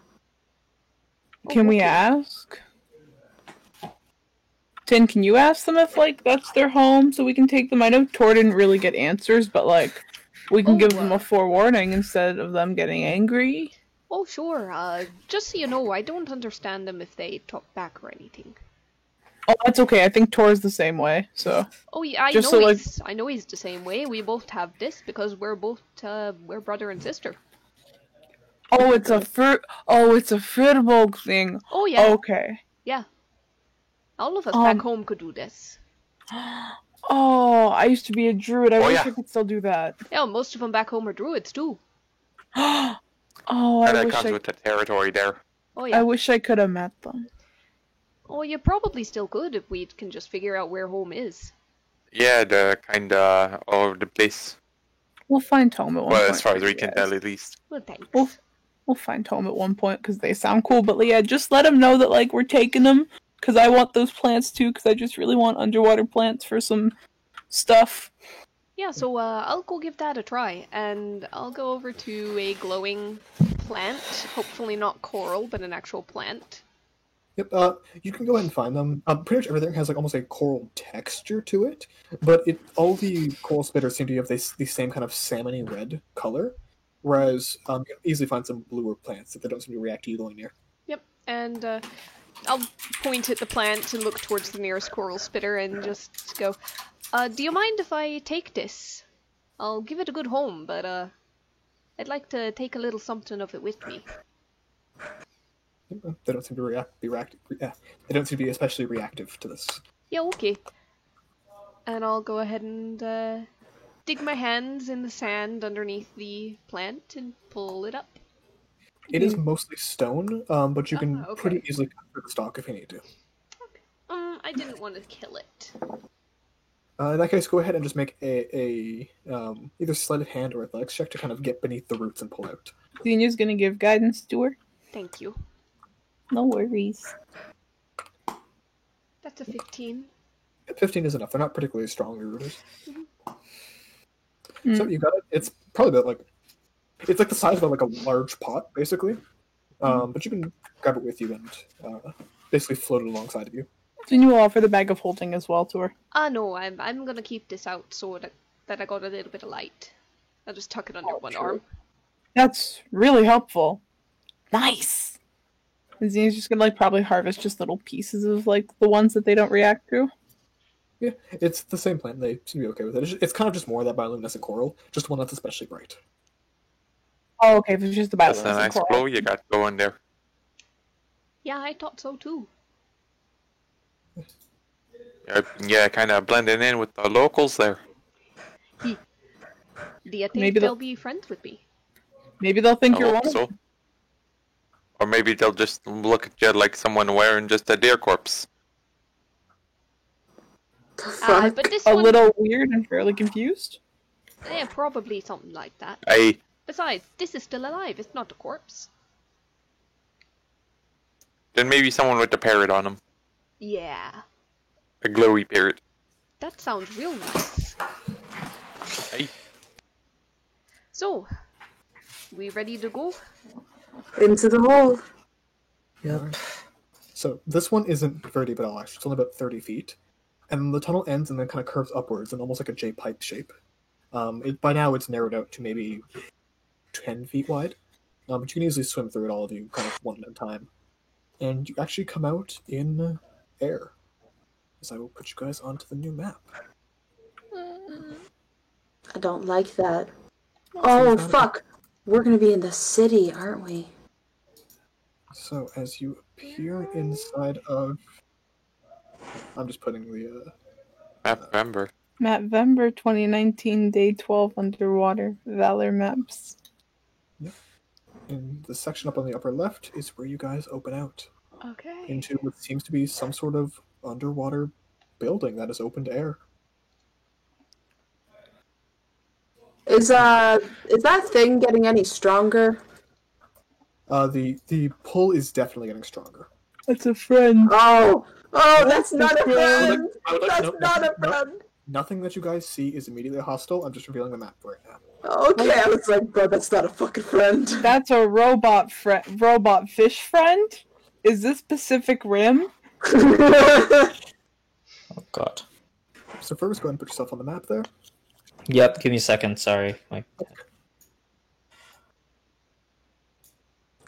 Can we ask? Tin, can you ask them if, like, that's their home so we can take them? I know Tor didn't really get answers, but, like, we can give them a forewarning instead of them getting angry. Oh, sure. Just so you know, I don't understand them if they talk back or anything. Oh, that's okay. I think Tor's the same way, so... Oh, yeah, I Just know so, like- I know he's the same way. We both have this because we're both, we're brother and sister. Oh, it's a fruitable thing. Oh, yeah. Okay. Yeah. All of us back home could do this. Oh, I used to be a druid. I Oh, wish yeah. I could still do that. Yeah, most of them back home are druids, too. Oh, And I that wish comes with the territory there. Oh, I yeah. wish I could have met them. Oh, you probably still could if we can just figure out where home is. Yeah, they're kinda all over the place. We'll find home at one point. Well, as far as for we you can guys. tell, at least. Well, thanks. We'll find home at one point because they sound cool. But yeah, just let them know that like we're taking them because I want those plants too. Because I just really want underwater plants for some stuff. Yeah, so I'll go give that a try, and I'll go over to a glowing plant. Hopefully not coral, but an actual plant. Yep. You can go ahead and find them. Pretty much everything has like almost a coral texture to it, but all the coral spitters seem to have the same kind of salmony red color, whereas you can easily find some bluer plants that they don't seem to react to you going near. Yep, and I'll point at the plant and look towards the nearest coral spitter and just go, do you mind if I take this? I'll give it a good home, but I'd like to take a little something of it with me. They don't seem to they don't seem to be especially reactive to this. Yeah, okay. And I'll go ahead and dig my hands in the sand underneath the plant and pull it up. It is mostly stone, but you can okay. pretty easily cut through the stalk if you need to. I didn't want to kill it. In that case, go ahead and just make a either sleight of hand or athletics check to kind of get beneath the roots and pull out. Xenia's gonna give guidance to her. Thank you. No worries. That's a 15. 15 is enough. They're not particularly strong rooters. So you got it. It's probably about like it's like the size of like a large pot, basically. But you can grab it with you and basically float it alongside of you. Xenia will offer the bag of holding as well to her. No, I'm gonna keep this out so that I got a little bit of light. I'll just tuck it under one arm. That's really helpful. Nice. And Xenia's just gonna like probably harvest just little pieces of like the ones that they don't react to. Yeah, it's the same plant. They seem to be okay with it. It's kind of just more of that bioluminescent coral, just one that's especially bright. Oh, okay, if it's just the That's a bioluminescent nice coral. glow you got going there. Yeah, I thought so too. Yeah, kind of blending in with the locals there. Do you think Maybe they'll be friends with me? Maybe they'll think I you're hope one. so. Or maybe they'll just look at you like someone wearing just a deer corpse. The fuck? But this A one, little weird and fairly confused. yeah, probably something like that. Hey, Besides, this is still alive. It's not a corpse. then maybe someone with a parrot on them. Yeah, A glowy parrot. that sounds real nice. Hey. So, we ready to go? Into the hole. Yep. So this one isn't very deep at all, actually. It's only about 30 feet. And the tunnel ends and then kind of curves upwards in almost like a J-pipe shape. By now it's narrowed out to maybe 10 feet wide. But you can easily swim through it, all of you, kind of one at a time. And you actually come out in air. As I will put you guys onto the new map. I don't like that. Oh, fuck. We're gonna be in the city, aren't we? So as you appear inside of... I'm just putting the... November. Map Vember 2019, day 12 underwater. Valor maps. in the section up on the upper left is where you guys open out Okay. into what seems to be some sort of underwater building that is open to air. Is that thing getting any stronger? The pull is definitely getting stronger. That's a friend. Oh, that's not a friend. I would like to That's note not a nothing- friend. Nothing that you guys see is immediately hostile. I'm just revealing the map right now. Okay, I was like, bro, that's not a fucking friend. That's a robot fish friend? Is this Pacific Rim? Oh god. So first, go ahead and put yourself on the map there. Yep, give me a second, sorry.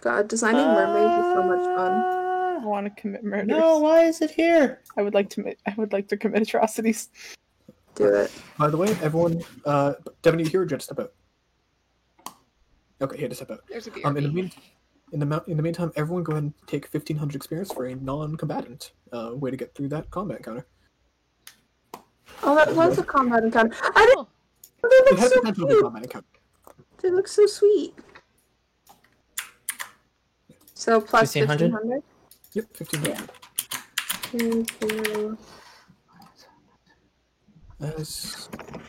God, designing mermaids is so much fun. I want to commit murder. No, why is it here? I would like to commit atrocities. Do it. By the way, everyone, Devin, you hear or just step out? Okay, he had to step out. There's a In the meantime, everyone go ahead and take 1,500 experience for a non-combatant. Way to get through that combat encounter. Oh, that was a combat encounter. Oh, They It look has so potential to be a cute. combat encounter. They look so sweet. So plus 1,500? 1,500? Yep, 1,500. Thank you.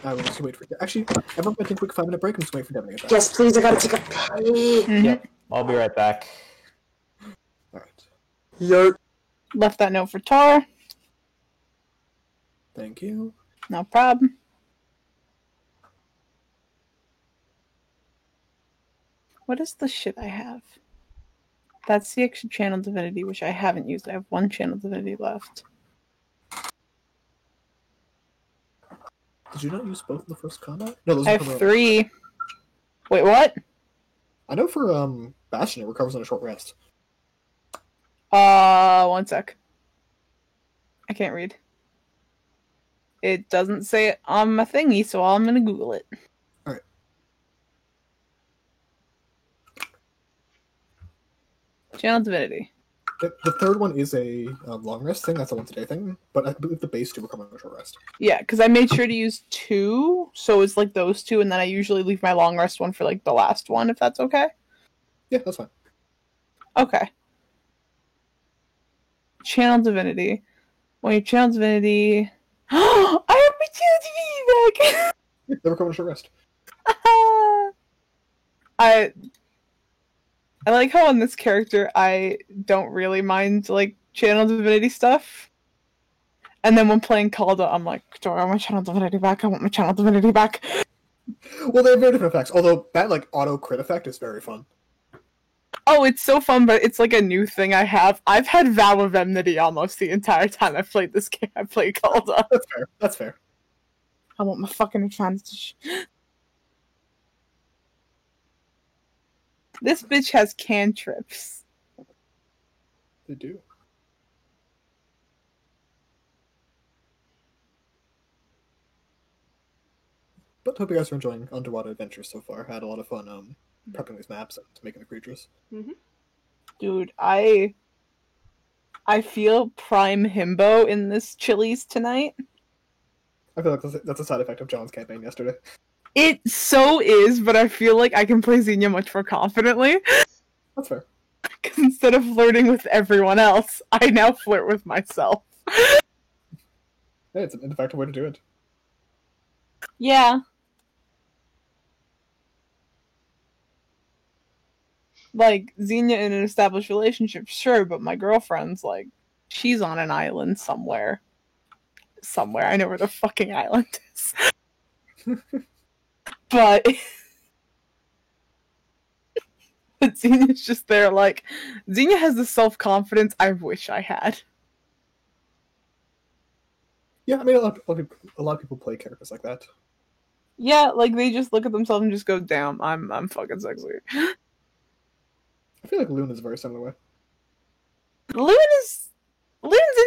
I will just wait for... Actually, everyone can take a quick 5-minute break and just wait for Devin to get back. Yes, please, I gotta take a pee. Yep, I'll be right back. Alright. Yerk. Left that note for Tar. Thank you. No problem. What is the shit I have? That's the extra channel divinity, which I haven't used. I have one channel divinity left. Did you not use both in the first combat? No, those I recover have 3. Wait, what? I know for Bastion it recovers on a short rest. One sec. I can't read. It doesn't say it on my thingy, so I'm gonna Google it. Alright. Channel divinity. The third one is a long rest thing. That's a once a day thing. But I believe the base 2 recover on a short rest. Yeah, because I made sure to use 2, so it's like those 2, and then I usually leave my long rest one for like the last one, if that's okay. Yeah, that's fine. Okay. Channel divinity. When you channel divinity. I have my channel divinity back! Yeah, they recover on a short rest. I like how on this character I don't really mind like channel divinity stuff. And then when playing Calda, I'm like, do I want my channel divinity back? I want my channel divinity back. Well, they have very different effects. Although that like auto crit effect is very fun. Oh, it's so fun, but it's like a new thing I have. I've had Vow of Enmity almost the entire time I've played this game. I played Calda. That's fair. That's fair. I want my fucking advantage. This bitch has cantrips. They do. But hope you guys are enjoying Underwater Adventures so far. Had a lot of fun prepping these maps and making the creatures. Dude, I feel prime himbo in this Chili's tonight. I feel like that's a side effect of John's campaign yesterday. It so is, but I feel like I can play Xenia much more confidently. That's fair. Because instead of flirting with everyone else, I now flirt with myself. Hey, it's an effective way to do it. Yeah. Like, Xenia in an established relationship, sure, but my girlfriend's, like, she's on an island somewhere. Somewhere. I know where the fucking island is. But... but Xenia's just there, like... Xenia has the self-confidence I wish I had. Yeah, I mean, a lot of people play characters like that. Yeah, like, they just look at themselves and just go, damn, I'm fucking sexy. I feel like Luna's a very similar way. Luna's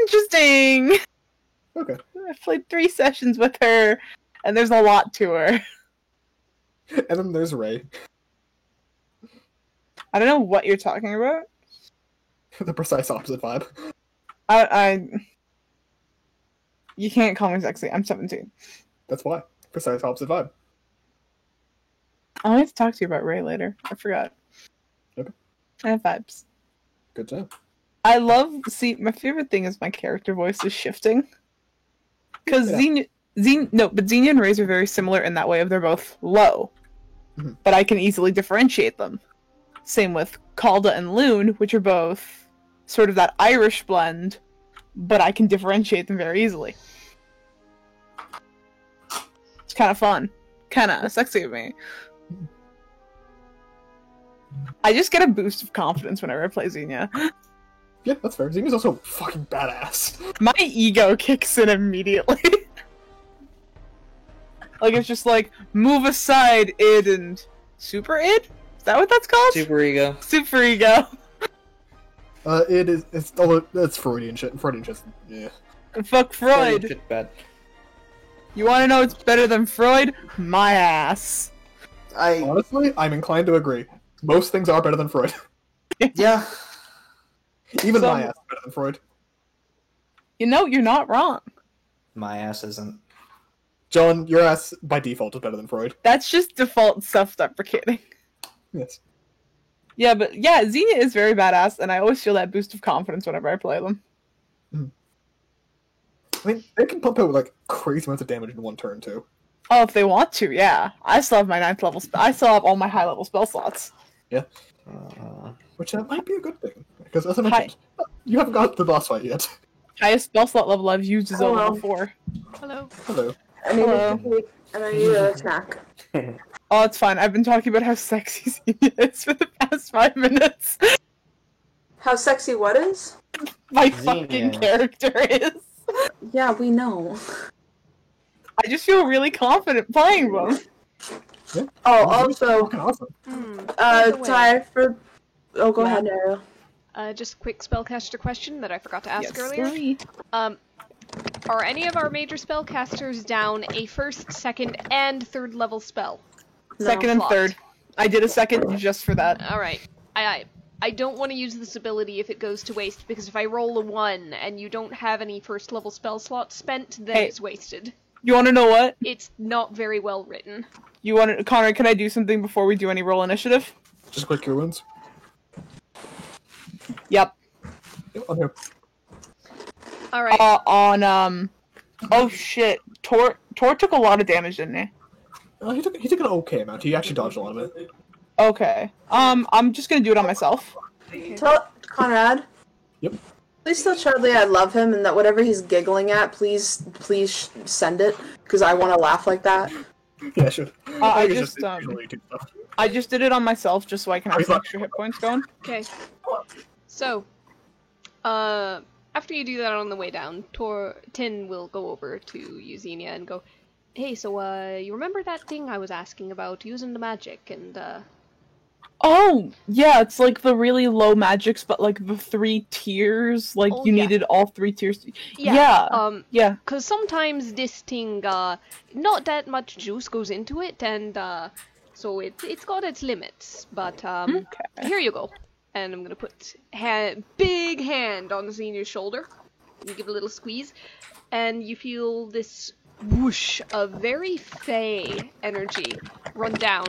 interesting. Okay. I've played 3 sessions with her, and there's a lot to her. And then there's Ray. I don't know what you're talking about. The precise opposite vibe. You can't call me sexy. I'm 17. That's why. Precise opposite vibe. I wanted to talk to you about Ray later. I forgot. Okay. I have vibes. Good job. I love... See, my favorite thing is my character voice is shifting. Because Yeah. Xenia and Ray's are very similar in that way of they're both low. Mhm. But I can easily differentiate them. Same with Calda and Loon, which are both sort of that Irish blend, but I can differentiate them very easily. It's kind of fun. Kind of sexy of me. I just get a boost of confidence whenever I play Xenia. Yeah, that's fair. Xenia's also fucking badass. My ego kicks in immediately. Like, it's just like, move aside, id, and... Super id? Is that what that's called? Super ego. Super ego. It's Freudian shit. Freudian shit. Yeah. Fuck Freud. Shit bad. You wanna know what's better than Freud? My ass. Honestly, I'm inclined to agree. Most things are better than Freud. Yeah. Even So- my ass is better than Freud. You know, you're not wrong. My ass isn't. John, your ass by default is better than Freud. That's just default self-deprecating. Yes. Yeah, but yeah, Xenia is very badass, and I always feel that boost of confidence whenever I play them. I mean, they can pump out like crazy amounts of damage in one turn too. Oh, if they want to, yeah. I still have my 9th level I still have all my high level spell slots. Which might be a good thing. Because as I mentioned, you haven't got the boss fight yet. Highest spell slot level I've used is Hello. level 4. Hello. Hello. I need Hello. I need a snack. Oh, it's fine. I've been talking about how sexy Xenia is for the past 5 minutes. How sexy what is? My Xenia. fucking character is. Yeah, we know. I just feel really confident playing them. Oh, also, Fucking awesome. By the way, Ty, for... Oh, go Yeah. ahead, Ariel. just a quick spellcaster question that I forgot to ask Yes. earlier. Are any of our major spellcasters down a 1st, 2nd, and 3rd level spell? No. 2nd and Plot. 3rd. I did a 2nd just for that. Alright. I don't want to use this ability if it goes to waste, because if I roll a 1 and you don't have any 1st level spell slots spent, then Hey. it's wasted. You want to know what? It's not very well written. You want to, Connor? Can I do something before we do any roll initiative? Just click your wounds. Yep. Yep, I'm here. Alright. Oh shit. Tor took a lot of damage, didn't he? He took an okay amount. He actually dodged a lot of it. Okay. I'm just gonna do it on myself. Tell Conrad. Yep. Please tell Charlie I love him and that whatever he's giggling at, please send it, because I want to laugh like that. Yeah, sure. I think it's just, usually too tough. I just did it on myself just so I can have He's some not- extra hit points going. Okay. So, after you do that on the way down, Tin will go over to Xenia and go, hey, so, you remember that thing I was asking about using the magic and, Oh, yeah, it's like the really low magics, but like the 3 tiers. Like Oh, you yeah. needed all 3 tiers. yeah, Yeah. cause sometimes this thing, not that much juice goes into it, and, So it's got its limits, but Okay. here you go. And I'm gonna put big hand on Xenia's shoulder. You give a little squeeze, and you feel this whoosh of very fey energy run down,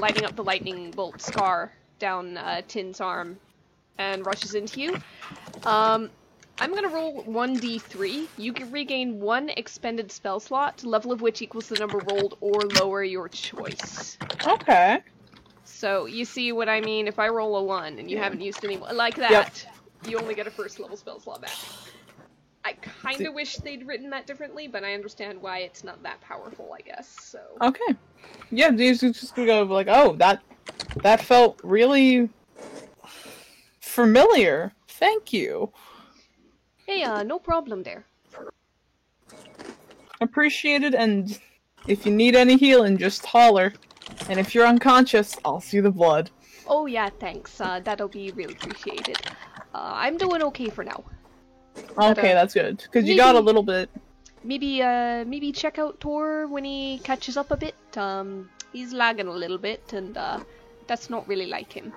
lighting up the lightning bolt scar down Tin's arm, and rushes into you. I'm gonna roll 1d3. You can regain 1 expended spell slot, level of which equals the number rolled or lower your choice. Okay. So, you see what I mean? If I roll a 1 and you haven't used any like that, you only get a first level spell slot back. I kinda wish they'd written that differently, but I understand why it's not that powerful, I guess, so... Okay. Yeah, he's just gonna go like, oh, that felt really familiar. Thank you. Hey, no problem there. Appreciated, and if you need any healing, just holler. And if you're unconscious, I'll see the blood. Oh yeah, thanks. That'll be really appreciated. I'm doing okay for now. Okay, that's good. Because you got a little bit. Maybe check out Tor when he catches up a bit. He's lagging a little bit, and that's not really like him.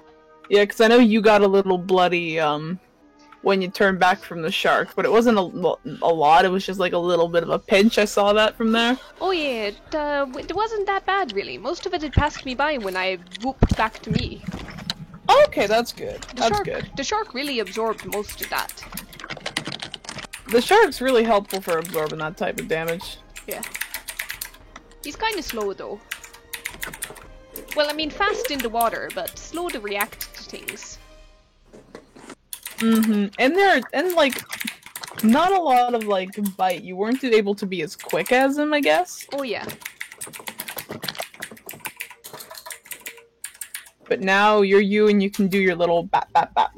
Yeah, because I know you got a little bloody, when you turned back from the shark, but it wasn't a lot, it was just like a little bit of a pinch. I saw that from there. Oh yeah, it wasn't that bad really. Most of it had passed me by when I whooped back to me. Okay, that's good. Good. The shark really absorbed most of that. The shark's really helpful for absorbing that type of damage. Yeah. He's kinda slow though. Well, I mean fast in the water, but slow to react to things. And like, not a lot of like bite. You weren't able to be as quick as him, I guess. Oh yeah. But now you're you, and you can do your little bat bat bat.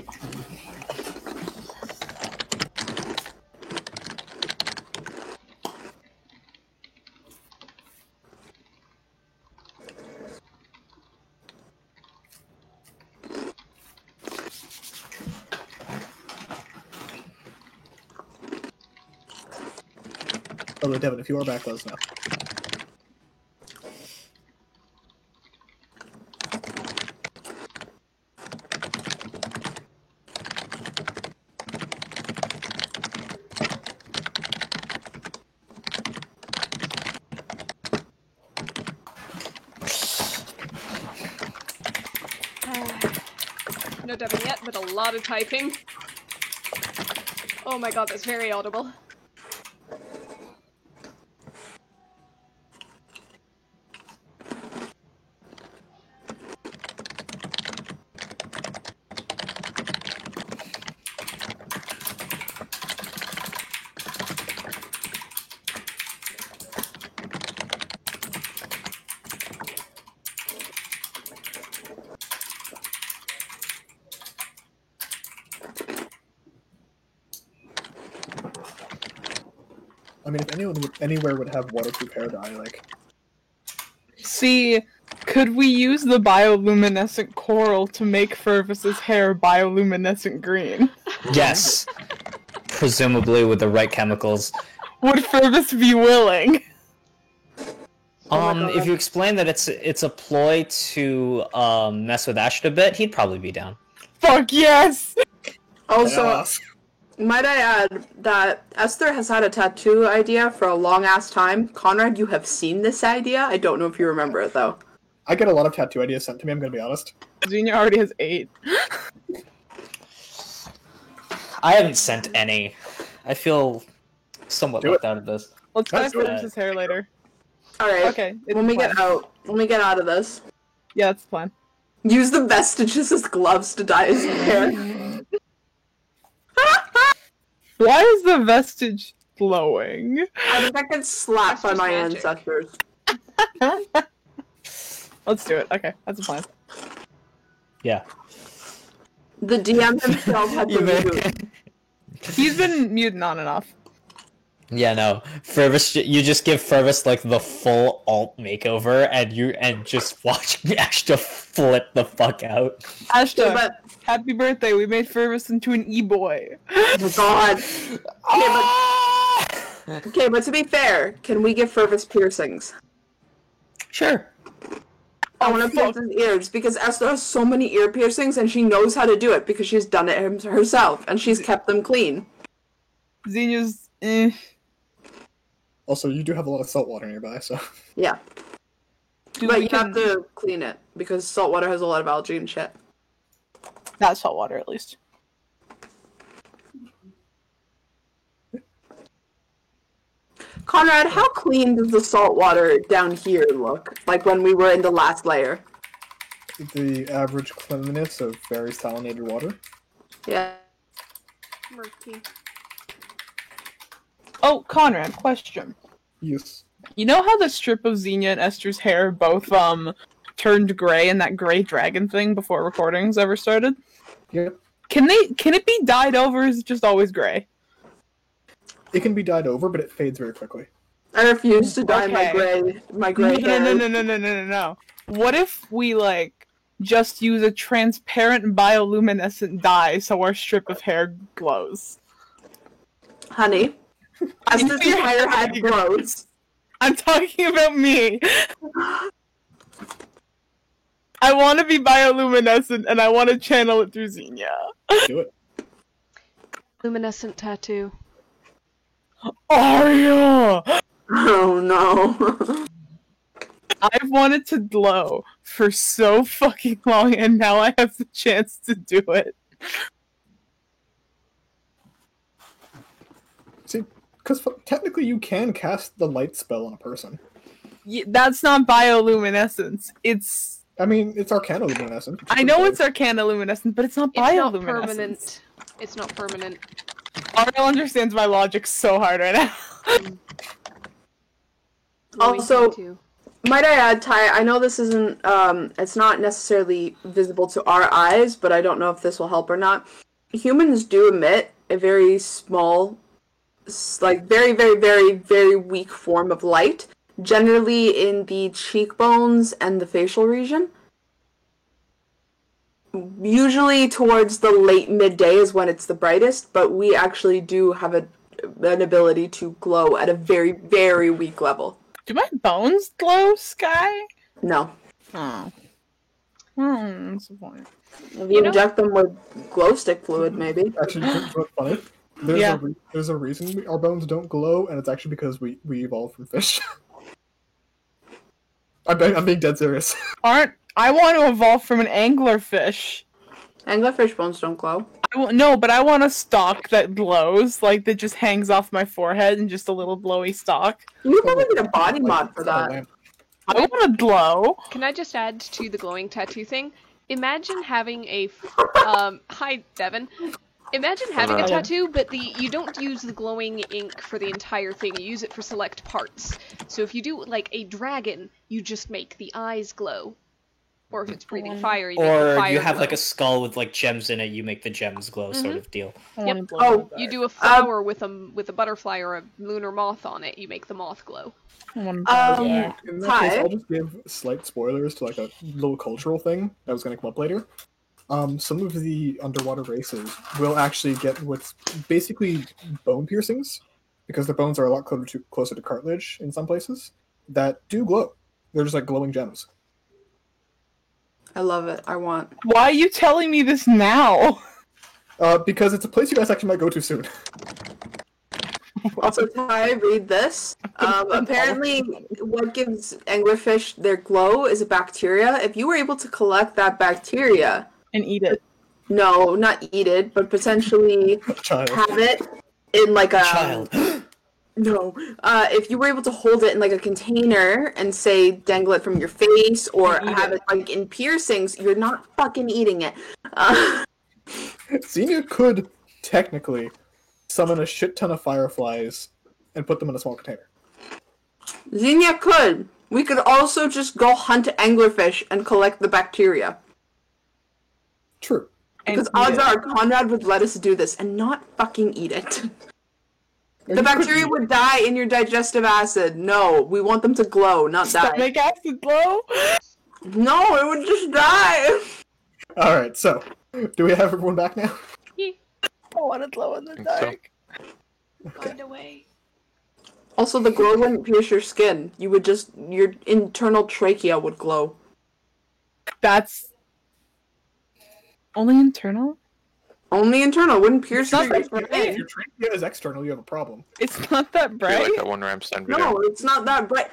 Although, Devin, if you are back, let us know. No dubbing yet, but a lot of typing. Oh my god, that's very audible. I mean, if anyone anywhere would have waterproof hair dye, like... See, could we use the bioluminescent coral to make Fervus's hair bioluminescent green? Yes. Presumably with the right chemicals. Would Fervus be willing? If you explain that it's a ploy to mess with Ashed a bit, he'd probably be down. Fuck yes! Also, might I add that Esther has had a tattoo idea for a long-ass time. Conrad, you have seen this idea? I don't know if you remember it, though. I get a lot of tattoo ideas sent to me, I'm gonna be honest. Xenia already has 8. I haven't sent any. I feel somewhat left out of this. Let's try Let's do it. Fervus's hair later. Alright, Okay, it's when we the get plan. out of this, Yeah, that's the plan. use the vestiges as gloves to dye his hair. Why is the vestige glowing? I think I get slapped by That's my just magic. ancestors. Let's do it. Okay, that's the plan. Yeah. The DM himself had to mute. He's been muting on and off. Yeah, no. Fervus, you just give Fervus like the full alt makeover, and just watch Ashta flip the fuck out. Ashta, But, happy birthday. We made Fervus into an e-boy. oh god. Okay, but to be fair, can we give Fervus piercings? Sure. I want to pierce his ears because Esther has so many ear piercings and she knows how to do it because she's done it herself and she's kept them clean. Xenia's Also, you do have a lot of salt water nearby, so. Yeah. Dude, But we you have to clean it because salt water has a lot of algae and shit. Not salt water, at least. Conrad, how clean does the salt water down here look? Like when we were in the last layer? The average cleanliness of very salinated water. Yeah. Murky. Oh, Conrad, question. Yes. You know how the strip of Xenia and Esther's hair both turned gray in that gray dragon thing before recordings ever started? Yep. Can it be dyed over, or is it just always gray? It can be dyed over, but it fades very quickly. I refuse to dye my Okay. gray hair. No. What if we, like, just use a transparent bioluminescent dye so our strip of hair glows? Honey, Esther's entire head glows. I'm talking about me. I want to be bioluminescent, and I want to channel it through Xenia. Do it. Luminescent tattoo. Arya! Oh no. I've wanted to glow for so fucking long, and now I have the chance to do it. See, because technically you can cast the light spell on a person. That's not bioluminescence. It's... I mean, it's arcanoluminescent. I know it's arcanoluminescent, but it's not It's not bioluminescence. permanent. It's not permanent. Ariel understands my logic so hard right now. Glowing Also- tattoo. Might I add, Ty, I know this isn't, it's not necessarily visible to our eyes, but I don't know if this will help or not. Humans do emit a very small, like, very, very, very, very weak form of light, generally in the cheekbones and the facial region. Usually towards the late midday is when it's the brightest, but we actually do have an ability to glow at a very, very weak level. Do my bones glow, Sky? No. Oh. What's the point? If you inject them with glow stick fluid, maybe. Actually, you know what's funny? There's, Yeah. There's a reason our bones don't glow, and it's actually because we evolved from fish. I'm being dead serious. I want to evolve from an anglerfish. Anglerfish bones don't glow. No, but I want a stalk that glows, like that just hangs off my forehead and just a little glowy stalk. You probably need a body mod for that. I want to glow. Can I just add to the glowing tattoo thing? Imagine having a hi Devin. Imagine having a tattoo, but you don't use the glowing ink for the entire thing. You use it for select parts. So if you do like a dragon, you just make the eyes glow. Or if it's breathing fire, you make the Or fire you have glow. like a skull with like gems in it, you make the gems glow, sort of deal. I Yep. wanna glow Oh, really bad. You do a flower with a butterfly or a lunar moth on it, you make the moth glow. I wanna glow. Yeah. In that case, Ty? I'll just give slight spoilers to like a little cultural thing that was going to come up later. Some of the underwater races will actually get what's basically bone piercings, because the bones are a lot closer to cartilage in some places, that do glow. They're just like glowing gems. I love it. I want. Why are you telling me this now? Because it's a place you guys actually might go to soon. Also, Ty, read this. Apparently, what gives anglerfish their glow is a bacteria. If you were able to collect that bacteria, And eat it. no, not eat it, but potentially Child. have it in like a Child. No. If you were able to hold it in like a container and say dangle it from your face or And eat have it. it like in piercings, you're not fucking eating it. Xenia could technically summon a shit ton of fireflies and put them in a small container. Xenia could. We could also just go hunt anglerfish and collect the bacteria. True. Because And eat odds it. are Conrad would let us do this and not fucking eat it. And The you could bacteria eat would die in your digestive acid. No, we want them to glow, not die. Stomach acid glow? No, it would just die. Alright, so, do we have everyone back now? I want to glow in the Think so. dark. Find a way. Also, the glow wouldn't pierce your skin. You would just, your internal trachea would glow. That's only internal? Only internal. Wouldn't pierce It's not your that bright. If you're treating it as external, you have a problem. It's not that I feel bright? like that one Ramstein video. No, it's not that bright.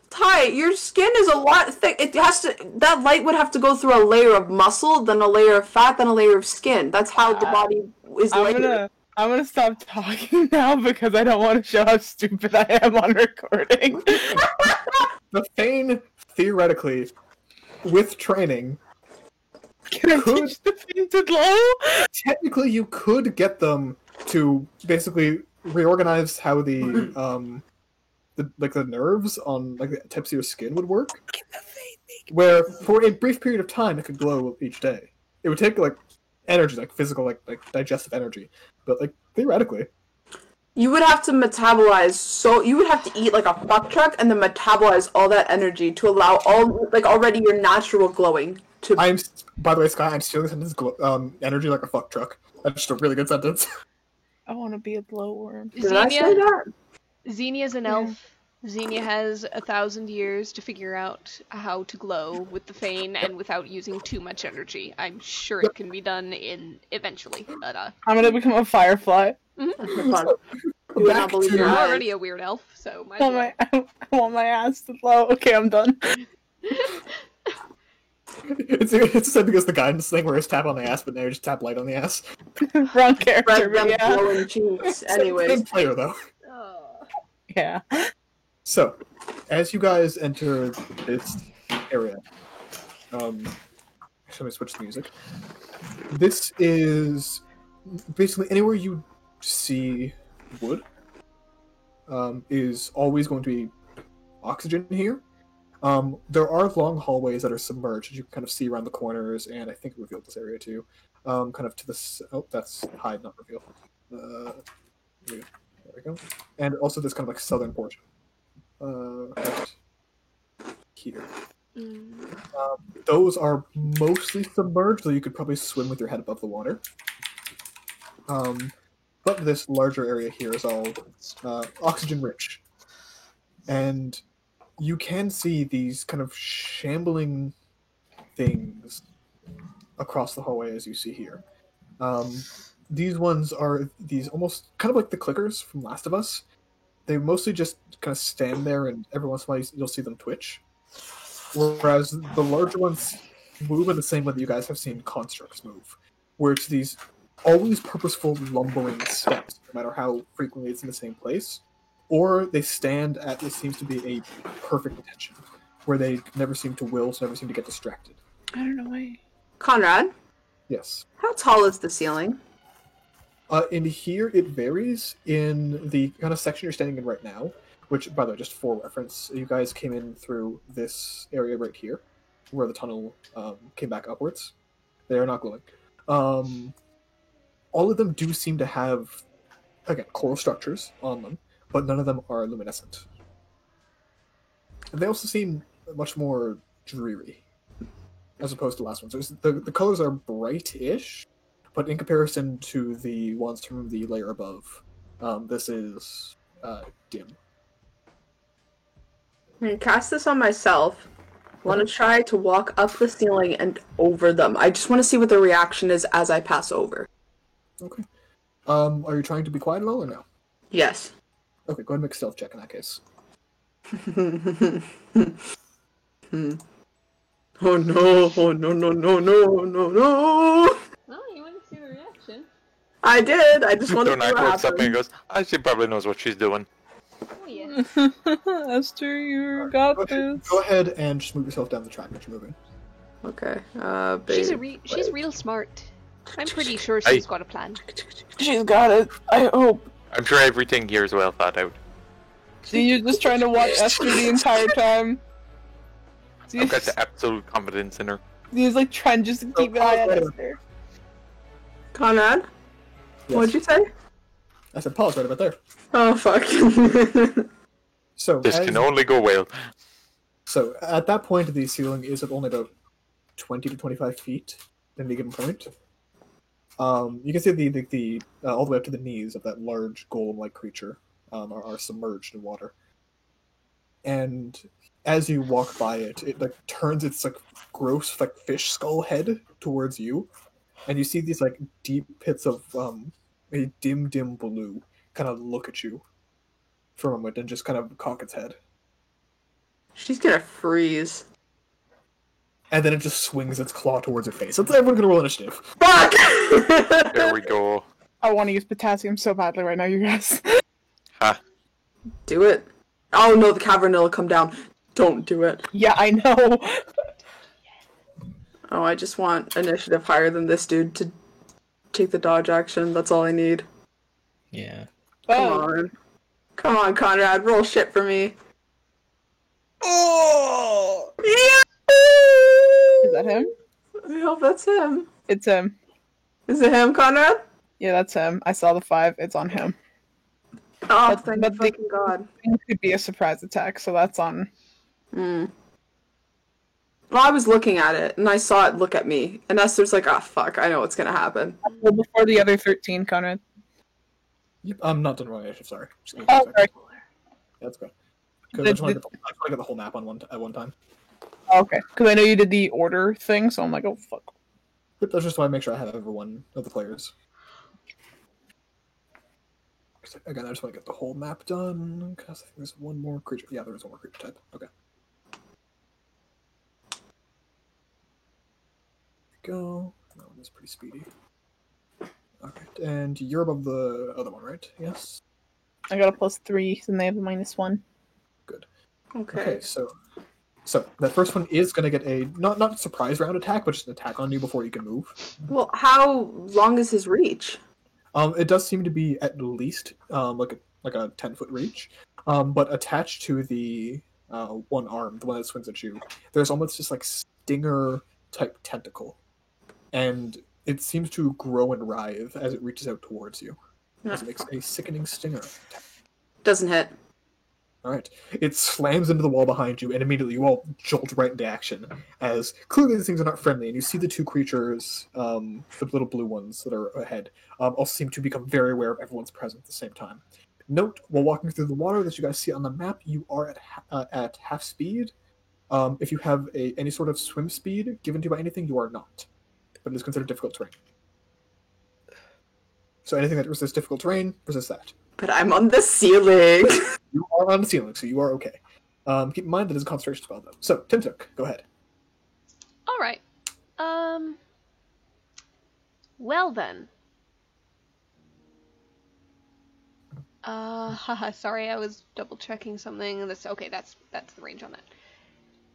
Ty, your skin is a lot thick. It has to. That light would have to go through a layer of muscle, then a layer of fat, then a layer of skin. That's how the body is layered. I'm gonna stop talking now because I don't want to show how stupid I am on recording. The Thane, theoretically, with training, Can I Could- teach the Thane to glow? technically you could get them to basically reorganize how the nerves on like the tips of your skin would work. Where for a brief period of time it could glow each day. It would take like energy, like physical, like digestive energy. But like theoretically. You would have to metabolize, so you would have to eat like a fuck truck and then metabolize all that energy to allow all like already your natural glowing to. By the way, Sky, I'm stealing the sentence energy like a fuck truck. That's just a really good sentence. I want to be a glowworm. Did I say that? Xenia's an elf. Xenia has 1,000 years to figure out how to glow with the Fane and without using too much energy. I'm sure it can be done eventually. But I'm gonna become a firefly. You would not believe your you're eyes. already a weird elf, so might I as want well. I want my ass to glow. Okay, I'm done. It's the same thing as the guidance thing where it's tap on the ass, but now you just tap light on the ass. Wrong character, Spread but them yeah. glowing cheeks. Anyways, Same player though. Oh. Yeah. So, as you guys enter this area, let me switch the music. This is basically anywhere you see wood is always going to be oxygen here. There are long hallways that are submerged, as you can kind of see around the corners, and I think it revealed this area too. Kind of to the that's hide, not reveal. There we go. And also this kind of like southern portion. Right here. Those are mostly submerged, though you could probably swim with your head above the water. But this larger area here is all oxygen rich. And you can see these kind of shambling things across the hallway as you see here. These ones are these almost kind of like the clickers from Last of Us. They mostly just kind of stand there, and every once in a while you'll see them twitch. Whereas the larger ones move in the same way that you guys have seen constructs move, where it's these always purposeful lumbering steps, no matter how frequently it's in the same place, or they stand at what seems to be a perfect attention, where they never seem to wilt, never seem to get distracted. I don't know why. Conrad, Yes. how tall is the ceiling? In here, it varies. In the kind of section you're standing in right now, which, by the way, just for reference, you guys came in through this area right here, where the tunnel came back upwards. They are not glowing. All of them do seem to have, again, coral structures on them, but none of them are luminescent. And they also seem much more dreary, as opposed to the last ones. The colors are bright-ish, but in comparison to the ones from the layer above, this is dim. I'm gonna cast this on myself. I want to try to walk up the ceiling and over them. I just want to see what the reaction is as I pass over. Okay. Are you trying to be quiet at all or no? Yes. Okay, go ahead and make a stealth check in that case. Oh no, oh no, no, no, no, no, no! Oh, you want to see the reaction? I did, I just want to Don't see act what like something and happens. goes, she probably knows what she's doing. Oh, yeah. Esther, you got this. Go ahead and just move yourself down the track that you're moving. Okay, She's real smart. I'm pretty sure Hey. she's got a plan. She's got it. I hope. I'm sure everything here is well thought out. See, you're just trying to watch Esther the entire time. See, I've got the absolute confidence in her. he's like trying just to keep an eye on Esther. Conrad? Yes. What'd you say? I said pause right about there. Oh, fuck. So, This can only go well. So at that point, the ceiling is at only about 20 to 25 feet at any given point. You can see the all the way up to the knees of that large golem-like creature are submerged in water. And as you walk by it, it like turns its like gross like fish skull head towards you, and you see these like deep pits of a dim blue kind of look at you for a moment and just kind of cock its head, She's gonna freeze. and then it just swings its claw towards your face. Let's everyone gonna roll initiative. Fuck! There we go. I want to use potassium so badly right now, you guys. Ha. Do it. Oh no, the cavern will come down. Don't do it. Yeah, I know. Oh, I just want initiative higher than this dude to take the dodge action. That's all I need. Yeah. Come Oh, on. Come on, Conrad. Roll shit for me. Oh! is that him? I hope that's him. It's him. Is it him, Conrad? Yeah, that's him. I saw the 5. It's on him. Oh, But- thank but the- fucking God. It could be a surprise attack, so that's on. Hmm. Well, I was looking at it, and I saw it look at me. And Esther's like, ah, fuck, I know what's gonna happen. Well, before the other 13, Conrad. Yep, I'm not done rolling initiative. Sorry. Just give me a Oh, second. sorry. That's good. Because I just want to get the whole map on at one time. Oh, okay. Because I know you did the order thing, so I'm like, oh, fuck. But that's just why I make sure I have every one of the players. Again, I just want to get the whole map done, because I think there's one more creature. Yeah, there is one more creature type. Okay. There we go. That one is pretty speedy. Okay, and you're above the other one, right? Yes? I got a +3, and they have a -1. Good. Okay. Okay, so that first one is going to get a, not surprise round attack, but just an attack on you before you can move. Well, how long is his reach? It does seem to be at least like a 10-foot reach, but attached to the one arm, the one that swings at you, there's almost just like stinger type tentacle, and it seems to grow and writhe as it reaches out towards you. As it makes a sickening stinger attack. Doesn't hit. All right, it slams into the wall behind you, and immediately you all jolt right into action. As clearly these things are not friendly, and you see the two creatures, the little blue ones that are ahead, also seem to become very aware of everyone's presence at the same time. Note, while walking through the water that you guys see on the map, you are at half speed. If you have any sort of swim speed given to you by anything, you are not, but it is considered difficult terrain. So anything that resists difficult terrain, resist that. But I'm on the ceiling. You are on the ceiling, so you are okay. Keep in mind that it's a concentration spell, though. So, Timtuk, go ahead. Alright. Well then. Haha, sorry, I was double checking something. Okay, that's the range on that.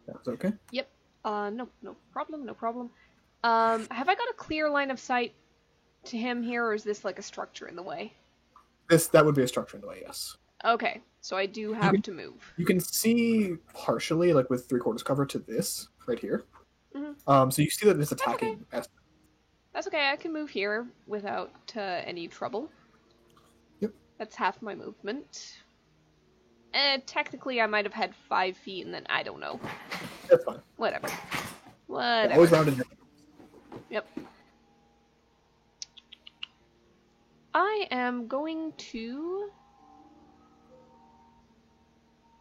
That's okay. Yep. No problem. Have I got a clear line of sight to him here, or is this like a structure in the way? That would be a structure in the way, yes. Okay, so I do have to move. You can see partially, like with 3/4 cover, to this right here. Mhm. So you see that it's attacking. That's okay, I can move here without any trouble. Yep. That's half my movement. Technically, I might have had 5 feet, and then I don't know. That's fine. Whatever. Always rounded. Yep. I am going to...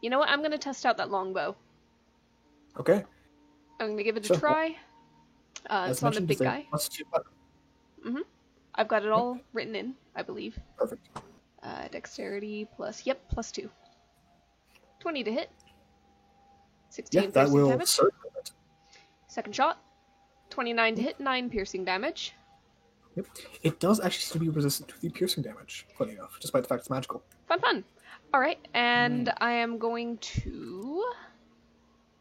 You know what? I'm going to test out that longbow. Okay. I'm going to give it a Sure. try. As It's on the mentioned, big it's a guy. +2 weapon. I've got it all written in, I believe. Perfect. Dexterity plus... Yep, +2. 20 to hit. 16 Yeah, that piercing will damage. certainly hit. Second shot. 29 to hit, 9 piercing damage. Yep. It does actually seem to be resistant to the piercing damage, funny enough, despite the fact it's magical. Fun. Alright, and I am going to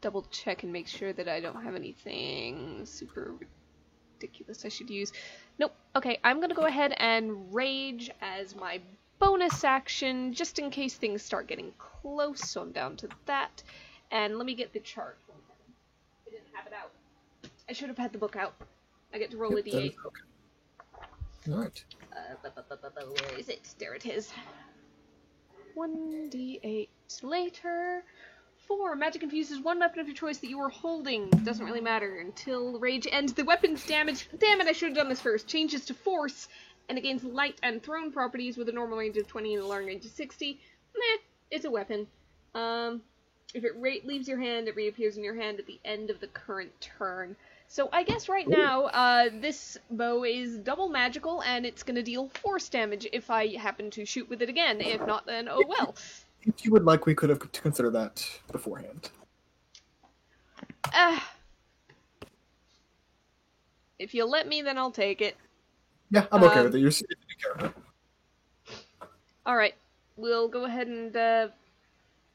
double check and make sure that I don't have anything super ridiculous I should use. Nope. Okay, I'm gonna go ahead and rage as my bonus action, just in case things start getting close, so I'm down to that. And let me get the chart. I didn't have it out. I should have had the book out. I get to roll a Yep, that is d8. okay. Alright. Where is it? There it is. 1d8 later. 4. Magic infuses one weapon of your choice that you are holding. Doesn't really matter until rage ends. The weapon's damage... Damn it, I should have done this first. Changes to force and it gains light and thrown properties with a normal range of 20 and a long range of 60. Meh, it's a weapon. If it leaves your hand, it reappears in your hand at the end of the current turn. So I guess right now, this bow is double magical, and it's gonna deal force damage if I happen to shoot with it again. If not, then oh well. If you would like, we could have considered that beforehand. If you let me, then I'll take it. Yeah, I'm okay with it. You're taking care of it. Alright, we'll go ahead and,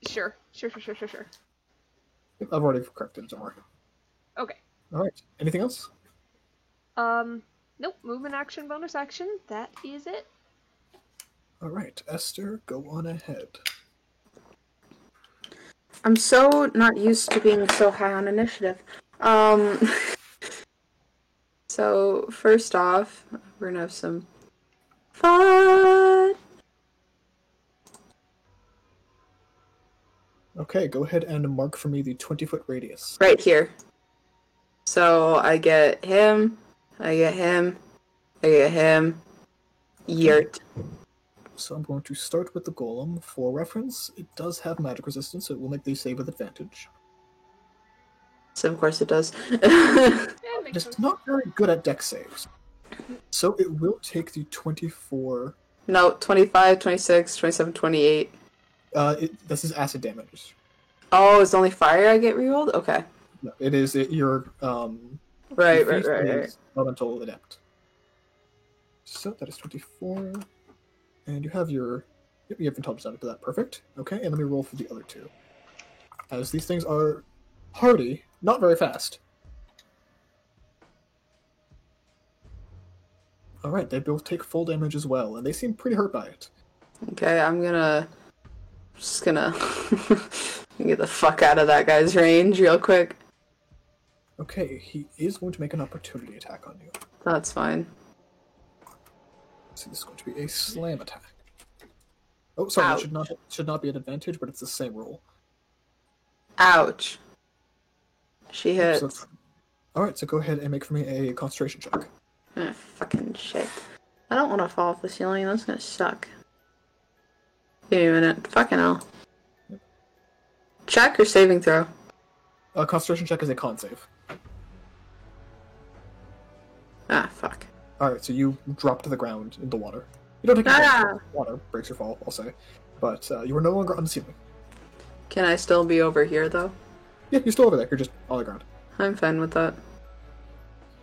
Sure. I've already corrected it, don't worry. Okay. Alright, anything else? Nope, movement action, bonus action, that is it. Alright, Esther, go on ahead. I'm so not used to being so high on initiative. So, first off, we're gonna have some fun. Okay, go ahead and mark for me the 20-foot radius. Right here. So, I get him, I get him, I get him. Yurt. So I'm going to start with the golem. For reference, it does have magic resistance, so it will make the save with advantage. So, of course it does. Yeah, it makes Just sense. not very good at dex saves. So it will take the 24... No, 25, 26, 27, 28. This is acid damage. Oh, it's only fire I get rerolled? Okay. No, it is your Right. elemental adept. So that is 24, and you have your you have intelligence added to that. Perfect. Okay, and let me roll for the other two, as these things are hardy, not very fast. All right, they both take full damage as well, and they seem pretty hurt by it. Okay, just gonna get the fuck out of that guy's range real quick. Okay, he is going to make an opportunity attack on you. That's fine. So this is going to be a slam attack. Oh, sorry, Ouch. it should not be an advantage, but it's the same roll. Ouch. She hits. So, all right, so go ahead and make for me a concentration check. Fucking shit. I don't want to fall off the ceiling. That's gonna suck. Give me a minute. Fucking hell. Check or saving throw? Concentration check is a con save. Ah, fuck. All right, so you drop to the ground in the water. You don't take any damage. Water breaks your fall, I'll say, but you are no longer on the ceiling. Can I still be over here, though? Yeah, you're still over there. You're just on the ground. I'm fine with that.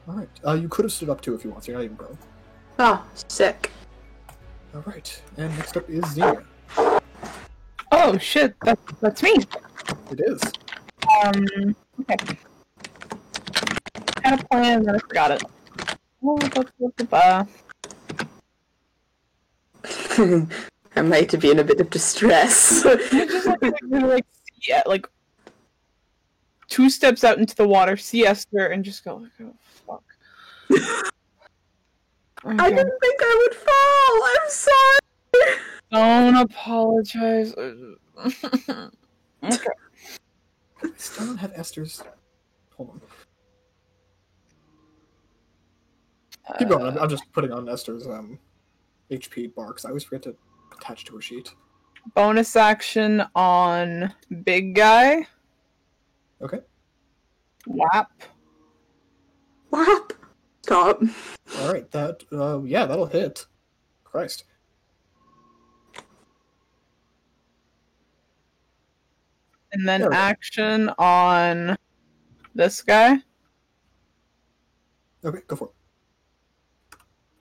All right. You could have stood up too if you want. So you're not even prone. Oh, sick. All right. And next up is Xenia. Oh shit, that's me. It is. Okay. Had a plan, and then I forgot it. I might be in a bit of distress. Just like 2 steps out into the water, see Esther, and just go like, oh fuck. I didn't think I would fall. I'm sorry. Don't apologize. Okay. I still don't have Esther's. Hold on. Keep going. I'm just putting on Esther's HP bar because I always forget to attach to her sheet. Bonus action on big guy. Okay. Whap. Whap. Stop. All right. That yeah, that'll hit. Christ. And then There we go. action on this guy. Okay, go for it.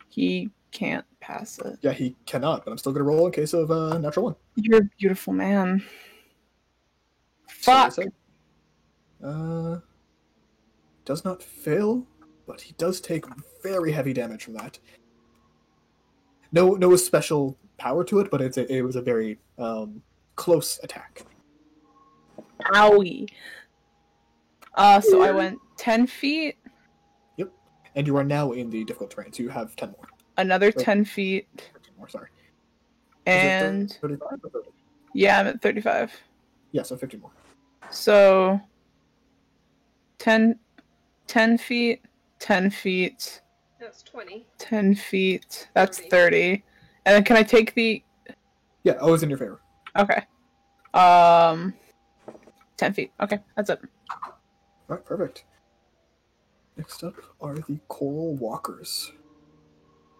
He can't pass it. Yeah, he cannot, but I'm still gonna roll in case of natural one. You're a beautiful man. So I Fuck. say, does not fail, but he does take very heavy damage from that. No special power to it, but it was a very close attack. Owie. So I went 10 feet, Yep. And you are now in the difficult terrain, so you have 10 more. another 10 feet, 13 more, sorry. and 35 or 30? yeah, I'm at 35. Yeah, so 15 more. So 10 feet, 10 feet, That's 20. 10 feet. That's 30. And then can I take the... Yeah, always in your favor. Okay. 10 feet. Okay, that's it. Alright, perfect. Next up are the Coral Walkers.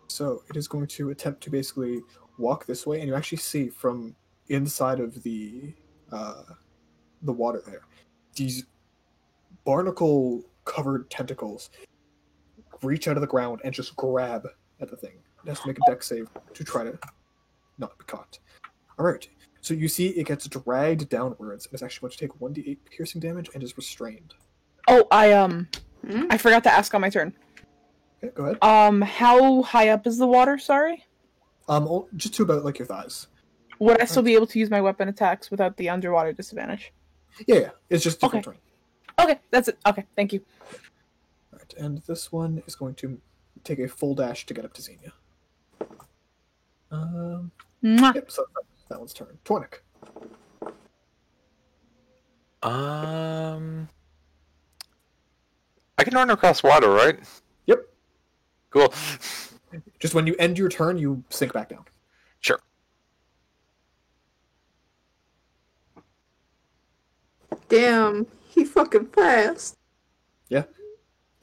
So it is going to attempt to basically walk this way, and you actually see from inside of the water there, these barnacle-covered tentacles reach out of the ground and just grab at the thing. It has to make a dex save to try to not be caught. Alright, so you see it gets dragged downwards, and it's actually going to take 1d8 piercing damage and is restrained. Oh, I forgot to ask on my turn. Okay, go ahead. How high up is the water, sorry? Just to about, like, your thighs. Would I still be able to use my weapon attacks without the underwater disadvantage? Yeah, it's just different terrain. Okay, that's it. Okay, thank you. Alright, and this one is going to take a full dash to get up to Xenia. Mwah. Yep, so that one's turn. Tornik. I can run across water, right? Yep. Cool. Just when you end your turn, you sink back down. Sure. Damn, he fucking fast. Yeah.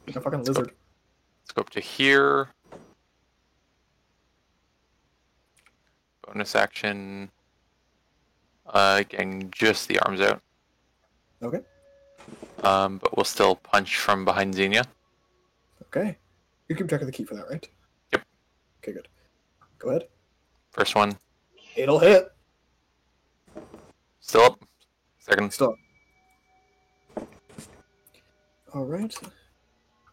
Like a fucking lizard. Let's go up to here. Bonus action. Getting just the arms out. Okay. But we'll still punch from behind Xenia. Okay. You keep track of the key for that, right? Yep. Okay, good. Go ahead. First one. It'll hit. Still up. Second. Still up. Alright.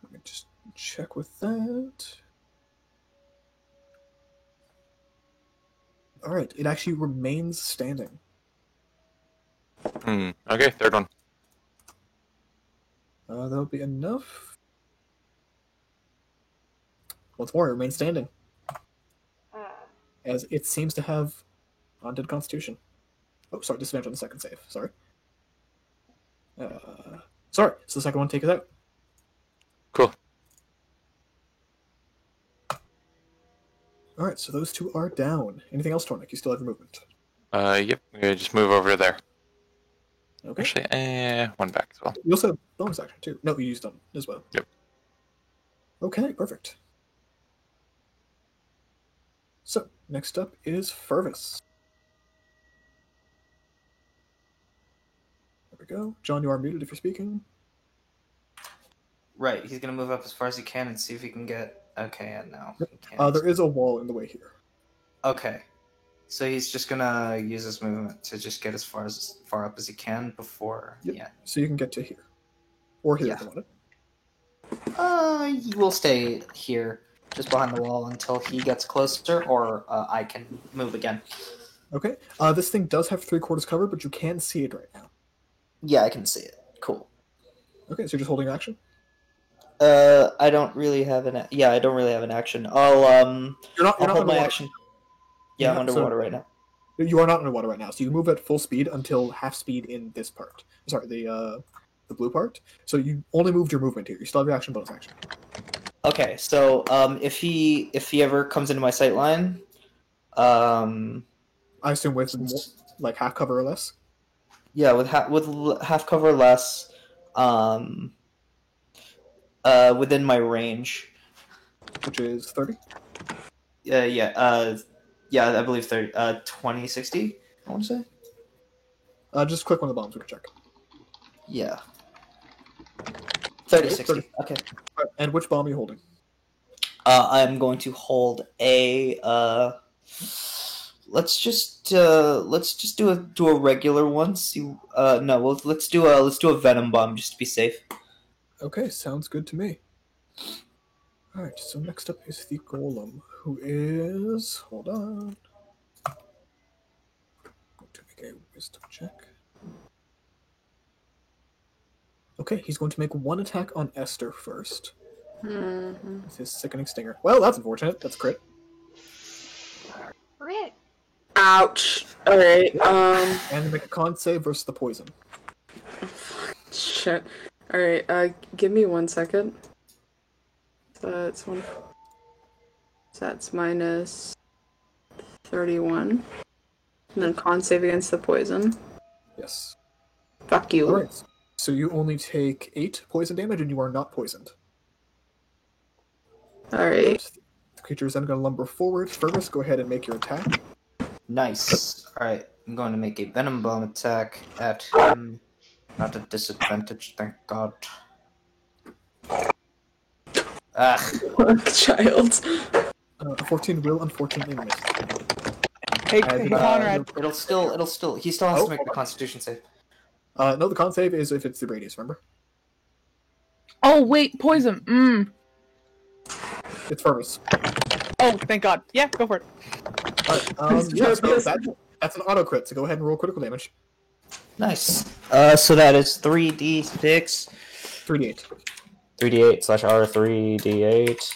Let me just check with that. Alright, it actually remains standing. Okay, third one. That'll be enough. Once more, it remains standing. As it seems to have undead constitution. Oh, sorry, disadvantage on the second save. Sorry. Sorry, so the second one take it out. Cool. Alright, so those two are down. Anything else, Tornik? You still have your movement. Yep. We're gonna just move over there. Okay. Actually, one back as well. You also have bonus action, too. No, you used them as well. Yep. Okay, perfect. So, next up is Fervus. There we go. John, you are muted if you're speaking. Right, he's gonna move up as far as he can and see if he can get. Okay, and now he can't. There is a wall in the way here. Okay, so he's just gonna use his movement to just get as far up as he can before. Yep. Yeah. So you can get to here. Or here Yeah. if you want it. He will stay here, just behind the wall until he gets closer, or I can move again. Okay. This thing does have 3/4 cover, but you can see it right now. Yeah, I can see it. Cool. Okay, so you're just holding your action? I don't really have an. Yeah, I don't really have an action. I'll You're not hold my underwater. action. Yeah, I'm Yeah, underwater right now. You are not underwater right now, so you move at full speed until half speed in this part. Sorry, the blue part. So you only moved your movement here. You still have your action, bonus action. Okay, so if he ever comes into my sight line, I assume with like half cover or less. yeah, with half cover or less, within my range. Which is 30. Yeah, I believe 30, 20, 60, I want to say. Just click one of the bombs, we can check. Yeah. 30, 60. 30. Okay. Right, and which bomb are you holding? I'm going to hold a let's just do a regular one. See, let's do a venom bomb just to be safe. Okay, sounds good to me. Alright, so next up is the Golem, who is... Hold on. I'm going to make a wisdom check. Okay, he's going to make one attack on Esther first. With his sickening stinger. Well, that's unfortunate. That's a crit. Crit. Ouch. Alright, And make a con save versus the poison. shit. Alright, give me 1 second. That's one. So that's minus 31. And then con save against the poison. Yes. Fuck you. Alright. So you only take 8 poison damage and you are not poisoned. Alright. The creature is then going to lumber forward. Fergus, go ahead and make your attack. Nice. Alright, I'm going to make a Venom Bomb attack at him. Not a disadvantage, thank God. Ugh. Child. 14 will unfortunately miss. Hey, Uh, hey Conrad. He still has to make the Constitution save. No, the con save is if it's the radius, remember? Oh, wait, poison. It's Fergus. Oh, thank God. Yeah, go for it. Alright, that's an auto crit, so go ahead and roll critical damage. Nice. So that is 3d6, 3d8. 3d8 slash R 3d8,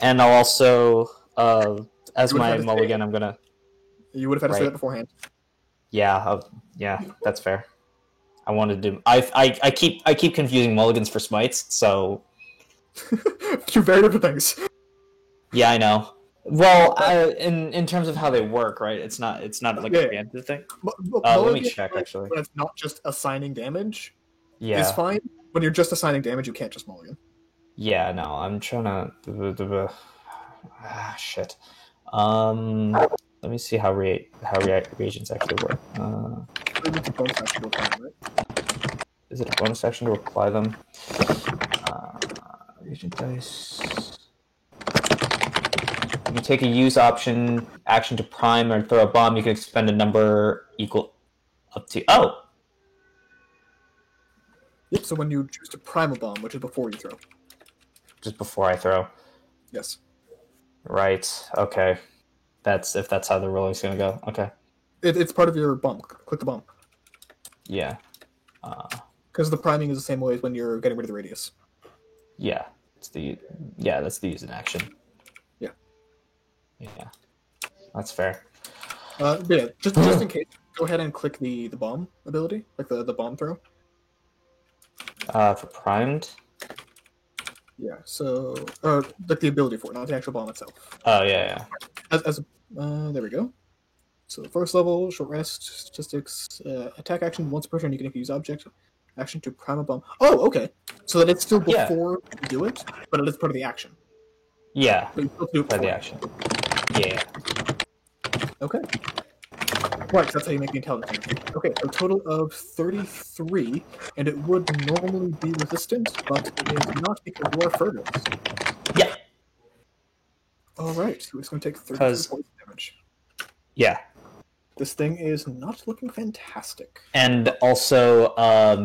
and I'll also as You would my have to mulligan, I'm gonna. You would have had to say Right. that beforehand. Yeah, yeah, that's fair. I wanted to. I keep confusing mulligans for smites, so Two very different things. yeah, I know. Well, in terms of how they work, right? It's not like Yeah. a preemptive thing. Let me Mulligan, check actually. when it's not just assigning damage, Yeah, is fine. When you're just assigning damage, you can't just mulligan. yeah. No, I'm trying to. Shit. Let me see how reagents actually work. It's a bonus action to apply, right? Is it a bonus action to apply them? Reagent dice. You take a use action to prime or throw a bomb. You can expend a number equal up to. Oh, Yep, so when you choose to prime a bomb, which is before you throw. just before I throw. Yes. Right. Okay. That's how the rolling's gonna go. Okay. It's part of your bomb. Click the bomb. Yeah. Because the priming is the same way as when you're getting rid of the radius. Yeah. That's the use in action. Yeah. Yeah. That's fair. Yeah, just in case, go ahead and click the bomb ability, like the bomb throw. For primed. Yeah, so like the ability for it, not the actual bomb itself. Oh yeah. There we go. So first level, short rest, statistics, attack action once per turn. You can use object action to prime a bomb. Oh, okay. So that it's still Yeah. before you do it, but it is part of the action. Yeah. But you still do it By the before. action. Yeah. Okay. Right, so that's how you make the intelligence. Okay, a total of 33, and it would normally be resistant, but it is not because you are Fergus. Yeah. Alright, so it's going to take 33 'Cause- points of damage. Yeah. This thing is not looking fantastic. And also,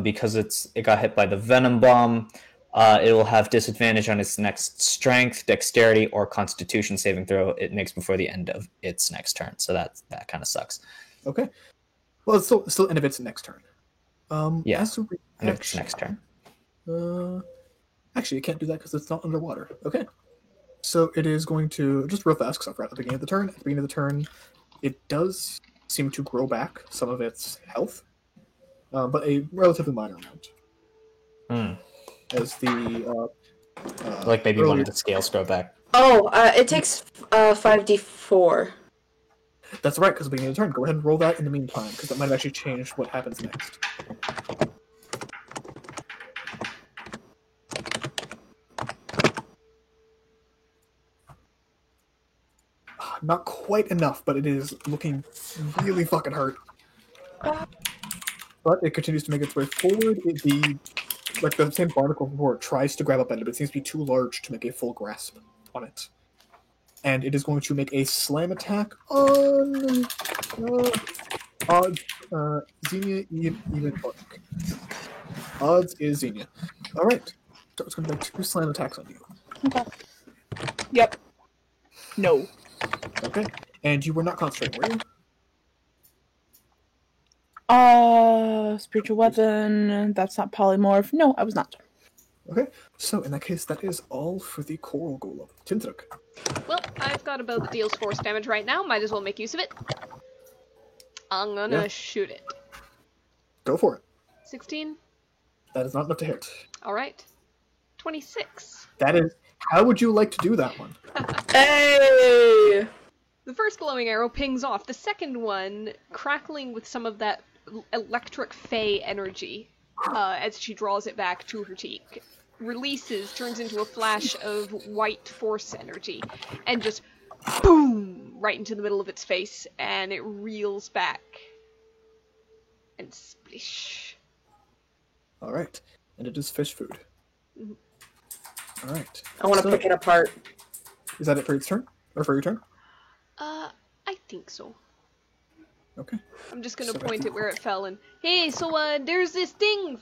because it got hit by the venom bomb, it will have disadvantage on its next strength, dexterity, or constitution saving throw it makes before the end of its next turn. So that kind of sucks. Okay. Well, it's still end of its next turn. Yeah, As a End of its reaction, next turn. Actually, it can't do that because it's not underwater. Okay. So it is going to, just real fast, because I forgot at the beginning of the turn. At the beginning of the turn, it does seem to grow back some of its health, but a relatively minor amount. Hmm. As the Like maybe one of the scales grow back. Oh, it takes 5d4. That's right, because at the beginning of the turn. Go ahead and roll that in the meantime, because that might have actually changed what happens next. Not quite enough, but it is looking really fucking hurt. But it continues to make its way forward. The same barnacle before it tries to grab up at it, but it seems to be too large to make a full grasp on it. And it is going to make a slam attack on odds. Xenia, even Bark. Odds is Xenia. Alright. So it's going to make 2 slam attacks on you. Okay. Yep. No. Okay. And you were not concentrating, were you? Spiritual weapon. That's not polymorph. No, I was not. Okay. So in that case, that is all for the Coral Golem. Tintruk. Well, I've got a bow that deals force damage right now. Might as well make use of it. I'm gonna shoot it. Go for it. 16. That is not enough to hit. Alright. 26. That is... How would you like to do that one? Hey! The first glowing arrow pings off. The second one, crackling with some of that electric fey energy as she draws it back to her cheek. Releases, turns into a flash of white force energy, and just boom! Right into the middle of its face, and it reels back. And splish. Alright. And it is fish food. Alright. I want to pick it apart. Is that it for its turn? Or for your turn? I think so. Okay. I'm just gonna point it where it fell and, hey, so, there's this thing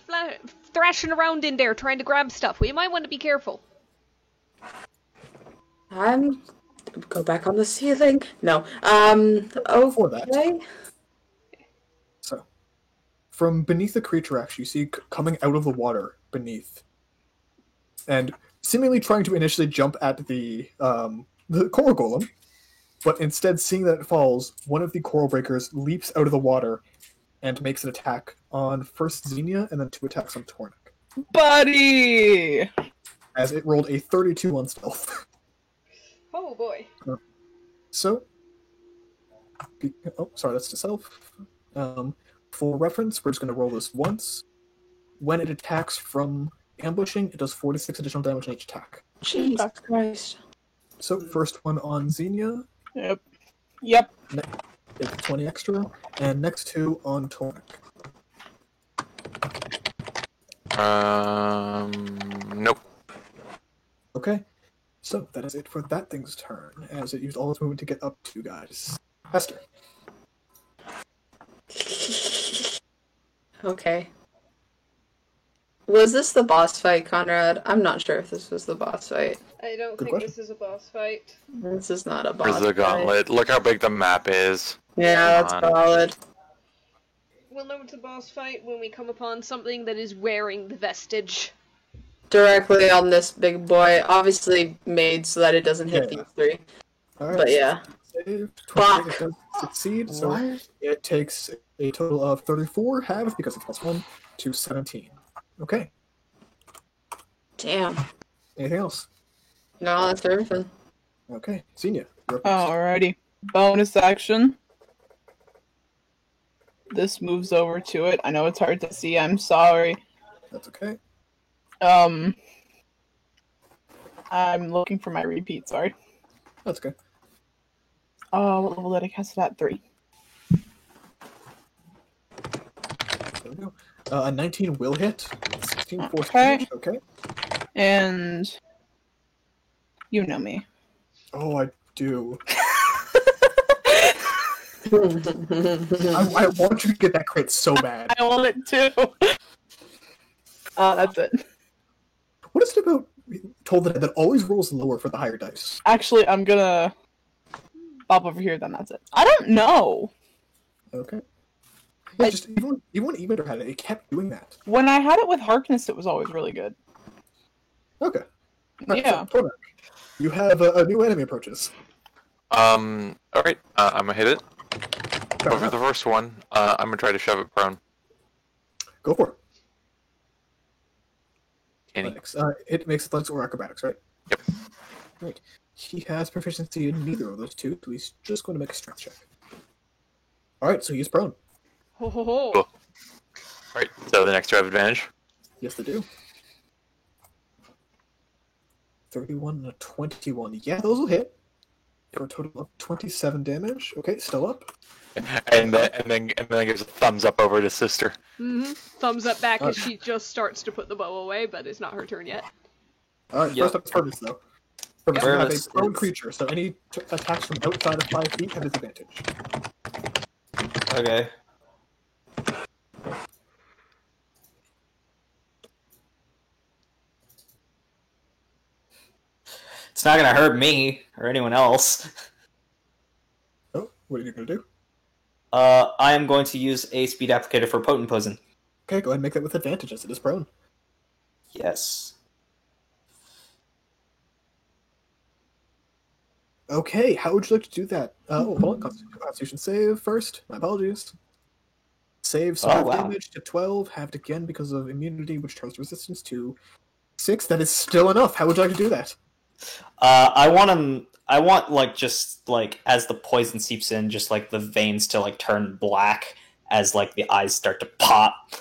thrashing around in there trying to grab stuff. We might want to be careful. Go back on the ceiling. No. For that. Okay. So, from beneath the creature, actually, you see coming out of the water beneath, and seemingly trying to initially jump at the coral golem, but instead seeing that it falls, one of the coral breakers leaps out of the water and makes an attack on first Xenia and then 2 attacks on Tornik, Buddy! as it rolled a 32 on stealth. Oh boy. So, sorry, that's to self. For reference, we're just going to roll this once. When it attacks from ambushing, it does 4 to 6 additional damage on each attack. Jesus Christ. So, first one on Xenia, Yep. it's 20 extra, and next 2 on Tornik. Nope. Okay, so that is it for that thing's turn, as it used all its movement to get up to you guys. Hester. Okay. Was this the boss fight, Conrad? I'm not sure if this was the boss fight. I don't Good think question. this is a boss fight. This is not a boss Where's the fight. gauntlet? Look how big the map is. Yeah, that's Come on. solid. We'll know it's a boss fight when we come upon something that is wearing the vestige. Directly on this big boy. Obviously made so that it doesn't hit Yeah. these 3. Alright. But yeah. Save. 28 Fuck. it does succeed, so What? it takes a total of 34, halved because it's +1, to 17. Okay, Damn. anything else? No, that's everything. Okay, Xenia. You're up next. Alrighty. Bonus action. This moves over to it. I know it's hard to see. I'm sorry. That's okay. I'm looking for my repeat. Sorry. That's okay. What level did I cast it at? 3. There we go. A 19 will hit. 16 force Okay. damage. Okay. And you know me. Oh, I do. I want you to get that crit so bad. I want it too. That's it. What is it about Toll the Dead that always rolls lower for the higher dice? Actually, I'm gonna pop over here. Then that's it. I don't know. Okay. Yeah, just even when Evander had it, it kept doing that. When I had it with Harkness, it was always really good. Okay. Right, Yeah. so, Tornak, you have a new enemy approaches. Alright, I'm gonna hit it. Fair Over enough. the first one, I'm gonna try to shove it prone. Go for it. Any. Athletics. It makes athletics or acrobatics, right? Yep. Right. He has proficiency in neither of those two, so he's just going to make a strength check. Alright, so he's prone. Ho ho ho. Cool. Alright, so the next two have advantage. Yes, they do. 31 and a 21. Yeah, those will hit. For a total of 27 damage. Okay, still up. And then gives a thumbs up over to his sister. Thumbs up back as Uh, she just starts to put the bow away, but it's not her turn yet. Alright, Yep. first up is Purvis, though. Purvis, you have Purvis a prone is- creature, so any attacks from outside of 5 feet have disadvantage. Okay. It's not gonna hurt me or anyone else. Oh, what are you going to do? I am going to use a speed applicator for potent poison. Okay, go ahead and make that with advantage as it is prone. Yes. Okay, how would you like to do that? Hold on, Constitution save first. My apologies. Save some wow. damage to 12, halved again because of immunity, which turns resistance to 6. That is still enough. How would you like to do that? I want like just like as the poison seeps in, just like the veins to like turn black as like the eyes start to pop.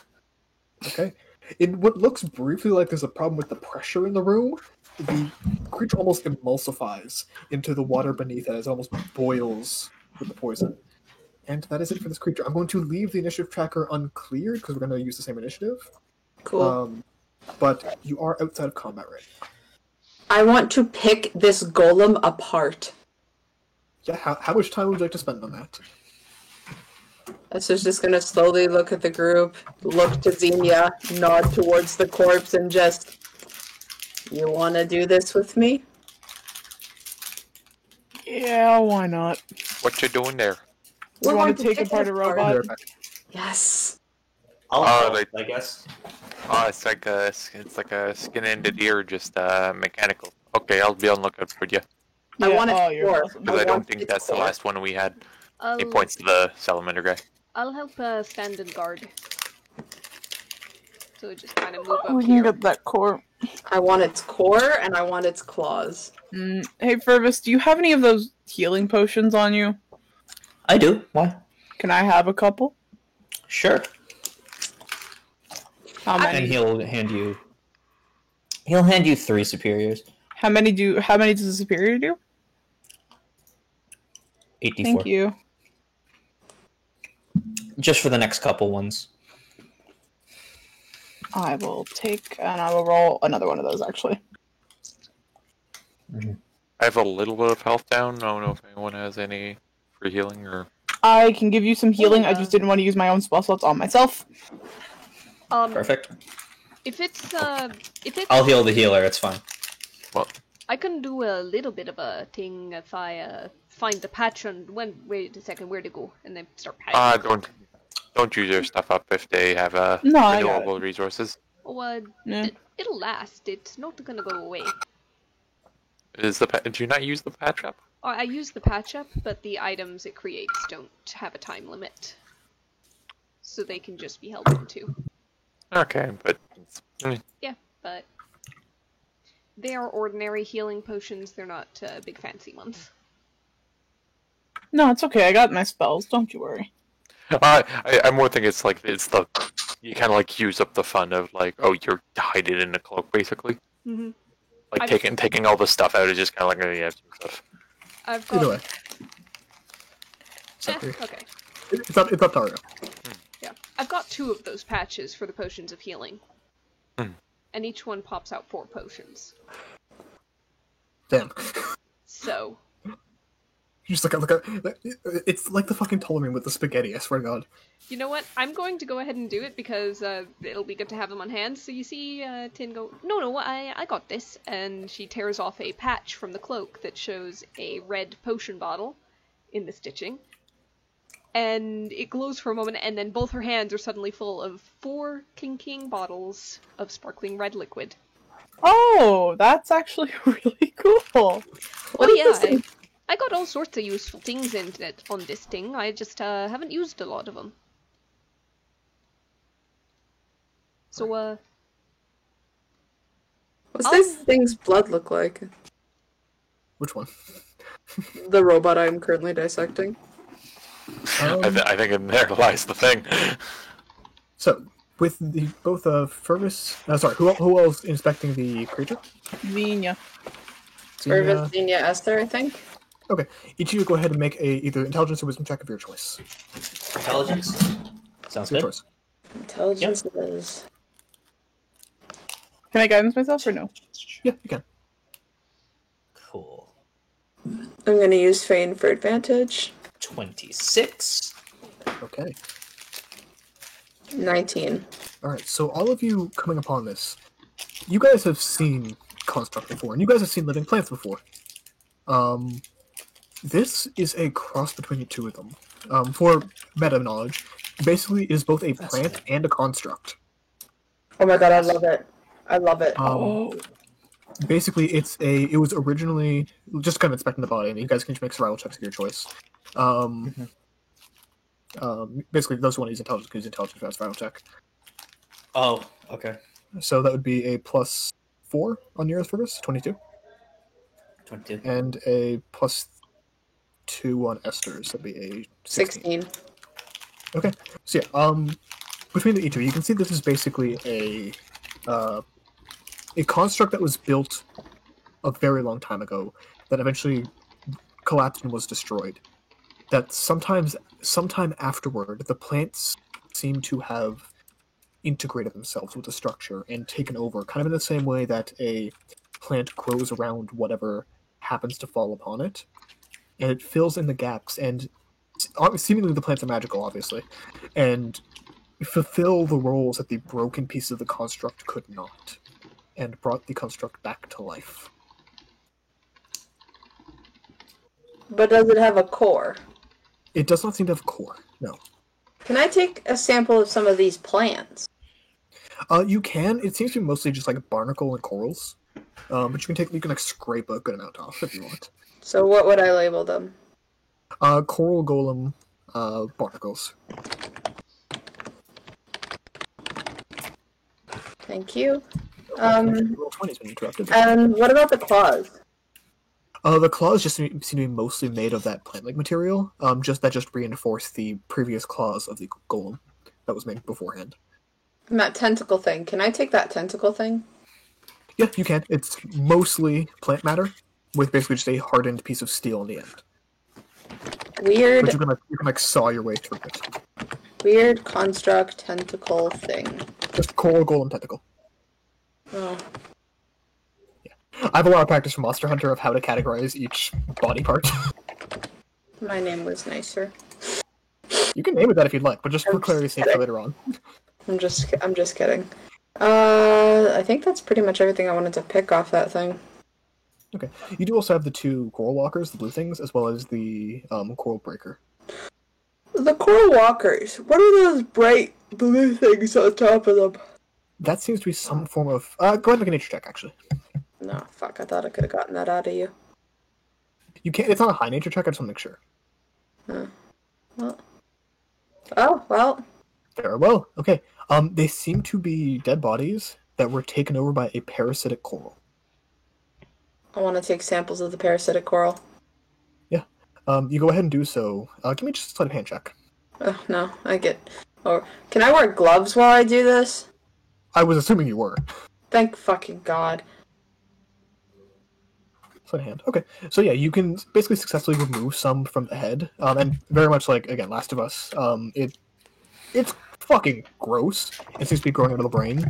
Okay. In what looks briefly like there's a problem with the pressure in the room, the creature almost emulsifies into the water beneath it as it almost boils with the poison. And that is it for this creature. I'm going to leave the initiative tracker uncleared because we're going to use the same initiative. Cool. But you are outside of combat right now. I want to pick this golem apart. Yeah, how much time would you like to spend on that? So just gonna slowly look at the group, look to Xenia, nod towards the corpse, and just... You wanna do this with me? Yeah, why not? What you doing there? You We're want going to take pick apart it a robot? Yes. I'll help, like- I guess. Oh, it's like a skin-ended ear, just mechanical. Okay, I'll be on lookout for you. I want it you're for. awesome. Because I don't want think its that's the core. last one we had. He I'll, points to the salamander guy. I'll help stand and guard. So just kind of move We up can here. get that core. I want its core, and I want its claws. Hey, Fervus, do you have any of those healing potions on you? I do. Why? Can I have a couple? Sure. How And many? he'll hand you 3 superiors. How many does the superior do? 84. Thank you. Just for the next couple ones. I will take and I will roll another one of those actually. I have a little bit of health down. I don't know if anyone has any for healing or... I can give you some healing. I yeah. just didn't want to use my own spell slots on myself. Perfect. If it's I'll heal the healer, it's fine. Well, I can do a little bit of a thing if I find the patch and wait a second, where'd it go? And then start patching. don't use your stuff up if they have No, I got renewable resources. Oh, Yeah. it'll last. It's not gonna go away. Do you not use the patch up? I use the patch up, but the items it creates don't have a time limit. So they can just be held into. Okay, but Yeah, but they are ordinary healing potions. They're not big fancy ones. No, it's okay. I got my spells. Don't you worry. I more think it's the you kind of like use up the fun of like, oh, you're hiding in a cloak basically. Mm-hmm. Like taking all the stuff out is just kind of like, oh, you have some stuff. I've got. Either way. Okay. It's up to Ario. Yeah, I've got 2 of those patches for the potions of healing, Hmm. and each one pops out 4 potions. Damn. So You just look at it's like the fucking Ptolemy with the spaghetti, I swear to God. you know what? I'm going to go ahead and do it because it'll be good to have them on hand. So you see, Tin go, no, I got this, and she tears off a patch from the cloak that shows a red potion bottle in the stitching, and it glows for a moment, and then both her hands are suddenly full of 4 King bottles of sparkling red liquid. Oh, that's actually really cool. What is yeah, this thing? I got all sorts of useful things on this thing. I just haven't used a lot of them. So, What's this thing's blood look like? Which one? The robot I'm currently dissecting. I think in there lies the thing. So, with the both Fervus, sorry, who else inspecting the creature? Xenia. Fervus, Xenia, Esther, I think. Okay, each of you go ahead and make either intelligence or wisdom check of your choice. Intelligence. Sounds Your good. choice. Intelligence it is. Can I guidance myself or no? Yeah, you can. Cool. I'm gonna use Feign for advantage. 26. Okay. 19. Alright, so all of you coming upon this, you guys have seen Construct before, and you guys have seen living plants before. This is a cross between the 2 of them. For meta knowledge, basically it is both a plant and a construct. Oh my god, I love it. I love it. Basically, it was originally just kind of inspecting the body, and you guys can just make survival checks of your choice. Basically, those who want to use intelligence for that survival check. Oh, okay. So that would be a +4 on yours, Fergus, 22, 22. and a +2 on Esther's. That'd be a 16. 16. Okay, so yeah, between the each of you, you can see this is basically a construct that was built a very long time ago that eventually collapsed and was destroyed. That sometime afterward, the plants seem to have integrated themselves with the structure and taken over, kind of in the same way that a plant grows around whatever happens to fall upon it, and it fills in the gaps. And seemingly, the plants are magical, obviously, and fulfill the roles that the broken piece of the construct could not, and brought the construct back to life. But does it have a core? It does not seem to have a core. No. Can I take a sample of some of these plants? You can. It seems to be mostly just like barnacle and corals. But you can like scrape a good amount off if you want. So what would I label them? Coral golem, barnacles. Thank you. Roll 20's been interrupted. And what about the claws? The claws just seem to be mostly made of that plant-like material. Just reinforced the previous claws of the golem that was made beforehand. And that tentacle thing. Can I take that tentacle thing? Yeah, you can. It's mostly plant matter with basically just a hardened piece of steel in the end. Weird. But you can like saw your way through it. Weird construct tentacle thing. Just coral golem tentacle. Oh. I have a lot of practice from Monster Hunter of how to categorize each body part. My name was nicer. You can name it that if you'd like, but just for clarity's sake for later on. I'm just kidding. I think that's pretty much everything I wanted to pick off that thing. Okay. You do also have the two coral walkers, the blue things, as well as the coral breaker. The coral walkers. What are those bright blue things on top of them? That seems to be some form of... go ahead and make a nature check, actually. No, fuck, I thought I could have gotten that out of you. You can't... It's not a high nature check, I just want to make sure. Well. Oh, well. Very well. Okay. They seem to be dead bodies that were taken over by a parasitic coral. I want to take samples of the parasitic coral. Yeah. You go ahead and do so. Give me just a sleight of hand check. Oh, no, I get... Or, can I wear gloves while I do this? I was assuming you were. Thank fucking God. Sleight of hand. Okay. So yeah, you can basically successfully remove some from the head. And very much like, again, Last of Us, it's fucking gross. It seems to be growing out of the brain.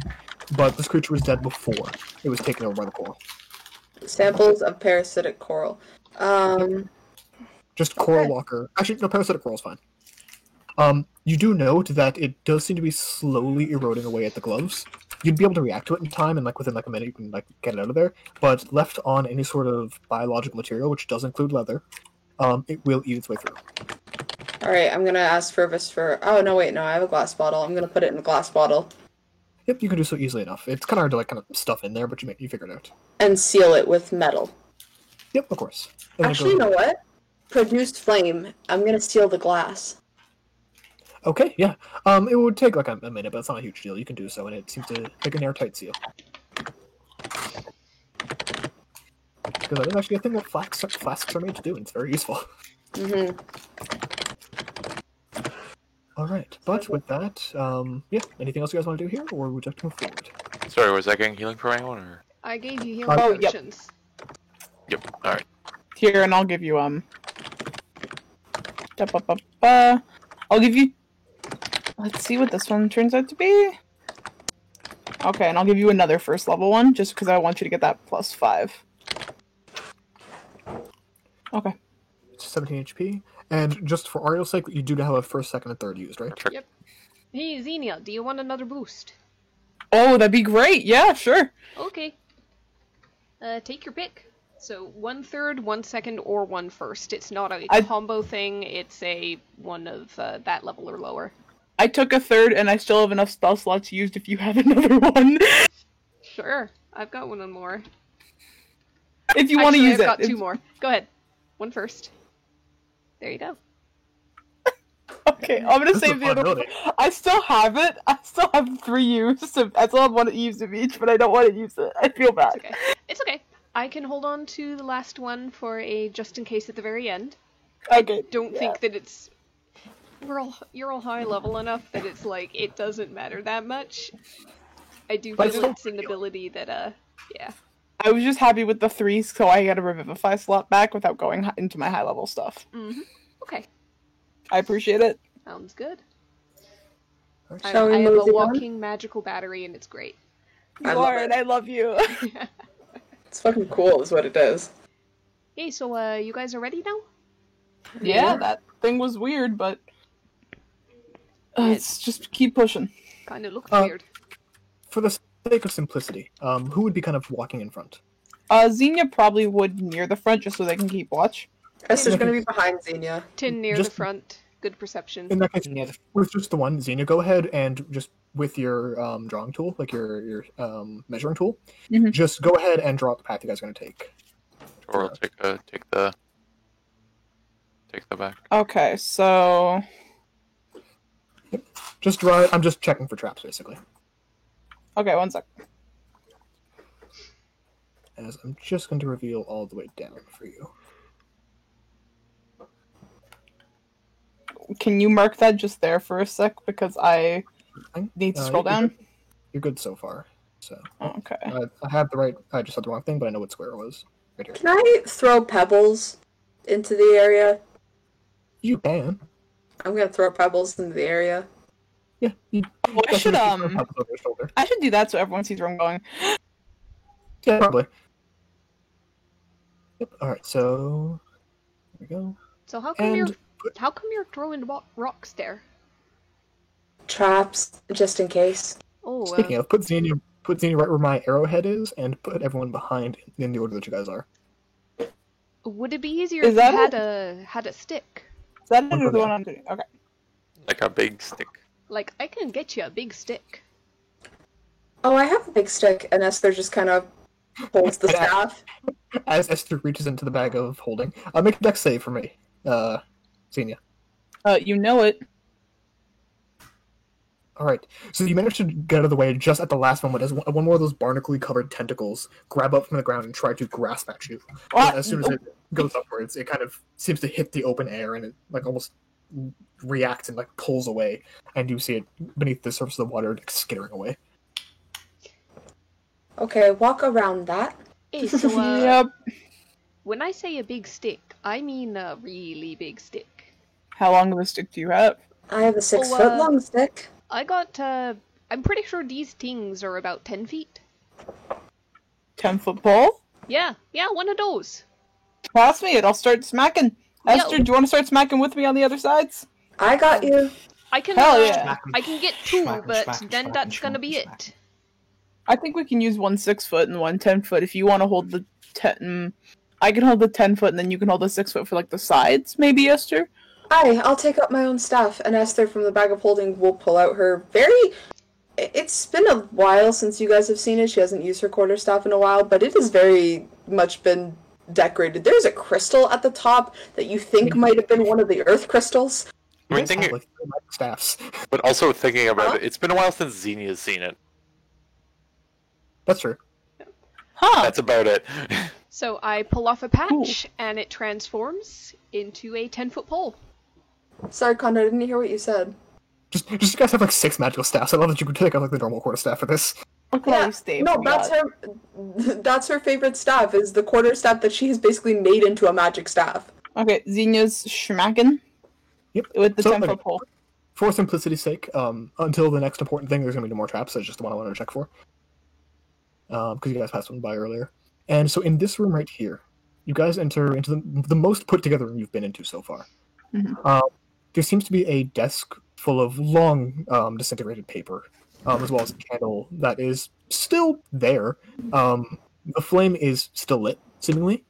But this creature was dead before it was taken over by the coral. Samples of parasitic coral. Just coral walker. Actually, no, parasitic coral's fine. You do note that it does seem to be slowly eroding away at the gloves. You'd be able to react to it in time, and like within like a minute you can like get it out of there. But left on any sort of biological material, which does include leather, it will eat its way through. Alright, I'm gonna ask Fervus for... Oh, no, wait, no, I have a glass bottle. I'm gonna put it in the glass bottle. Yep, you can do so easily enough. It's kind of hard to like kind of stuff in there, but you figure it out. And seal it with metal. Yep, of course. And then it Actually, you goes- know what? Produced flame. I'm gonna seal the glass. Okay, yeah. It would take like a minute, but it's not a huge deal. You can do so, and it seems to make an airtight seal. Because that is actually a thing that flasks are made to do, and it's very useful. Mm-hmm. Alright, but with that, yeah, anything else you guys want to do here, or would you like to move forward? Sorry, was that getting healing from anyone, or? I gave you healing Oh, yep. potions. Yep. All right. Here, and I'll give you I'll give you. Let's see what this one turns out to be. Okay, and I'll give you another first level one, just because I want you to get that +5. Okay. 17 HP, and just for Ariel's sake, you do have a first, second, and third used, right? Perfect. Yep. Hey, Xenia, do you want another boost? Oh, that'd be great. Yeah, sure. Okay. Take your pick. So 1/3, 1 second, or 1 first. It's not a combo thing. It's a one of that level or lower. I took a third, and I still have enough spell slots used if you have another one. Sure, I've got one more. If you want to Actually, use I've it. got 2 more. Go ahead. 1 first. There you go. Okay, I'm gonna This is save a the other one. possibility. I still have it. I still have 3 use. So I still have 1 use of each, but I don't want to use it. I feel bad. It's okay. It's okay. I can hold on to the last one for a just in case at the very end. Okay. Don't think that it's... you're all high level enough that it's like it doesn't matter that much. I do But feel still it's an ability that yeah. I was just happy with the 3, so I got a Revivify slot back without going into my high level stuff. Okay, I appreciate it. sounds good. Shall we I have a mosey on? walking magical battery and it's great. You I love are, it. and I love you. It's fucking cool, is what it is. Hey, so you guys are ready now? Yeah, that thing was weird, but let's just keep pushing. Kind of looked Uh, weird. For the sake of simplicity, who would be kind of walking in front? Xenia probably would near the front just so they can keep watch. Esther's gonna be behind Xenia. To near just- the front. Good perception. In that case, with just the one, Xenia, go ahead and just with your drawing tool, like your measuring tool, Mhm. just go ahead and draw out the path you guys are going to take. Or I'll take the back. Okay, so Just draw it. I'm just checking for traps, basically. okay, 1 sec. As I'm just going to reveal all the way down for you. Can you mark that just there for a sec because I need to scroll down? You're good so far. So Okay. I have the right. I just had the wrong thing, but I know what square it was. Right here. Can I throw pebbles into the area? You can. I'm gonna throw pebbles into the area. Yeah. You, Well, I should definitely throw pebbles over your shoulder. I should do that so everyone sees where I'm going. Yeah, probably. Yep. All right. So there we go. So how come And you're throwing rocks there? Traps, just in case. Oh, speaking of, put Xenia right where my arrowhead is, and put everyone behind in the order that you guys are. would it be easier Is if you that had a stick? Is that it or the one I'm doing? Okay. Like a big stick. Like I can get you a big stick. Oh, I have a big stick, and Esther just kind of holds the staff. As Esther reaches into the bag of holding, make a dex save for me, Xenia. You know it. All right. So you managed to get out of the way just at the last moment as one more of those barnacle-covered tentacles grab up from the ground and try to grasp at you. What? But as soon as it goes upwards, it kind of seems to hit the open air and it like almost reacts and like pulls away, and you see it beneath the surface of the water like, skittering away. Okay, walk around that. Hey, so Yep. when I say a big stick, I mean a really big stick. How long of a stick do you have? I have a 6 Oh, foot long stick. I got I'm pretty sure these things are about 10 feet. 10-foot pole? Yeah, one of those. Pass me it. I'll start smacking. Esther, do you want to start smacking with me on the other sides? I got you. I can Hell yeah. I can get 2, Smack 'em, but smack 'em, then smack 'em, that's gonna smack 'em, be smack it. I think we can use one 6-foot and one 10-foot if you want to hold the 10. I can hold the 10-foot and then you can hold the 6-foot for like the sides, maybe, Esther? Aye, I'll take up my own staff, and Esther from the bag of holding will pull out her very... It's been a while since you guys have seen it. She hasn't used her quarterstaff in a while, but it has very much been decorated. There's a crystal at the top that you think might have been one of the earth crystals. I mean, You guys have, thinking, like, 3 magic staffs. but also thinking about Huh? it, it's been a while since Xenia's seen it. That's true. Huh. That's about it. So I pull off a patch and it transforms into a 10-foot pole. Sorry, Conrad, I didn't hear what you said. Just you guys have like 6 magical staffs. I love that you could take out like the normal quarterstaff for this. Look at all these staves no, we that's got. her. That's her favorite staff. Is the quarterstaff that she has basically made into a magic staff. Okay, Xenia's schmacking Yep. with the So, 10-foot okay. pole. For simplicity's sake, until the next important thing, there's gonna be no more traps. That's just the one I wanted to check for. Because you guys passed one by earlier. And so in this room right here, you guys enter into the most put together room you've been into so far. Mhm. There seems to be a desk full of long disintegrated paper, as well as a candle that is still there. The flame is still lit, seemingly.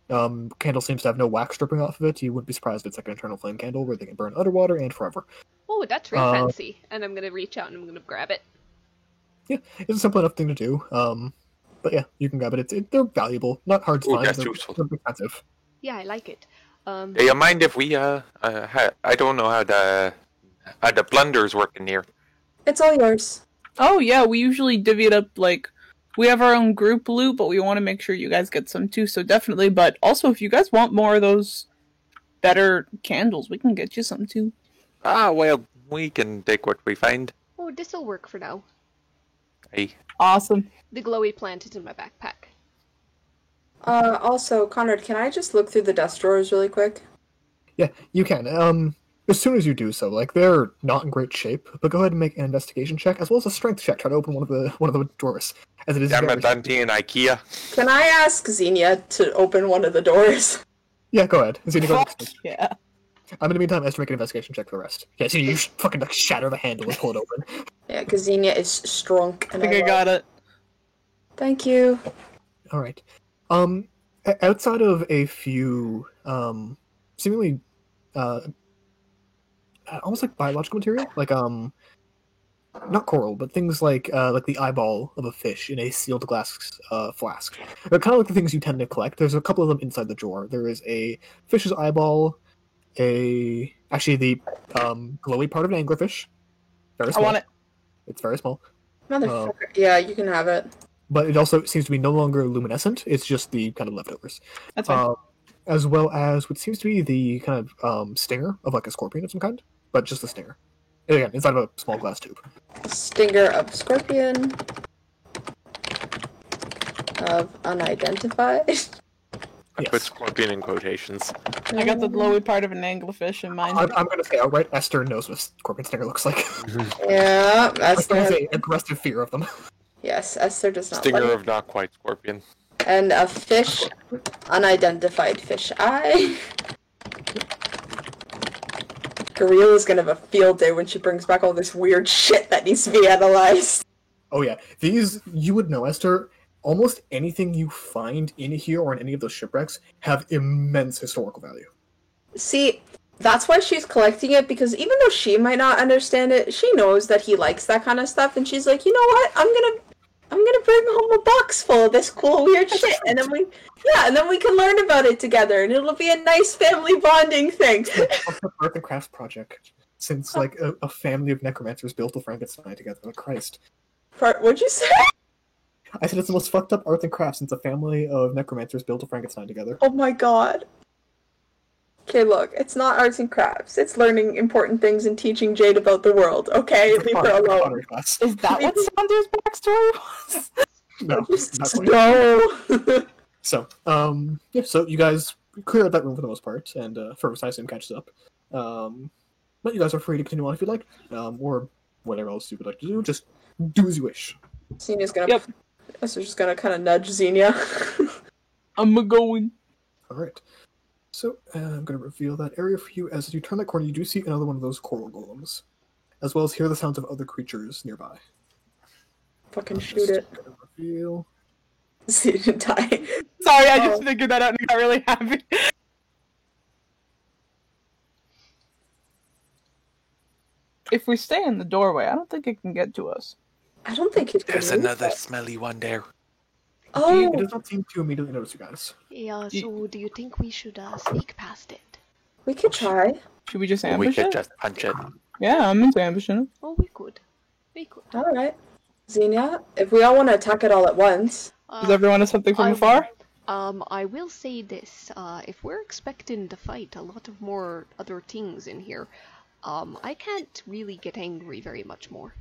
Candle seems to have no wax dripping off of it. You wouldn't be surprised if it's like an internal flame candle where they can burn underwater and forever. Oh, that's real Uh, fancy. And I'm gonna reach out and I'm gonna grab it. Yeah, it's a simple enough thing to do. But yeah, you can grab it. They're valuable, not hard to Ooh, find. that's They're, useful. they're expensive. Yeah, I like it. Do you mind if we I don't know how the blunder's working here. It's all yours. Oh yeah, we usually divvy it up like we have our own group loot, but we want to make sure you guys get some too. So definitely, but also if you guys want more of those better candles, we can get you some too. Well, we can take what we find. Oh, this'll work for now. Hey. Awesome. The glowy plant is in my backpack. Also, Conrad, can I just look through the desk drawers really quick? Yeah, you can. As soon as you do so, like they're not in great shape, but go ahead and make an investigation check as well as a strength check. Try to open one of the drawers, as it is. Damn very... it, Dante and IKEA. Can I ask Xenia to open one of the doors? Yeah, go ahead. Xenia, go ahead. Fuck yeah. In the meantime, Esther, make an investigation check for the rest. Yeah, Xenia, you fucking like shatter the handle and pull it open. Yeah, because Xenia is strong. I think I got it. Thank you. All right. Outside of a few seemingly almost like biological material, like not coral, but things like the eyeball of a fish in a sealed glass flask. They're kind of like the things you tend to collect. There's a couple of them inside the drawer. There is a fish's eyeball, actually the glowy part of an anglerfish. Very small. I want it. It's very small. Motherfucker. Yeah, you can have it. But it also seems to be no longer luminescent. It's just the kind of leftovers. That's fine. As well as what seems to be the kind of stinger of like a scorpion of some kind, but just the stinger. Again, inside of a small glass tube. Stinger of scorpion. Of unidentified. I put scorpion in quotations. I got the glowy part of an anglerfish in mind. I'm going to say outright, Esther knows what a scorpion stinger looks like. Yeah, Esther has Esther. an aggressive fear of them. Yes, Esther does not Stinger like. of not quite scorpion. And a fish, unidentified fish eye. Gareel is gonna have a field day when she brings back all this weird shit that needs to be analyzed. Oh yeah, these, you would know, Esther, almost anything you find in here or in any of those shipwrecks have immense historical value. See, that's why she's collecting it, because even though she might not understand it, she knows that he likes that kind of stuff, and she's like, you know what, I'm gonna bring home a box full of this cool weird shit, and then we can learn about it together, and it'll be a nice family bonding thing. It's the Earth and Crafts project, since like a family of necromancers built a Frankenstein together. Oh, Christ. What'd you say? I said it's the most fucked up art and crafts since a family of necromancers built a Frankenstein together. Oh my god. Okay, look, it's not arts and crafts. It's learning important things and teaching Jade about the world, okay? Leave her alone. Pottery class. Is that what Sander's backstory was? No, not quite. No. So, yeah, so you guys clear out that room for the most part, and Fervus, I assume, catches up. But you guys are free to continue on if you'd like, or whatever else you would like to do. Just do as you wish. Xenia's gonna... Yep. So just gonna kind of nudge Xenia. I'm going. Alright. So, I'm going to reveal that area for you. As you turn that corner, you do see another one of those coral golems, as well as hear the sounds of other creatures nearby. Fucking shoot it. Gonna reveal. Xenia die. Sorry, I just figured that out and got really happy. If we stay in the doorway, I don't think it can get to us. I don't think it There's can. another smelly one there. Oh, It does not seem to immediately notice you guys. Yeah, so do you think we should sneak past it? we could try. Should we just We ambush could it? just punch it. Yeah, I'm into ambushing it. Oh, we could. We could. Alright. Xenia, if we all want to attack it all at once. Does everyone have something from afar? I will say this. If we're expecting to fight a lot of more other things in here, I can't really get angry very much more.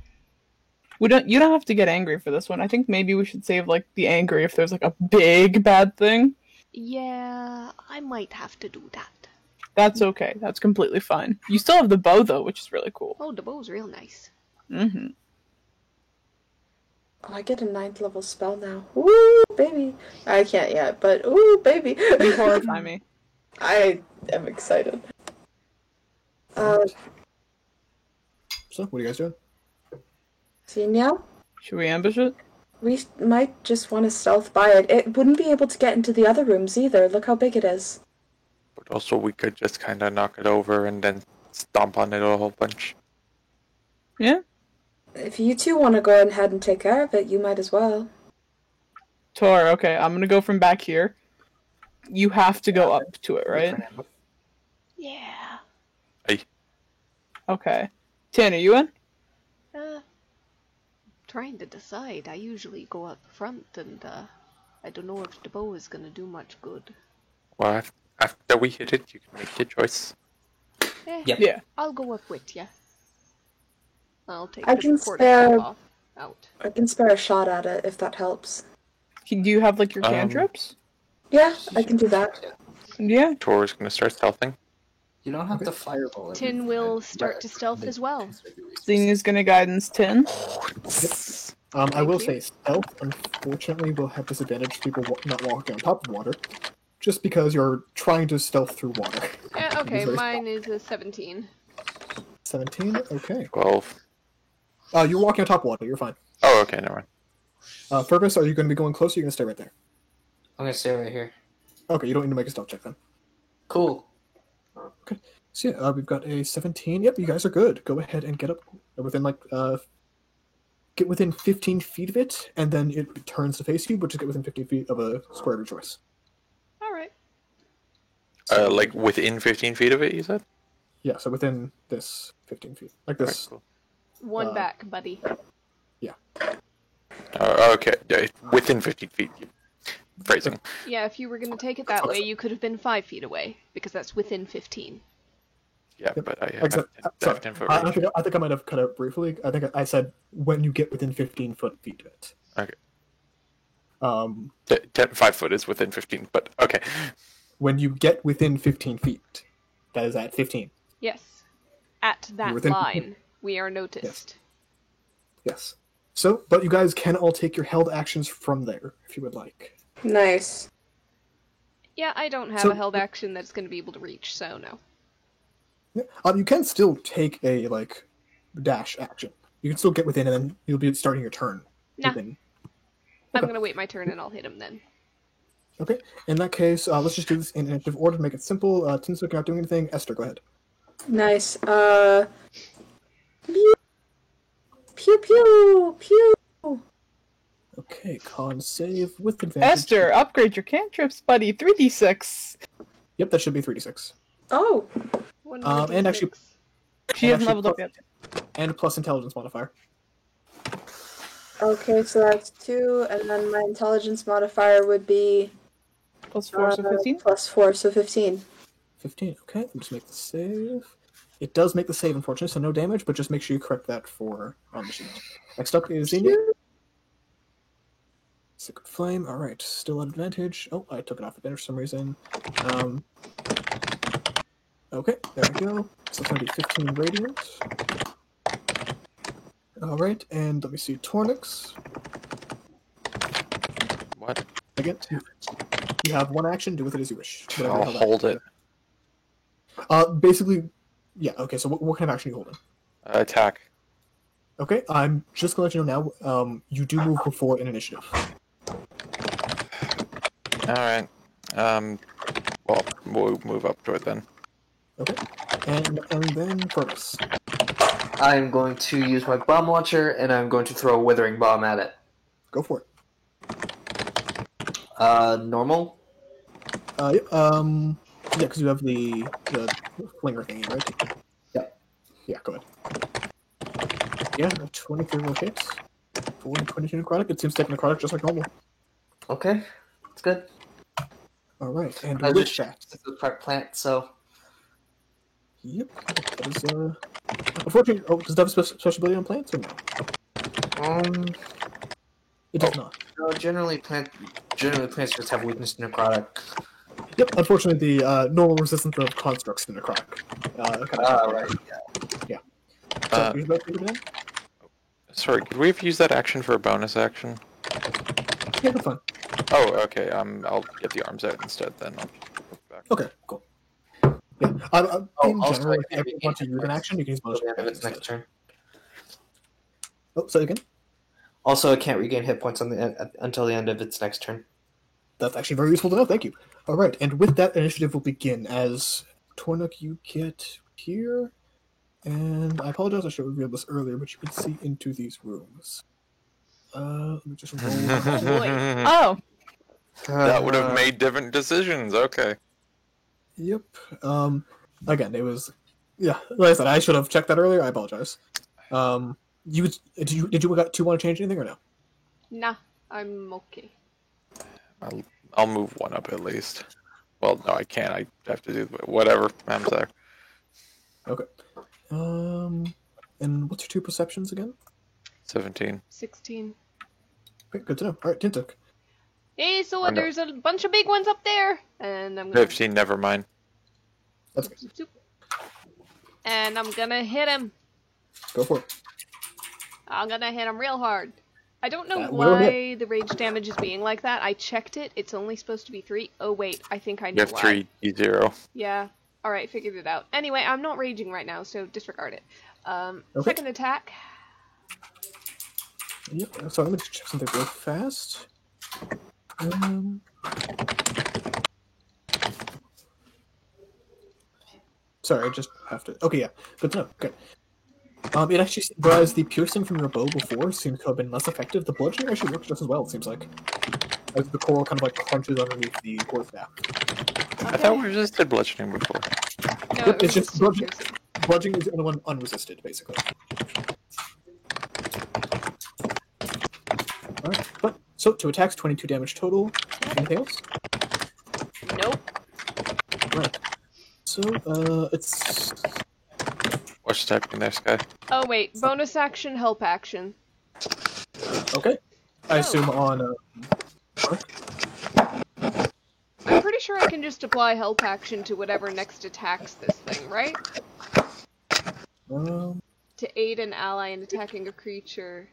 You don't have to get angry for this one. I think maybe we should save like the angry if there's like a big bad thing. Yeah, I might have to do that. That's okay. That's completely fine. You still have the bow though, which is really cool. Oh, the bow's real nice. Mm-hmm. Oh, I get a 9th level spell now. Ooh, baby. I can't yet, but ooh, baby. You horrify me. I am excited. So, what are you guys doing? Xenia? Should we ambush it? We might just want to stealth by it. It wouldn't be able to get into the other rooms either. Look how big it is. But also we could just kind of knock it over and then stomp on it a whole bunch. Yeah. If you two want to go ahead and take care of it, you might as well. Tor, okay, I'm gonna go from back here. You have to go up to it, right? Yeah. Hey. Okay. Tanner, you in? Trying to decide. I usually go up front, and I don't know if the bow is gonna do much good. Well, after we hit it, you can make your choice. Yep. Yeah. I'll go up with ya. I'll take I the can porta spare- off. Out. I can spare a shot at it if that helps. Do you have like your Um, cantrips? Yeah, I can do that. Yeah. Tor's gonna start stealthing. You don't have to fireball. Tin will start to stealth as well. Thing is gonna guidance 10. I will you. say stealth, unfortunately, will have disadvantage to people not walking on top of water, just because you're trying to stealth through water. Yeah, okay, very mine is a 17. 17. Okay. 12. You're walking on top of water. You're fine. Oh, okay, never mind. Fergus, are you going to be going close? Or are you going to stay right there? I'm gonna stay right here. Okay, you don't need to make a stealth check then. Cool. So yeah, we've got a 17. Yep, you guys are good. Go ahead and get up within get within 15 feet of it, and then it turns to face you, but just get within 15 feet of a square of your choice. Alright. Like within 15 feet of it, you said? Yeah, so within this 15 feet, like this. Alright, One back, buddy. cool. Okay, yeah, within 15 feet. Phrasing. Yeah, if you were going to take it that way, you could have been 5 feet away, because that's within 15. Yeah, Yep. but I Except, sorry, 10 foot I range. think I might have cut out briefly. I think I said when you get within 15 feet of it. Okay. 5 foot is within 15, but okay. When you get within 15 feet, that is at 15. Yes. At that within- line, we are noticed. Yes. So, but you guys can all take your held actions from there if you would like. Nice. Yeah, I don't have So- a held action that's going to be able to reach, so no. Yeah. You can still take a dash action. You can still get within, and then you'll be starting your turn. Nah. Within. I'm Okay. going to wait my turn and I'll hit him then. Okay. In that case, let's just do this in initiative order to make it simple. Tinsuk, you're not doing anything. Esther, go ahead. Nice. Pew pew pew. Okay. Con save with advantage. Esther, upgrade your cantrips, buddy. 3d6. Yep, that should be 3d6. Oh, And actually- She hasn't actually, leveled up yet. And plus intelligence modifier. okay. So that's 2, and then my intelligence modifier would be Plus 4, so 15. +4, so 15. 15. Okay. Let me just make the save. It does make the save, unfortunately, so no damage, but just make sure you correct that on the sheet. Next up is Xenia. Sacred Flame. Alright, still at advantage. Oh, I took it off advantage for some reason. Okay, there we go. So it's going to be 15 radiant. Alright, and let me see. Tornix. What? Again, you have one action. Do with it as you wish. Whatever I'll held hold it. Basically, yeah, okay, so what kind of action are you holding? Attack. Okay, I'm just gonna let you know now, you do move before an initiative. Alright. Well, we'll move up to it then. Okay, and then Fergus. I'm going to use my bomb launcher, and I'm going to throw a withering bomb at it. Go for it. Normal? Yeah, because you have the flinger thingy, right? Yep. Yeah, go ahead. Yeah, a 23 will hit. 22 necrotic. It seems to take necrotic just like normal. Okay, that's good. Alright, and I with just that. it's a prep plant, so Yep, that is, unfortunately, does it have a special ability on plants or no? It does not. no, generally plants just have weakness to necrotic. Yep, unfortunately, the normal resistance of constructs to necrotic. Right. So, Uh, use that figure then? Sorry, could we have used that action for a bonus action? Yeah, that's fine. Oh, okay. I'll get the arms out instead then. I'll look back. Okay, cool. Yeah, in also, general, if I you can't want to use an action, you can use bonus At its action next instead. turn. Oh, say again? Also, it can't regain hit points until the end of its next turn. That's actually very useful to know, thank you. Alright, and with that, initiative will begin as Tornuk, you get here, and I apologize, I should have revealed this earlier, but you can see into these rooms. Let me just roll. Oh, That would have made different decisions. Okay. Yep. Again, it was, yeah. Like I said, I should have checked that earlier. I apologize. Did you want to change anything or no? Nah, I'm okay. I'll move one up at least. Well, no, I can't. I have to do whatever. I'm sorry. Okay. And what's your 2 perceptions again? 17. 16. Okay, good to know. All right, Tintuk. Hey, so I know. there's a bunch of big ones up there, and I'm gonna 15, never mind. That's okay. zoop, zoop. And I'm gonna hit him. Go for it. I'm gonna hit him real hard. I don't know That will why the rage damage is being like that. I checked it. It's only supposed to be 3. Oh wait, I think I You know have why. 3d0. Yeah. Alright, figured it out. Anyway, I'm not raging right now, so disregard it. Okay. Second attack. Yep. So let me just check something real fast. Sorry, I just have to. Okay, yeah. Good to know. Okay. It actually, whereas the piercing from your bow before seems to have been less effective, the bludgeoning actually works just as well. It seems like, as the coral kind of like crunches underneath the quarterstaff. I thought we resisted bludgeoning before. No, Yep, it it's was just bludgeoning. piercing. Bludgeoning is the only one unresisted, basically. Alright, but so 2 attacks, 22 damage total. Anything else? Nope. Right. So, it's What's typing there, Sky? Oh wait, bonus action, help action. okay. I assume on I'm pretty sure I can just apply help action to whatever next attacks this thing, right? To aid an ally in attacking a creature.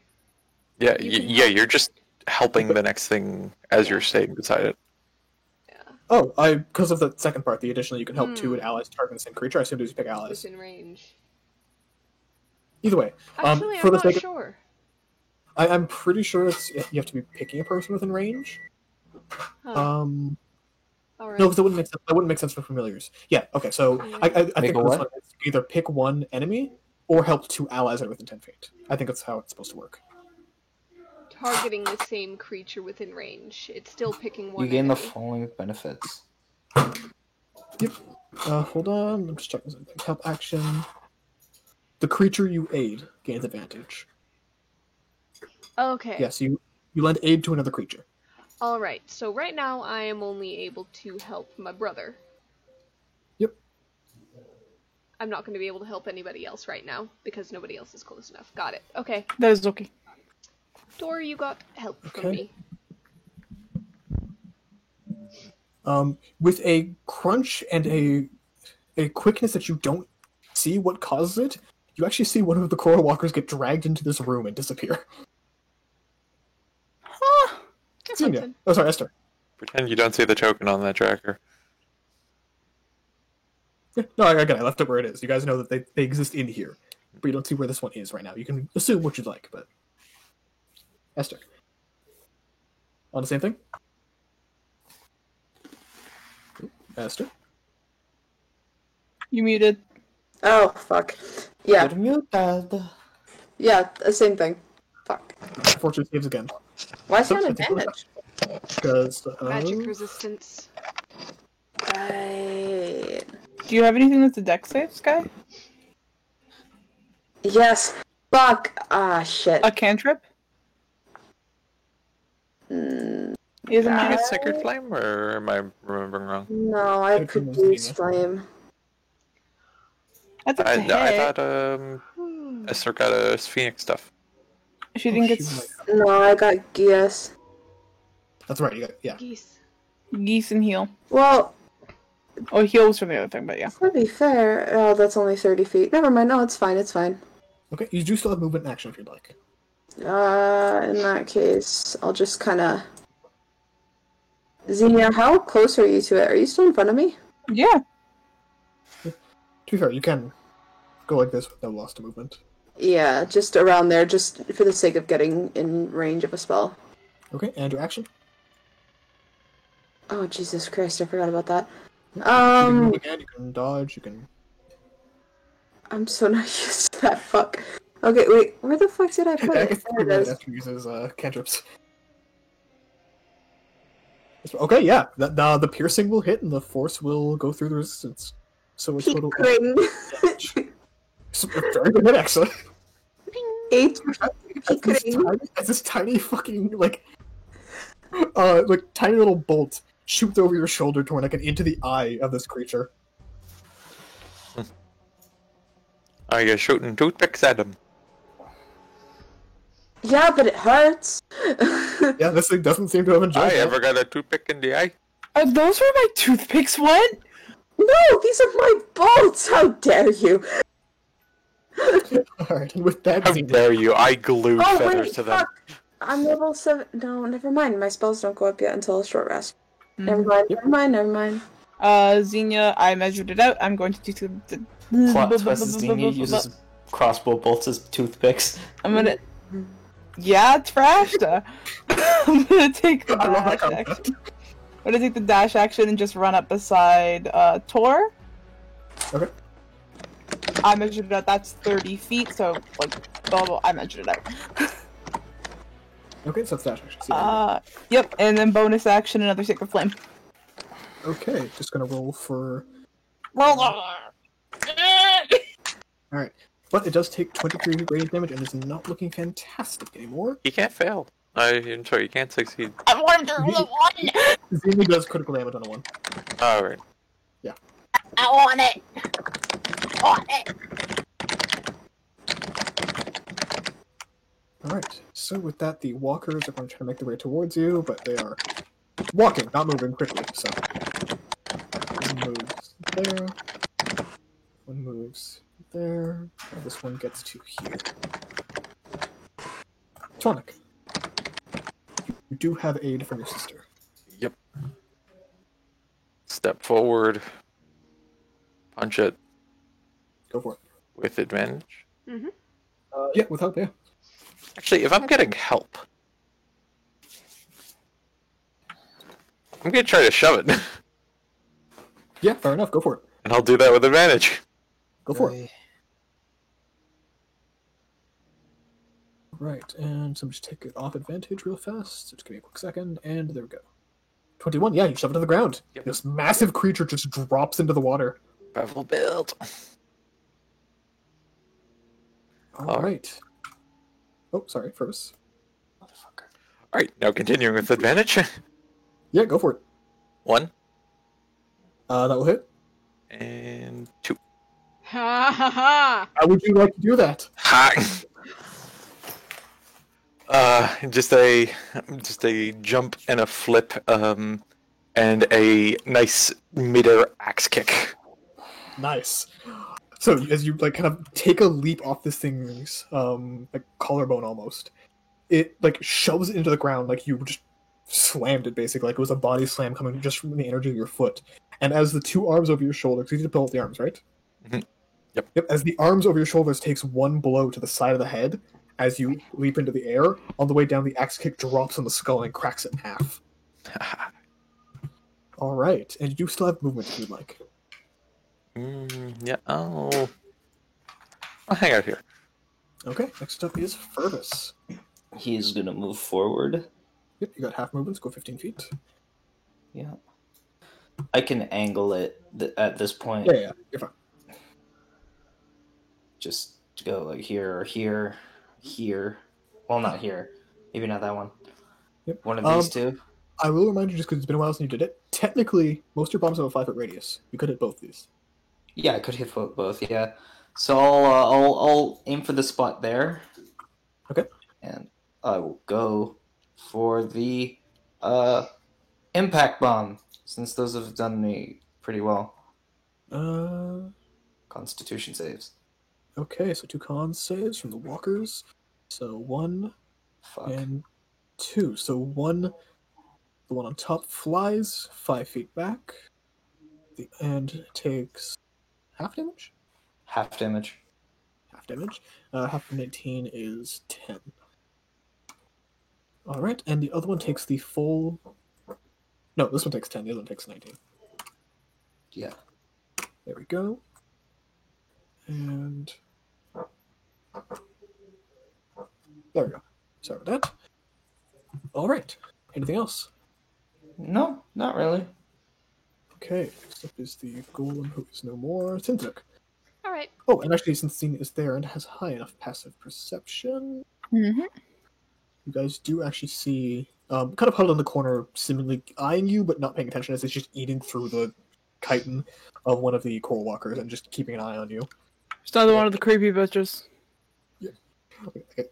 Yeah, You can yeah, help. you're just helping the next thing as you're staying beside it. oh, because of the second part, the additional you can help 2 allies target the same creature. I assume you pick allies. Within range. Either way, Actually, for I'm the not sake of, sure. I'm pretty sure it's you have to be picking a person within range. Huh. Alright. No, because that wouldn't make sense for familiars. Yeah. Okay. So I think Make a this what? one is either pick 1 enemy or help 2 allies that are within 10 feet. I think that's how it's supposed to work. Targeting the same creature within range. It's still picking one You gain the enemy. following benefits. Yep. Hold on. I'm just checking something. Help action. The creature you aid gains advantage. Okay. Yes, you lend aid to another creature. Alright, so right now I am only able to help my brother. Yep. I'm not going to be able to help anybody else right now, because nobody else is close enough. Got it. Okay. That is okay. Dor, you got help from Okay. me. With a crunch and a quickness that you don't see what causes it, you actually see one of the coral walkers get dragged into this room and disappear. Huh. That's Sonia. something. Oh, sorry, Esther. Pretend you don't see the token on that tracker. Yeah, no, again, I left it where it is. You guys know that they exist in here, but you don't see where this one is right now. You can assume what you'd like, but Esther, on the same thing. Esther. You muted. Oh, fuck. Yeah, You're muted. yeah, the same thing. Fuck. Fortune saves again Why is So, that an I think we're- advantage? because Magic resistance. Right. Do you have anything that's a deck save, Sky? Yes. Fuck. Ah, shit. A cantrip? Mm, It doesn't I matter. think it's Sacred Flame, or am I remembering wrong? no, I Sacred could Flame. use flame. That's a I hit. thought Esther got a Phoenix stuff. She didn't get No, I got Geas. That's right. You got, yeah. Geese. geese and heal. Well, Oh, heal was from the other thing, but yeah. to be fair, oh, that's only 30 feet. Never mind. No, it's fine. It's fine. Okay, you do still have movement and action if you'd like. In that case, I'll just kind of. Xenia, how close are you to it? Are you still in front of me? Yeah. To be fair, you can go like this with no loss to movement. Yeah, just around there, just for the sake of getting in range of a spell. Okay, and your action. Oh, Jesus Christ, I forgot about that. You can move again, you can dodge, you can. I'm so not used to that. Fuck. Okay, wait, where the fuck did I put I it? guess There it is. Esther uses cantrips. Okay, yeah. The piercing will hit and the force will go through the resistance. So it's total Ring. very good hit, actually. 8 As this tiny fucking like tiny little bolt shoots over your shoulder, Tornik, and into the eye of this creature. Are you shooting toothpicks at him? Yeah, but it hurts. Yeah, this thing doesn't seem to have enjoyed I it. ever got a toothpick in the eye? Those were my toothpicks, what? No, these are my bolts! How dare you! Alright, and with that, How dare you? I glued Oh, feathers wait, to them. fuck! I'm level 7. No, never mind. My spells don't go up yet until a short rest. Never mind, Yep. never mind, never mind. Xenia, I measured it out. I'm going to do the Plot twist: Xenia uses crossbow bolts as toothpicks. I'm gonna. Yeah, trashed. I'm gonna take the I love that dash concept. action. I'm gonna take the dash action and just run up beside Tor. Okay. I measured it out. That's 30 feet. So like, blah, blah, I measured it out. Okay, so that's dash action. So Yep. And then bonus action, another sacred flame. okay, just gonna roll for. Roll. Alright. But it does take 23 radiant damage and is not looking fantastic anymore. You can't fail. I'm sorry, you can't succeed. I want him to roll a 1. Xenia does critical damage on a 1. Alright. I want it. I want it. Alright, so with that, the walkers are going to try to make their way towards you, but they are walking, not moving quickly, so. One moves there. One moves there. And this one gets to here. Tonic. You do have aid from your sister. Yep. Step forward. Punch it Go for it. with advantage. Yeah, with help, yeah. Actually, if I'm getting help, I'm gonna try to shove it. Yeah, fair enough, go for it. And I'll do that with advantage. Go for it. Right, and so I'm just take it off advantage real fast. So just give me a quick second, and there we go. 21, yeah, you shove it to the ground. Yep. This massive creature just drops into the water. Bevel build. Alright. Oh, sorry, first. Alright, now continuing with advantage. Yeah, go for it. 1 That will hit. and 2. Ha ha ha! How would you like to do that? Ha! Just a jump and a flip, and a nice mid-air axe kick. Nice. So as you like kind of take a leap off this thing's like collarbone almost, it like shoves it into the ground like you just slammed it basically, like it was a body slam coming just from the energy of your foot. And as the two arms over your shoulder, because you need to pull out the arms, right? Mhm. Yep. Yep. As the arms over your shoulders takes one blow to the side of the head, as you leap into the air, on the way down, the axe kick drops on the skull and cracks it in half. All right, and you do still have movement if you'd like. Yeah, I'll hang out here. Okay, next up is Fergus. He's gonna move forward. Yep, you got half movements, go 15 feet. Yeah. I can angle it at this point. Yeah, you're fine. Just to go like here or here, here. Well, not here. Maybe not that one. Yep. One of these two. I will remind you, just because it's been a while since you did it, technically, most of your bombs have a 5-foot radius. You could hit both these. Yeah, I could hit both. Yeah. So I'll aim for the spot there. Okay. And I will go for the impact bomb, since those have done me pretty well. Constitution saves. Okay, so 2 con saves from the walkers. So 1 Fuck. and 2. So 1, the one on top flies 5 feet back. The end takes half damage? Half damage. Half damage. Half from 18 is 10. Alright, and the other one takes the full... No, this one takes 10, the other one takes 19. Yeah. There we go. And... there we go. Sorry about that. Alright. Anything else? No, not really. Okay, next up is the golem who is no more. Tintuk. Alright. Oh, and actually, since Cena is there and has high enough passive perception, Mm-hmm. you guys do actually see, kind of huddled in the corner, seemingly eyeing you, but not paying attention, as it's just eating through the chitin of one of the coral walkers and just keeping an eye on you. There's another one of the creepy bitches.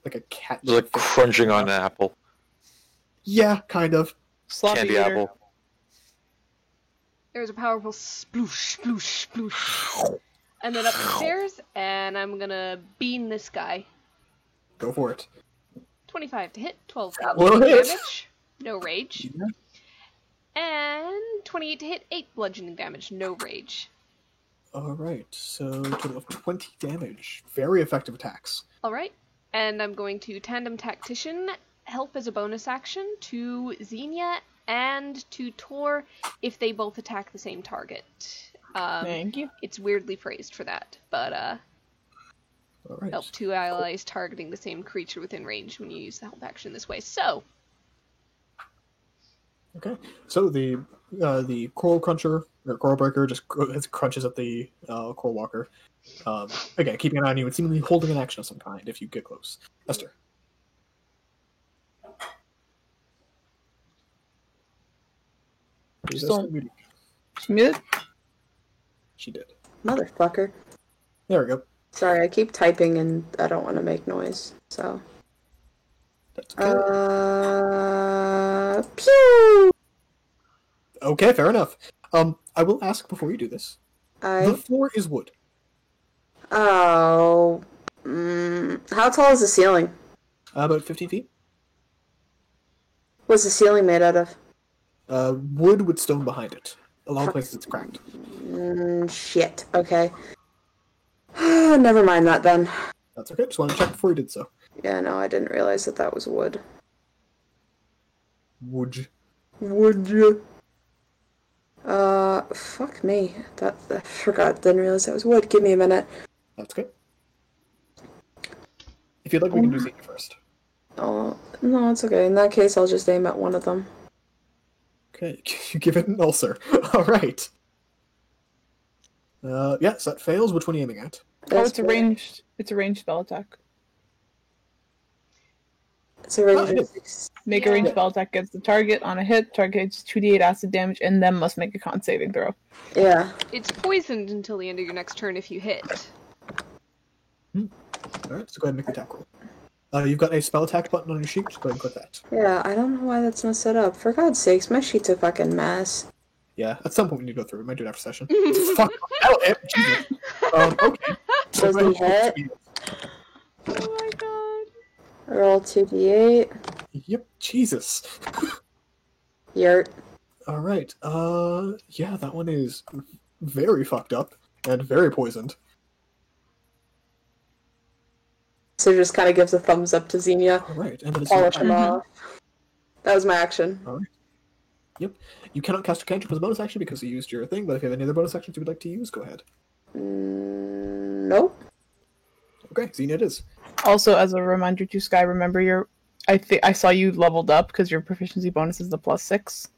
Like a cat. They're like crunching on an apple. Yeah, kind of. Sloppy Candy eater. apple. There's a powerful sploosh, sploosh, sploosh. And then up the stairs, and I'm gonna bean this guy. Go for it. 25 to hit, 12 That will bludgeoning hit. damage, no rage. And 28 to hit, 8 bludgeoning damage, no rage. Alright, so total of 20 damage. Very effective attacks. Alright, and I'm going to Tandem Tactician, help as a bonus action to Xenia and to Tor if they both attack the same target. Thank you. It's weirdly phrased for that, but Alright. help two allies targeting the same creature within range when you use the help action this way. So, Okay, so the Coral Cruncher, or Coral Breaker, just crunches at the Coral Walker. Again, keeping an eye on you and seemingly holding an action of some kind if you get close. Esther. Is Still- Esther muted? She muted? She did. Motherfucker. There we go. Sorry, I keep typing and I don't want to make noise, so. That's okay. Pew! Okay, fair enough. I will ask before you do this. The I. floor is wood. Oh. How tall is the ceiling? About 15 feet. What's the ceiling made out of? Wood with stone behind it. A lot of places it's cracked. Shit. Okay. Never mind that then. That's okay. Just wanted to check before you did so. Yeah, no, I didn't realize that was wood. Wood. Would you? Fuck me. I forgot. Didn't realize that was wood. Give me a minute. That's okay. If you'd like, we can do Zeke first. Oh, no, it's okay. In that case, I'll just aim at one of them. Okay, you give it an ulcer. Alright. Yes, that fails. Which one are you aiming at? Oh, it's a ranged. It's a ranged spell attack. It's a range Oh, it of is. 6. Make Yeah. a ranged spell attack against the target on a hit. Target takes 2d8 acid damage and then must make a con saving throw. Yeah. it's poisoned until the end of your next turn if you hit. Alright, so go ahead and make the attack roll. You've got a spell attack button on your sheet. Just go ahead and click that. Yeah, I don't know why that's not set up. For God's sakes, my sheet's a fucking mess. Yeah, at some point we need to go through. We might do it after session. Fuck. That'll hit. Jesus. Okay. So Does go he ahead and hit? Oh my god. Roll 2d8. Yep. Jesus. Yurt. Alright. Yeah, that one is very fucked up and very poisoned. So just kind of gives a thumbs up to Xenia. Alright, and that is Polish him Mhm. off. That was my action. Yep. You cannot cast a cantrip as a bonus action because you used your thing, but if you have any other bonus actions you would like to use, go ahead. Nope. Okay, Xenia it is. Also, as a reminder to Sky, remember your. I saw you leveled up because your proficiency bonus is the +6.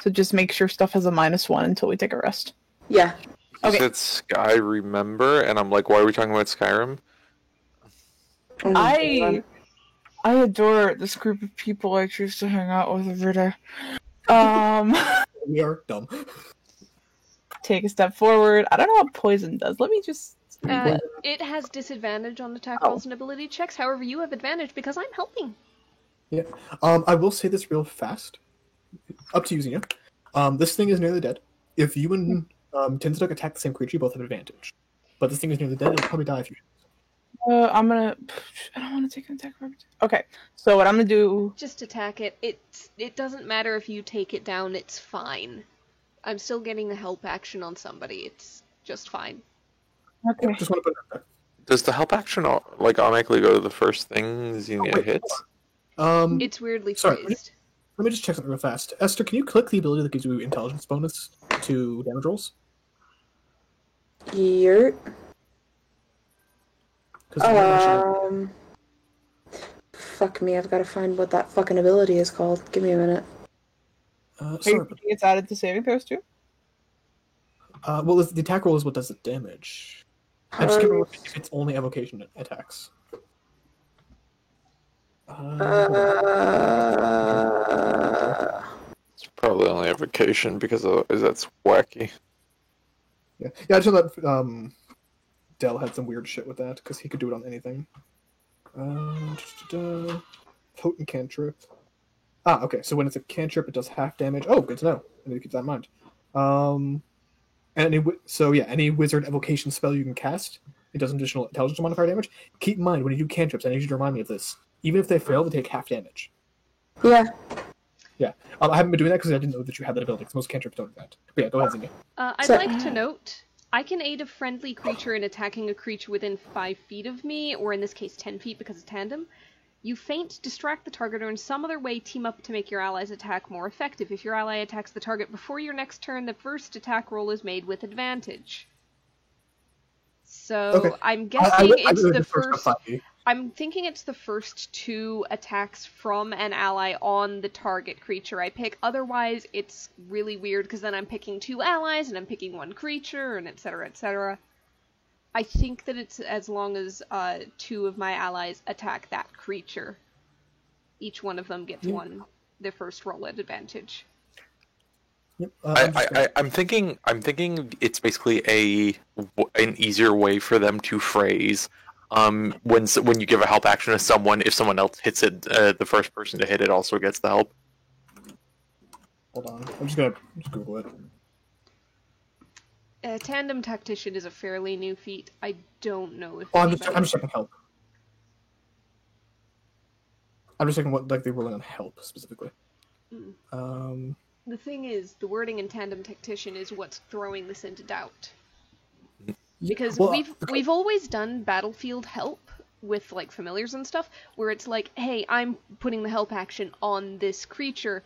So just make sure stuff has a -1 until we take a rest. Yeah. You Okay. said Sky, remember? And I'm like, why are we talking about Skyrim? Oh my God. I adore this group of people I choose to hang out with every day. We are dumb. Take a step forward. I don't know what poison does. Let me just. It has disadvantage on attack Oh. rolls and ability checks. However, you have advantage because I'm helping. Yeah. I will say this real fast. Up to you, Xenia. This thing is nearly dead. If you and Tinsaduk attack the same creature, you both have advantage. But this thing is nearly dead, it'll probably die if you. I'm gonna. I don't want to take an attack. Okay, so what I'm gonna do. Just attack it. It doesn't matter if you take it down. It's fine. I'm still getting the help action on somebody. It's just fine. Okay. Just want to put it out there. Does the help action like automatically go to the first thing Xenia wait, hits? It's weirdly Sorry, phrased. Let me just check something real fast. Esther, can you click the ability that gives you intelligence bonus to damage rolls? Yurt. 'Cause I'm not sure. Fuck me, I've got to find what that fucking ability is called. Give me a minute. Sorry, but, It's added to saving throws too. well, the attack roll is what does the damage. I just can't remember if it's only evocation attacks. It's probably only evocation because otherwise that's wacky. Yeah, I just know that Dell had some weird shit with that, because he could do it on anything. Potent cantrip. Okay, so when it's a cantrip, it does half damage. Oh, good to know. I need to keep that in mind. Any wizard evocation spell you can cast, it does an additional intelligence modifier damage. Keep in mind, when you do cantrips, I need you to remind me of this. Even if they fail, they take half damage. Yeah. Yeah. I haven't been doing that because I didn't know that you had that ability, because most cantrips don't do that. But yeah, go ahead, Zinnia. I'd like to note, I can aid a friendly creature in attacking a creature within 5 feet of me, or in this case 10 feet because it's tandem. You feint, distract the target, or in some other way team up to make your ally's attack more effective. If your ally attacks the target before your next turn, the first attack roll is made with advantage. So, Okay. I'm guessing it's the first... I'm thinking it's the first 2 attacks from an ally on the target creature I pick. Otherwise, it's really weird, because then I'm picking 2 allies, and I'm picking 1 creature, and etc., etc. I think that it's as long as 2 of my allies attack that creature. Each one of them gets their first roll at advantage. Yep. I'm thinking it's basically an easier way for them to phrase when you give a help action to someone, if someone else hits it, the first person to hit it also gets the help. Hold on, I'm just gonna Google it. Tandem Tactician is a fairly new feat. I don't know if. I'm just checking help. I'm just checking what they're rolling on help specifically. The thing is, the wording in Tandem Tactician is what's throwing this into doubt. Because we've always done battlefield help with like familiars and stuff, where it's like, hey, I'm putting the help action on this creature,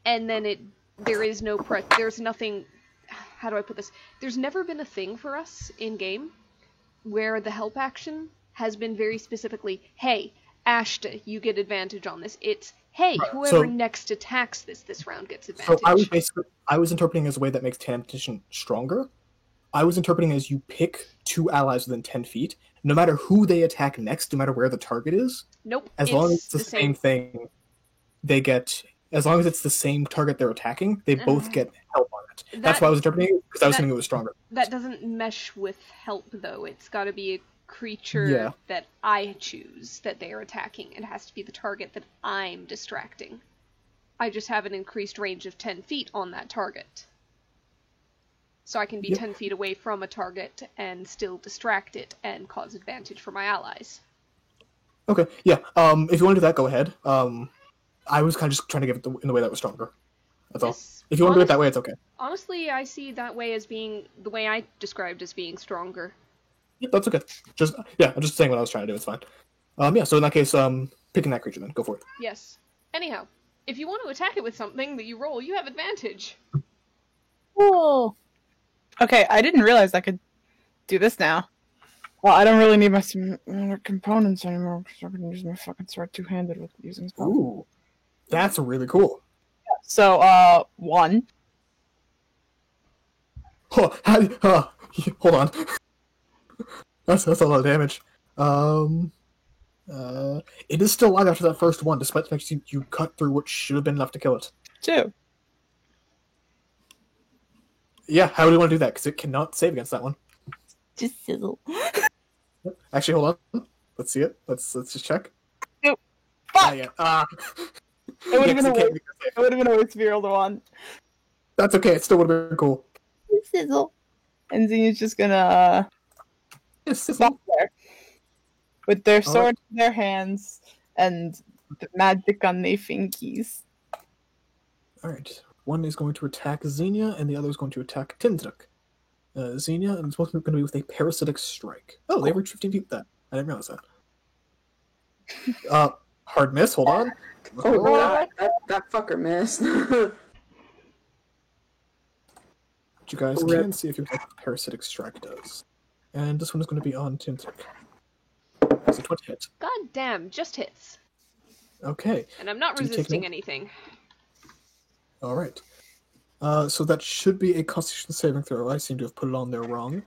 and then there's nothing. How do I put this? There's never been a thing for us in game where the help action has been very specifically, hey, Ashta, you get advantage on this. It's, hey, whoever next attacks this round gets advantage. So I was interpreting as a way that makes Tandem Tactician stronger. I was interpreting as you pick 2 allies within 10 feet, no matter who they attack next, no matter where the target is. Nope. As long as it's the same thing, they get. As long as it's the same target they're attacking, they both get help on it. That's why I was interpreting it, because I was thinking it was stronger. That doesn't mesh with help, though. It's got to be a creature that I choose that they are attacking. It has to be the target that I'm distracting. I just have an increased range of 10 feet on that target. So I can be 10 feet away from a target and still distract it and cause advantage for my allies. Okay, yeah. If you want to do that, go ahead. I was kind of just trying to give it in the way that was stronger. That's all. If you want to do it that way, it's okay. Honestly, I see that way as being the way I described as being stronger. Yep, that's okay. I'm just saying what I was trying to do. It's fine. So in that case, picking that creature then. Go for it. Yes. Anyhow, if you want to attack it with something that you roll, you have advantage. Cool. Okay, I didn't realize I could do this now. Well, I don't really need my components anymore, because I can use my fucking sword two-handed with using spells. Ooh. That's really cool. So, 1. Hold on. That's a lot of damage. It is still alive after that first one, despite the fact you cut through what should have been enough to kill it. 2. Yeah, how do you want to do that? Because it cannot save against that one. Just sizzle. Actually, hold on. Let's see it. Let's just check. Nope. Fuck! Yeah. It would have been a waste. It would have been a waste to be rolled a 1. That's okay. It still would have been cool. Sizzle. And Xenia's just gonna stop there with their sword in their hands and the magic on their fingies. Alright. One is going to attack Xenia, and the other is going to attack Tindrak. Xenia, and it's both going to be with a parasitic strike. Oh, they reach 15 feet with that. I didn't realize that. Hard miss, hold on. Oh god, that fucker missed. You guys can see if you what the parasitic strike does. And this one is going to be on Tindrak. It's a 20 hit. God damn, just hits. Okay. And I'm not resisting anything. Alright. So that should be a Constitution saving throw. I seem to have put it on there wrong.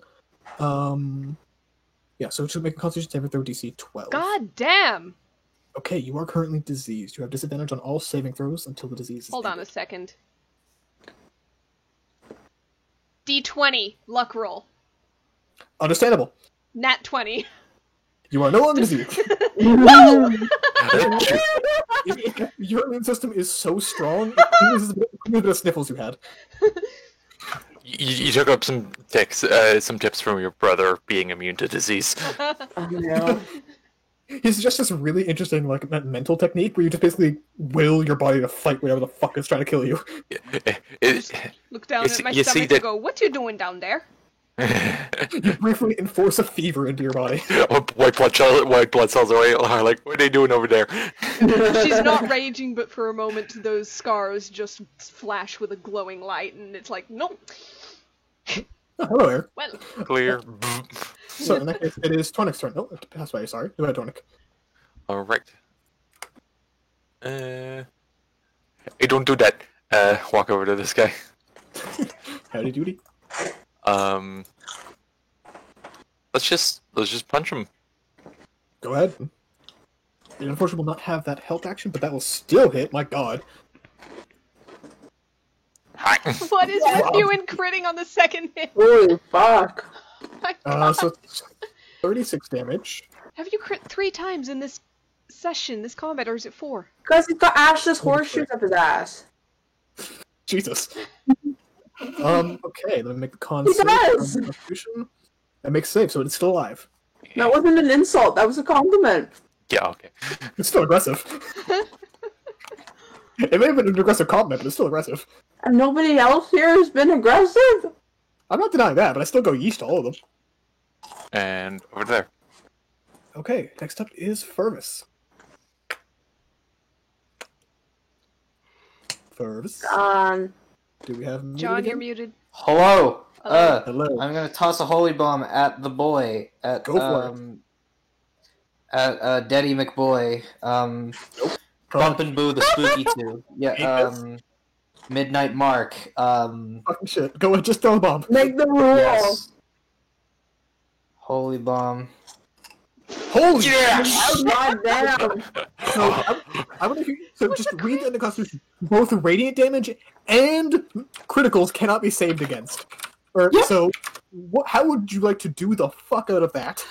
Yeah, so it should make a Constitution saving throw DC 12. God damn! Okay, you are currently diseased. You have disadvantage on all saving throws until the disease is Hold on a second. D20, luck roll. Understandable. Nat 20. You are no longer diseased. Woo! Your immune system is so strong. It uses a bit of sniffles you had. You took up some tips from your brother being immune to disease. Oh, no. He suggests this really interesting like mental technique where you just basically will your body to fight whatever the fuck is trying to kill you. Look down You at see- my you see stomach that- and go, what you doing down there? You briefly enforce a fever into your body. White blood cells are like, what are they doing over there? She's not raging, but for a moment those scars just flash with a glowing light, and it's like, nope. Oh, hello there. Well, Clear. So in that case, it is Tonic's turn. Oh, it passed by. Sorry. Go ahead, Tonic. All right. Hey, don't do that. Walk over to this guy. Howdy doody. Let's just punch him. Go ahead. It unfortunately will not have that health action, but that will still hit. My God. Hi. what is with you and critting on the second hit? Holy fuck. My God. So it's 36 damage. Have you crit 3 times in this session, this combat, or is it 4? Because he's got Ash's horseshoes up his ass. Jesus. Okay, let me make the con He save. does! Constitution. That makes save, so it's still alive. That wasn't an insult, that was a compliment. Yeah, okay. It's still aggressive. It may have been an aggressive compliment, but it's still aggressive. And nobody else here has been aggressive? I'm not denying that, but I still go yeast to all of them. And over there. Okay, next up is Fervus. Fervus. Do we have him John, muted you're again? muted. Hello. Hello. I'm gonna toss a holy bomb at the boy at Go for at Daddy McBoy. Bump and Boo the Spooky 2. Yeah. Midnight Mark. Fucking shit. Go ahead, just throw the bomb. Make the rule! Yes. Holy bomb. Holy Oh, goddamn! So, I want to hear. So, just read in the Constitution. Both radiant damage and criticals cannot be saved against. So, how would you like to do the fuck out of that?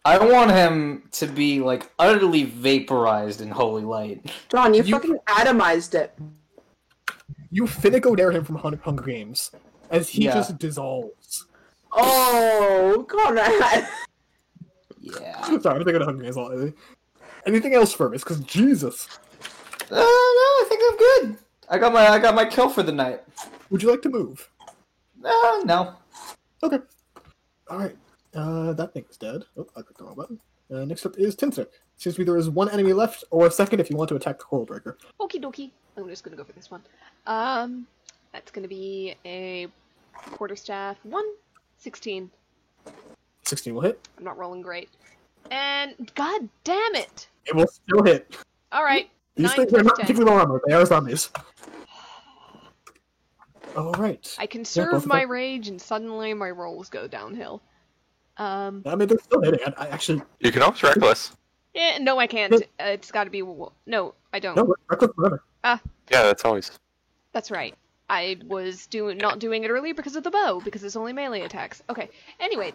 I want him to be like utterly vaporized in holy light. John, you You- fucking atomized it. You finna go dare him from Hunger Games, as he Yeah. just dissolves. Oh, Conrad! Yeah. Sorry, I'm thinking of Hunger Games all lately. Anything else, Fervus? Because Jesus. No, I think I'm good. I got my kill for the night. Would you like to move? No. Okay. Alright. That thing is dead. Oh, I clicked the wrong button. Next up is Tinsic. Seems to be there is one enemy left, or a second if you want to attack the Coral Breaker. Okie dokie. I'm just gonna go for this one. That's gonna be a quarterstaff 1, 16. 16 will hit. I'm not rolling great. And god damn it! It will still hit. Alright, These 9 things are plus not 10. particularly well armored. They are zombies. Alright. I both conserve of my them. rage and suddenly my rolls go downhill. I mean, they're still hitting. I actually. You can always reckless. Yeah, no I can't. It's gotta be... No, I don't. No, reckless forever. Yeah, that's always. That's right. I was not doing it earlier because of the bow, because it's only melee attacks. Okay, anyway,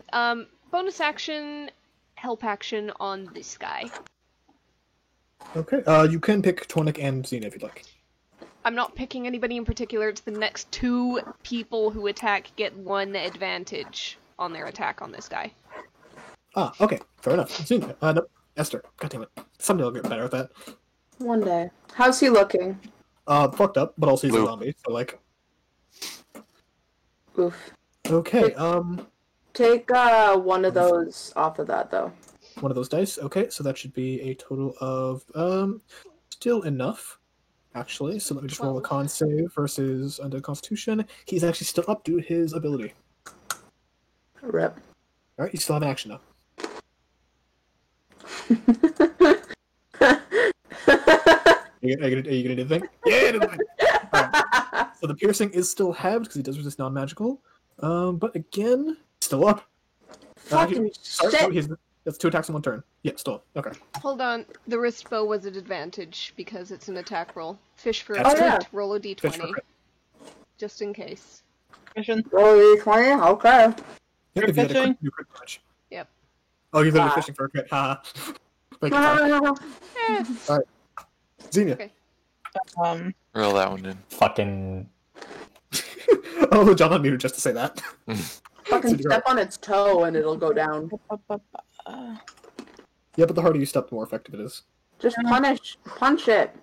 bonus action, help action on this guy. Okay. You can pick Tonic and Xena if you'd like. I'm not picking anybody in particular, it's the next 2 people who attack get 1 advantage on their attack on this guy. Ah, okay. Fair enough. Xena. No, Esther. God damn it. Someday I'll get better at that. One day. How's he looking? Fucked up, but also he's a Blue. zombie, so like. Oof. Okay, Take one of those off of that, though. one of those dice. Okay, so that should be a total of, still enough, actually. So let me just roll a con save versus Undead Constitution. He's actually still up due to his ability. Rip. Alright, you still have an action though. Are you gonna do the thing? Yeah, do the thing! Alright. So the piercing is still halved because he does resist non-magical. But again, still up. Fucking shit! That's 2 attacks in 1 turn. Yeah, still. Okay. Hold on, the wrist bow was at advantage because it's an attack roll. Fish for a That's crit, true. roll a Fish for d20, crit. just in case. Mission. Roll D20? Okay. Yeah, if you had a Fetching. crit, you crit damage. Yep. Oh, you're literally fishing for a crit. Haha. Thank you, Ty. Eh, Xenia. Okay. Reel that one in. Fucking. Oh, John unmuted just to say that. Fucking step on its toe and it'll go down. Yeah, but the harder you step, the more effective it is. Just punch it.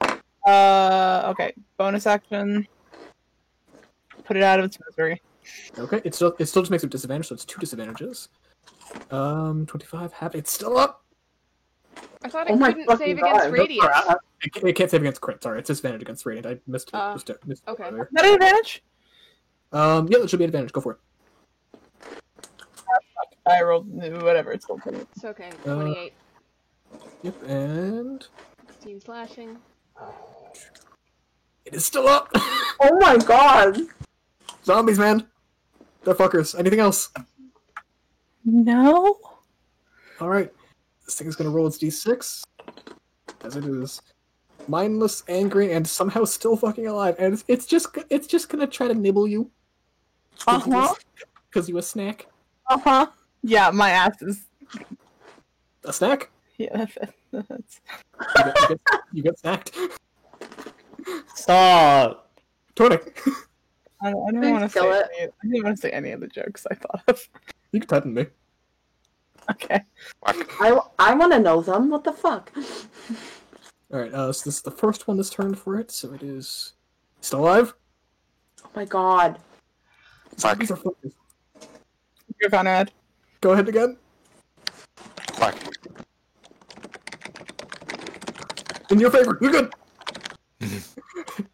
Okay. Bonus action. Put it out of its misery. Okay, it still just makes it disadvantage, so it's 2 disadvantages. 25, happy. It's still up. I thought Oh it my couldn't fucking save God. against radiant. It can't save against crit. Sorry, it's disadvantage against radiant. I missed it. Missed it okay. earlier. Is that an advantage? Yeah, that should be an advantage. Go for it. I rolled whatever. It's still pretty. It's okay. 28. Yep, and 16 slashing. it is still up. Oh my god. Zombies, man. They're fuckers. Anything else? No. All right. This thing is gonna roll its d6, as it is mindless, angry, and somehow still fucking alive. And it's just gonna try to nibble you. Because you a snack. Yeah, my ass is. A snack? Yeah, that's. You get snacked. Stop! Tony, I don't Please want to say. kill it. I didn't want to say any of the jokes I thought of. you can threaten me. Okay. I want to know them. What the fuck? Alright, so this is the first one this turn for it, so it is still alive. Oh my god. Zombies are fuckers. You're Conrad. Go ahead again. Quack. In your favor. You're good.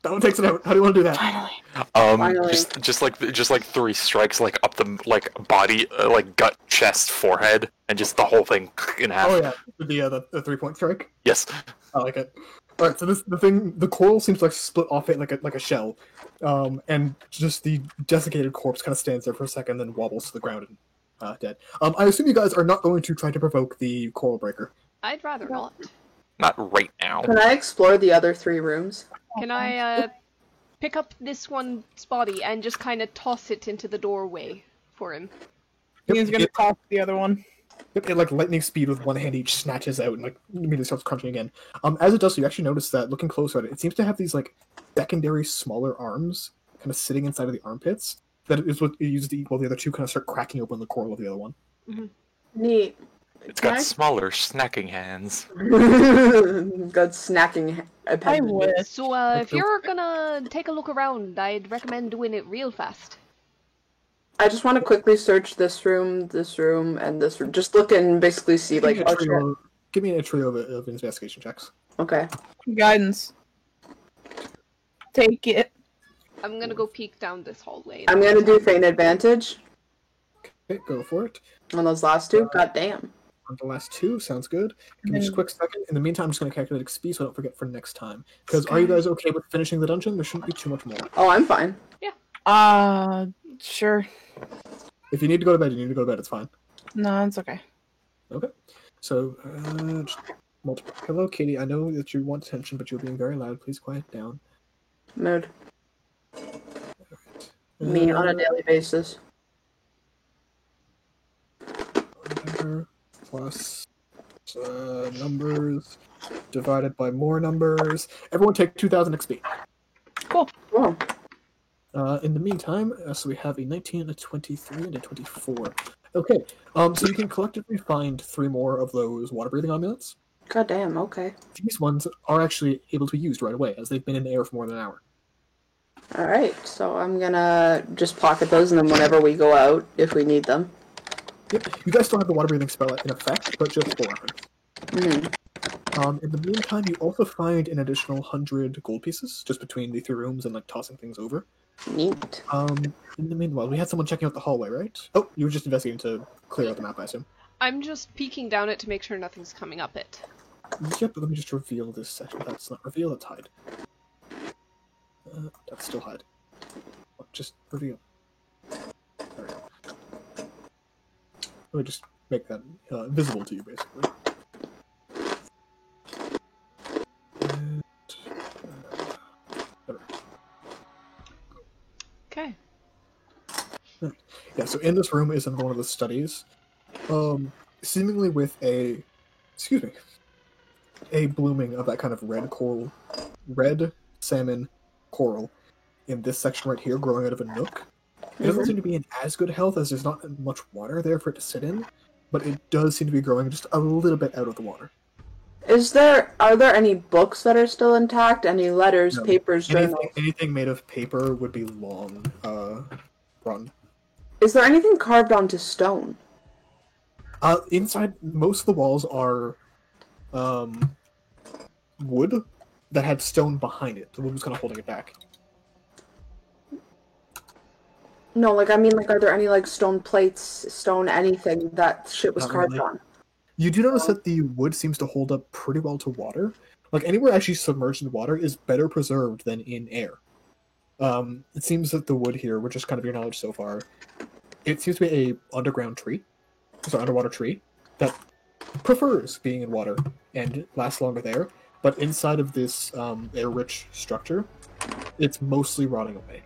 That one takes it out. How do you want to do that? Finally. Finally. Just like 3 strikes, like up the body, like gut, chest, forehead, and just the whole thing in half. Oh yeah, the 3-point strike. Yes. I like it. All right, so the coral seems like split off it like a shell, and just the desiccated corpse kind of stands there for a second, then wobbles to the ground and dead. I assume you guys are not going to try to provoke the coral breaker. I'd rather not. Not right now. Can I explore the other 3 rooms? Can I pick up this one's body and just kind of toss it into the doorway for him? He's gonna toss the other one. It like lightning speed with one hand each snatches out and like immediately starts crunching again. As it does, so you actually notice that looking closer at it, it seems to have these like secondary smaller arms kind of sitting inside of the armpits. That is what it uses to equal the other 2 kind of start cracking open the coral of the other one. Neat. It's got smaller snacking hands. Good snacking I appendage. wish. So, if you're gonna take a look around, I'd recommend doing it real fast. I just want to quickly search this room, and this room. Just look and basically see, like, Give me a trio of investigation checks. Okay. Guidance. Take it. I'm gonna go peek down this hallway. I'm gonna do feign advantage Okay, go for it. on those last 2. God damn. On the last 2, sounds good. Give me just a quick second. In the meantime, I'm just going to calculate XP so I don't forget for next time. Because are you guys okay with finishing the dungeon? There shouldn't be too much more. Oh, I'm fine. Sure. If you need to go to bed, you need to go to bed. It's fine. No, it's okay. Okay. So, hello, Katie. I know that you want attention, but you're being very loud. Please quiet down. Mood. Me on a daily basis. Number plus numbers divided by more numbers. Everyone take 2,000 XP. Cool. Oh. In the meantime, so we have a 19, a 23, and a 24. Okay, so you can collectively find 3 more of those water-breathing amulets. God damn, okay. These ones are actually able to be used right away, as they've been in the air for more than an hour. Alright, so I'm gonna just pocket those, and then whenever we go out, if we need them. Yep, you guys still have the water-breathing spell in effect, but just for weapons. Mm-hmm. In the meantime, you also find an additional 100 gold pieces, just between the 3 rooms and, like, tossing things over. Neat. In the meanwhile, we had someone checking out the hallway, right? Oh, you were just investigating to clear out the map, I assume. I'm just peeking down it to make sure nothing's coming up it. Yep, but let me just reveal this section. That's not reveal, that's hide. That's still hide. Oh, just reveal. Alright. Let me just make that visible to you, basically. And, Okay. yeah, so in this room is in one of the studies. seemingly with a blooming of that kind of red salmon coral in this section right here, growing out of a nook. It doesn't seem to be in as good health as there's not much water there for it to sit in, but it does seem to be growing just a little bit out of the water. Are there any books that are still intact? Any letters, No. papers, journals? Anything made of paper would be long run. Is there anything carved onto stone? Inside, most of the walls are wood that had stone behind it. The wood was kind of holding it back. No, are there any stone plates, stone anything that shit was Not carved really. on? You do notice that the wood seems to hold up pretty well to water. Like anywhere actually submerged in water is better preserved than in air. It seems that the wood here, which is kind of your knowledge so far, it seems to be a underwater tree that prefers being in water and lasts longer there. But inside of this air-rich structure, it's mostly rotting away.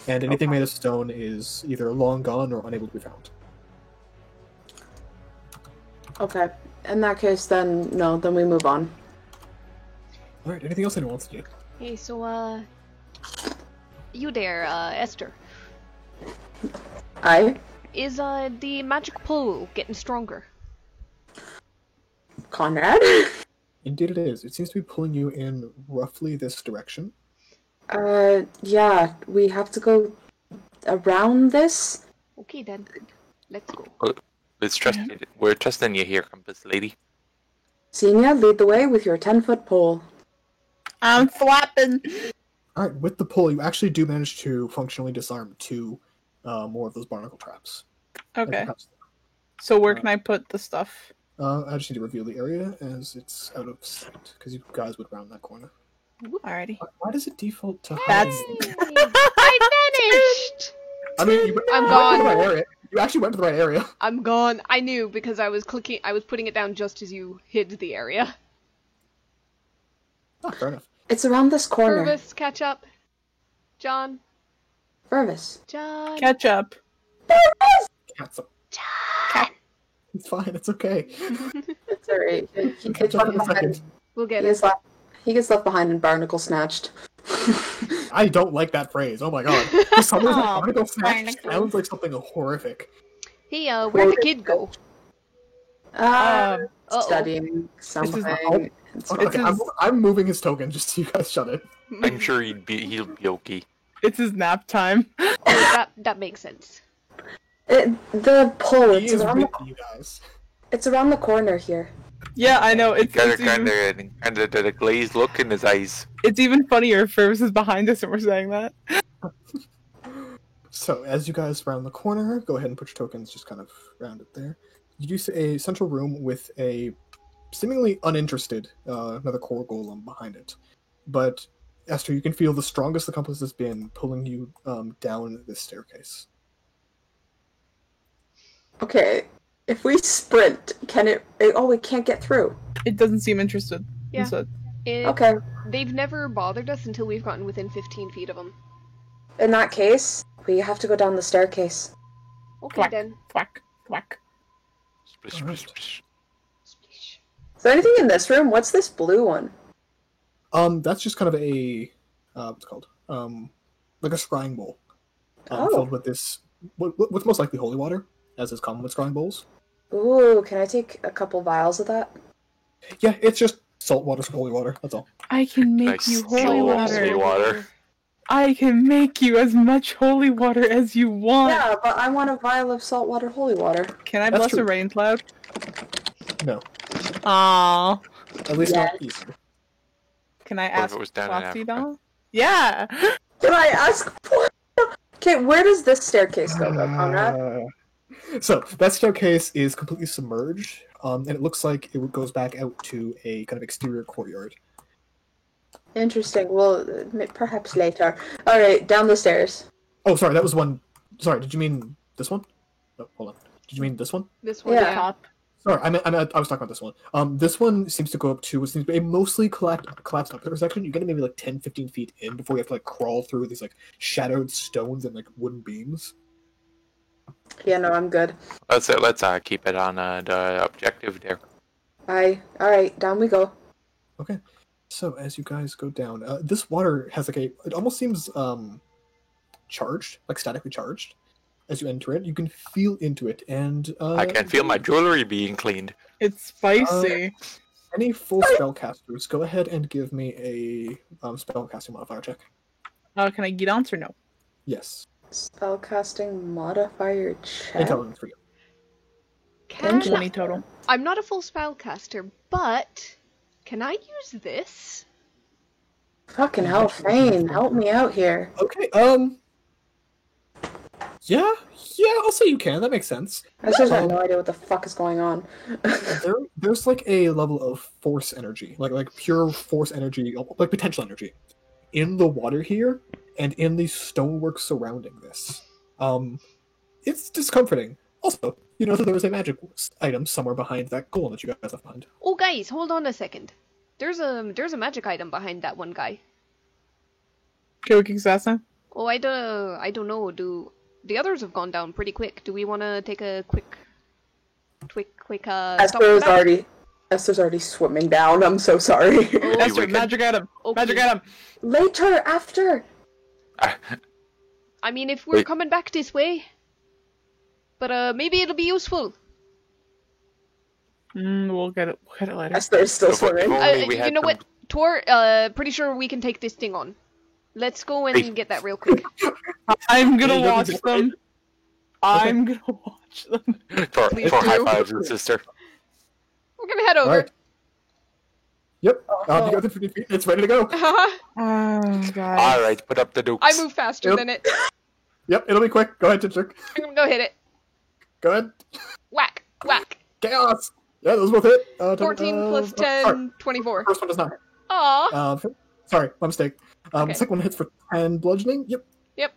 And anything made of stone is either long gone or unable to be found. Okay. In that case, then we move on. Alright, anything else anyone wants to do? Hey, so, you there, Esther. Aye? Is, the magic pull getting stronger? Conrad? Indeed it is. It seems to be pulling you in roughly this direction. Yeah, we have to go around this? Okay, then. Let's go. We're trusting you here, Compass Lady. Senior, lead the way with your 10-foot pole. I'm flapping. Alright, with the pull, you actually do manage to functionally disarm 2 more of those barnacle traps. Okay. So where can I put the stuff? I just need to reveal the area as it's out of sight, because you guys would round that corner. Alrighty. Why does it default to That's- I vanished! I mean, you I'm went gone. to the right area. You actually went to the right area. I'm gone. I knew because I was putting it down just as you hid the area. Ah, fair enough. It's around this corner. Purvis, catch up. John. Purvis. John. Catch up. Cat's up. John. It's fine, it's okay. It's alright. He gets Catch up left in a behind. second. We'll get He it. gets left behind and barnacle snatched. I don't like that phrase, oh my god. For some reason, Aw, barnacle snatch barnacle. sounds like something horrific. Hey, where'd the kid go? Um, Studying something. Okay, I'm moving his token just so you guys shut it. I'm sure he'll be okay. It's his nap time. Oh, that makes sense. The pole, He is with you guys. it's around the corner here. Yeah, I know. It's Got a even, kind of glazed look in his eyes. it's even funnier if Purvis is behind us and we're saying that. So, as you guys round the corner, go ahead and put your tokens just kind of round it there. You do see a central room with a seemingly uninterested another core golem behind it. But, Esther, you can feel the strongest the compass has been pulling you down this staircase. Okay, if we sprint, can it... Oh, we can't get through. It doesn't seem interested. Yeah. So, Okay, They've never bothered us until we've gotten within 15 feet of them. in that case, we have to go down the staircase. Okay, Thwack. then. thwack, thwack. Splish, Alright. splish, splish. Is there anything in this room? What's this blue one? That's just kind of a what's it called? Like a scrying bowl. Oh. Filled with this what's most likely holy water, as is common with scrying bowls. Ooh, can I take a couple vials of that? Yeah, it's just salt water from holy water, that's all. I can make Nice you holy slow water. holy water. I can make you as much holy water as you want. Yeah, but I want a vial of saltwater holy water. Can I That's bless true. a rain cloud? No. Aww. At least Yeah. not Easter. Can I What if ask it was down in Flossie Africa? doll? Yeah. Can I ask for... Okay, where does this staircase go, though, Conrad? So that staircase is completely submerged, and it looks like it goes back out to a kind of exterior courtyard. Interesting. Well, perhaps later. Alright, down the stairs. Oh, sorry, that was one. Sorry, did you mean this one? Oh, hold on. Did you mean this one? This one, Yeah. yeah. Top. Sorry, I was talking about this one. This one seems to go up to what seems to be a mostly collapsed up section. You get maybe like 10, 15 feet in before you have to like crawl through these like shadowed stones and like wooden beams. Yeah, no, I'm good. Let's keep it on the objective there. Alright, down we go. Okay. So as you guys go down, this water has like it almost seems charged, like statically charged. As you enter it, you can feel into it, and I can feel my jewelry being cleaned. It's spicy. Any full spellcasters, go ahead and give me a spellcasting modifier check. Can I get on or no? Yes. Spellcasting modifier check. Intelligence for you. Can 20 total. I'm not a full spellcaster, but can I use this? Fucking hell, Fane, help me out here. Okay. Yeah, I'll say you can. That makes sense. I just have no idea what the fuck is going on. There's like a level of force energy, like pure force energy, like potential energy, in the water here and in the stonework surrounding this. It's discomforting. Also, you know that there was a magic item somewhere behind that golem that you guys left behind. Oh, guys, hold on a second. There's a magic item behind that one guy. Kill assassin? Oh, I don't know. The others have gone down pretty quick. Do we want to take a quick stop Esther's for that? already swimming down. I'm so sorry. Oh, Esther, magic item! Okay. Magic item! Later, after. I mean, if we're coming back this way, but maybe it'll be useful. We'll get it later. Esther's still If swimming. only we had You know some- what, Tor? Pretty sure we can take this thing on. Let's go and get that real quick. I'm gonna Yeah, watch them. I'm gonna watch them. For Please high do. fives and sister. We're gonna head over. Alright. Yep. You got the 50 feet. It's ready to go. Oh, God. Alright, put up the dukes. I move faster Yep. than it. Yep, it'll be quick. Go ahead, Tinchuk. I'm gonna go hit it. Go ahead. Whack, whack. Chaos! Yeah, those both hit. 14 plus 10, sorry. 24. First one does not hit. Aw. Sorry, my mistake. Okay. Second one hits for 10 bludgeoning. Yep. Yep.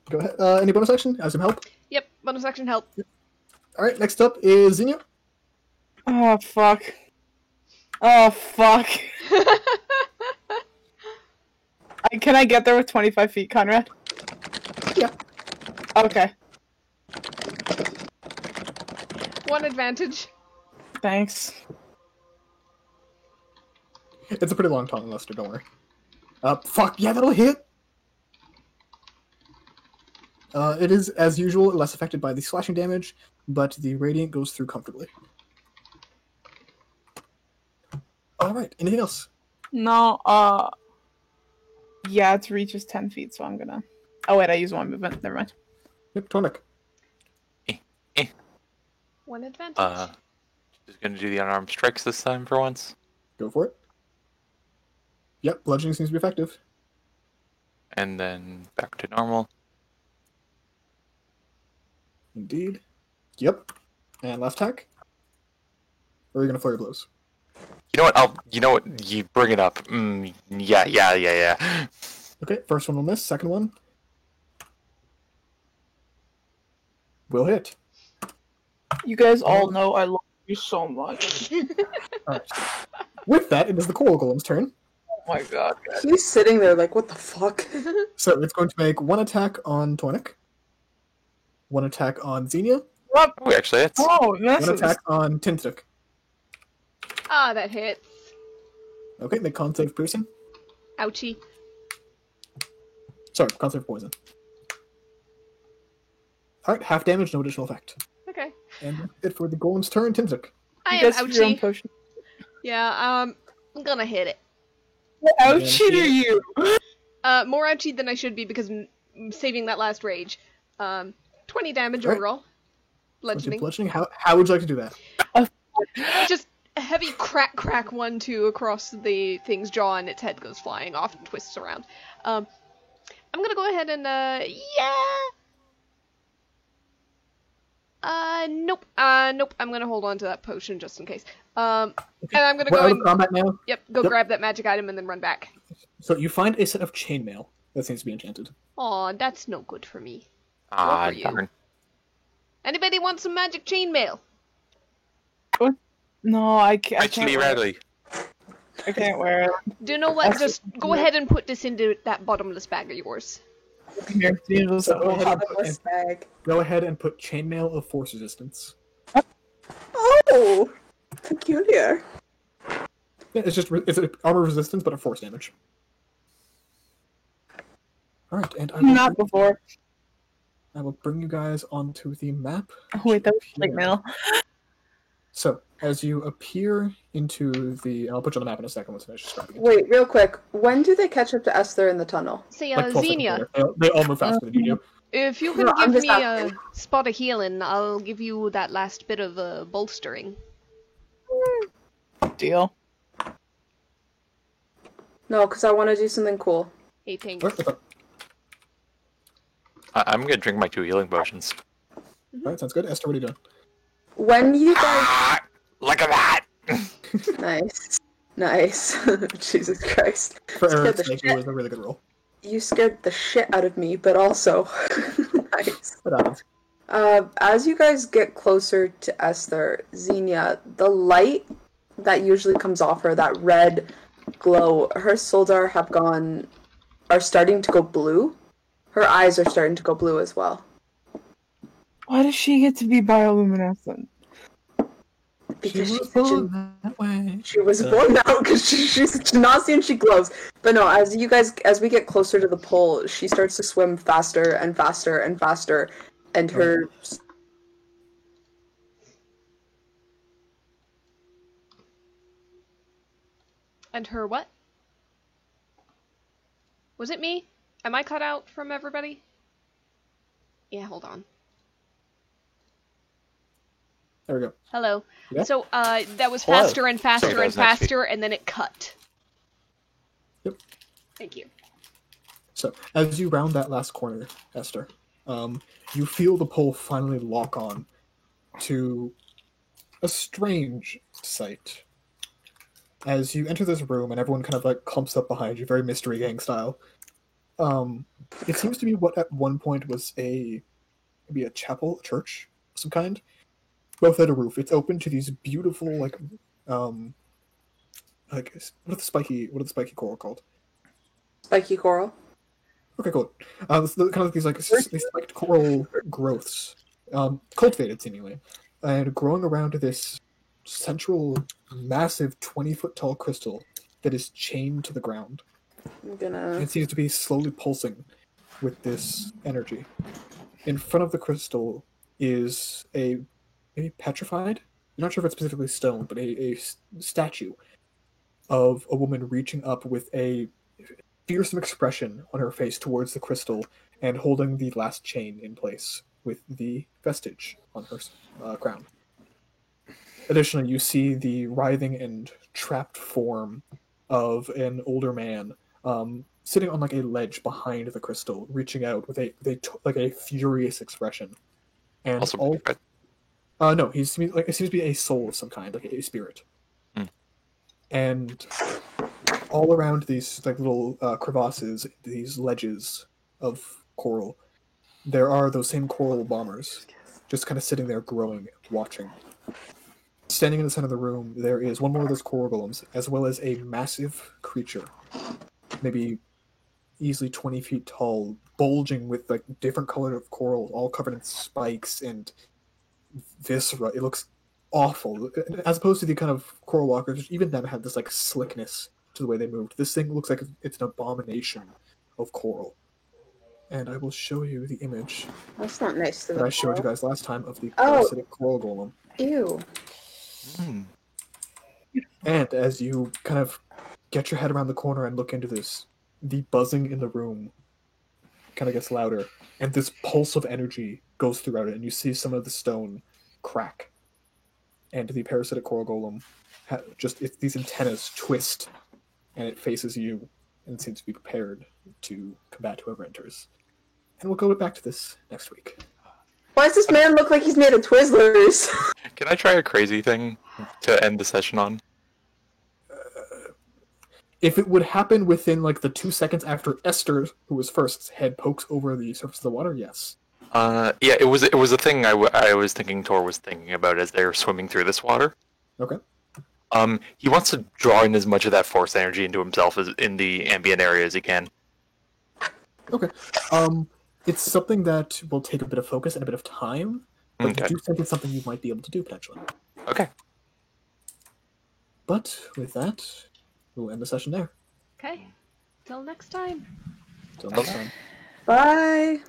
Go ahead. Any bonus action? Have some help. Yep. Bonus action help. Alright, next up is Xenia. Oh, fuck. Oh, fuck. Can I get there with 25 feet, Conrad? Yeah. Okay. One advantage. Thanks. It's a pretty long tongue, Lester, don't worry. Fuck, yeah, that'll hit! It is, as usual, less affected by the slashing damage, but the radiant goes through comfortably. Alright, anything else? No, yeah, its reach is 10 feet, so I'm gonna... Oh, wait, I use one movement. Never mind. Yep, Tornik. One advantage. Just gonna do the unarmed strikes this time for once. Go for it. Yep, bludgeoning seems to be effective. And then back to normal. Indeed. Yep. And last attack? Or are you gonna flurry blows? You know what? You bring it up. Yeah. Okay, first one will miss, second one will hit. You guys all know I love you so much. Alright. With that, it is the Coral Golem's turn. Oh my god. He's sitting there like, what the fuck? So it's going to make one attack on Tornik, one attack on Xenia, What? Oh, actually, it's Oh, one misses. attack on Tintuk. Ah, that hits. Okay, make con save piercing. Ouchie. Sorry, con save poison. Alright, half damage, no additional effect. Okay. And that's it for the Golem's turn, Tintuk. I You am guys have your own ouchie. potion. Yeah, I'm gonna hit it. How cheat are you? More ouchie than I should be because I'm saving that last rage. 20 damage Right. overall. Bludgeoning. Bludgeoning. How would you like to do that? Just a heavy crack 1-2 across the thing's jaw and its head goes flying off and twists around. I'm gonna go ahead and, nope. Nope. I'm gonna hold on to that potion just in case. And I'm gonna We're go out of and, combat now. yep, go Yep. grab that magic item and then run back. So you find a set of chainmail that seems to be enchanted. Aw, that's no good for me. ah, for you. darn. Anybody want some magic chainmail? No, I can't. I Actually, can't wear it. Radley. I can't wear it. Do you know what? Just go ahead and put this into that bottomless bag of yours. Here, Xenia, So go ahead, and Bottomless bag. go ahead and put chainmail of force resistance. Oh, peculiar. Yeah, it's armor resistance, but a force damage. All right, and Not before. I will bring you guys onto the map. Oh, wait, that was like mail. So, as you appear into the... I'll put you on the map in a second once I finish describing it. Wait, real quick. When do they catch up to Esther in the tunnel? Say, Like 12 seconds Xenia, later. They all move faster than you do. if you can No, I'm give just me a asking. spot of healing, I'll give you that last bit of bolstering. Deal. No, because I want to do something cool. Hey, thanks. All right, what's up? I'm gonna drink my 2 healing potions. All right, sounds good. Esther, what are you doing? When you guys... Ah, look at that! Nice. Nice. Jesus Christ. For Scared Eric's the sake, shit. it was a really good roll. You scared the shit out of me, but also... nice. What happens? As you guys get closer to Esther, Xenia, the light that usually comes off her, that red glow, her soldar are starting to go blue. Her eyes are starting to go blue as well. Why does she get to be bioluminescent? Because She was born that way. she was born now because she's Genasi and she glows. But no, as we get closer to the pole, she starts to swim faster and faster and faster, and her And her what? Was it me? Am I cut out from everybody? Yeah, hold on. There we go. Hello. Yeah. So, that was Hello. faster and faster Sorry, that and was next faster, and then it cut. Yep. Thank you. So, as you round that last corner, Esther, you feel the pole finally lock on to a strange sight. As you enter this room and everyone kind of like clumps up behind you, very Mystery Gang style, it seems to be what at one point was maybe a chapel, a church of some kind, both at a roof. It's open to these beautiful like what are the spiky coral called? spiky coral. Okay, cool. So kind of these spiked coral growths, cultivated seemingly, and growing around this central, massive 20-foot tall crystal that is chained to the ground. I'm gonna. It seems to be slowly pulsing with this energy. In front of the crystal is a maybe petrified. I'm not sure if it's specifically stone, but a statue of a woman reaching up with a fearsome expression on her face towards the crystal and holding the last chain in place with the vestige on her crown. Additionally, you see the writhing and trapped form of an older man sitting on like a ledge behind the crystal, reaching out with a furious expression. And Also, all right? no, it seems to be a soul of some kind, like a spirit. And all around these like little crevasses, these ledges of coral, there are those same coral bombers, just kind of sitting there, growing, watching. Standing in the center of the room, there is one more of those coral golems, as well as a massive creature, maybe easily 20 feet tall, bulging with like different colors of coral, all covered in spikes and viscera. It looks awful, as opposed to the kind of coral walkers. Even them had this like slickness to the way they moved. This thing looks like it's an abomination of coral. And I will show you the image That's not nice to that the I showed you coral. guys last time of the Oh. parasitic coral golem. Ew. And as you kind of get your head around the corner and look into this, the buzzing in the room kind of gets louder, and this pulse of energy goes throughout it, and you see some of the stone crack. And the parasitic coral golem, these antennas twist, and it faces you, and seems to be prepared to combat whoever enters. And we'll go back to this next week. Why does this man look like he's made of Twizzlers? Can I try a crazy thing to end the session on? If it would happen within like the 2 seconds after Esther, who was first, head pokes over the surface of the water, yes. Yeah, it was a thing I was thinking Tor was thinking about as they were swimming through this water. Okay. He wants to draw in as much of that force energy into himself as in the ambient area as he can. Okay. It's something that will take a bit of focus and a bit of time, but Okay. you do think it's something you might be able to do potentially. Okay. But with that, we'll end the session there. Okay. Till next time. Till next time. Bye.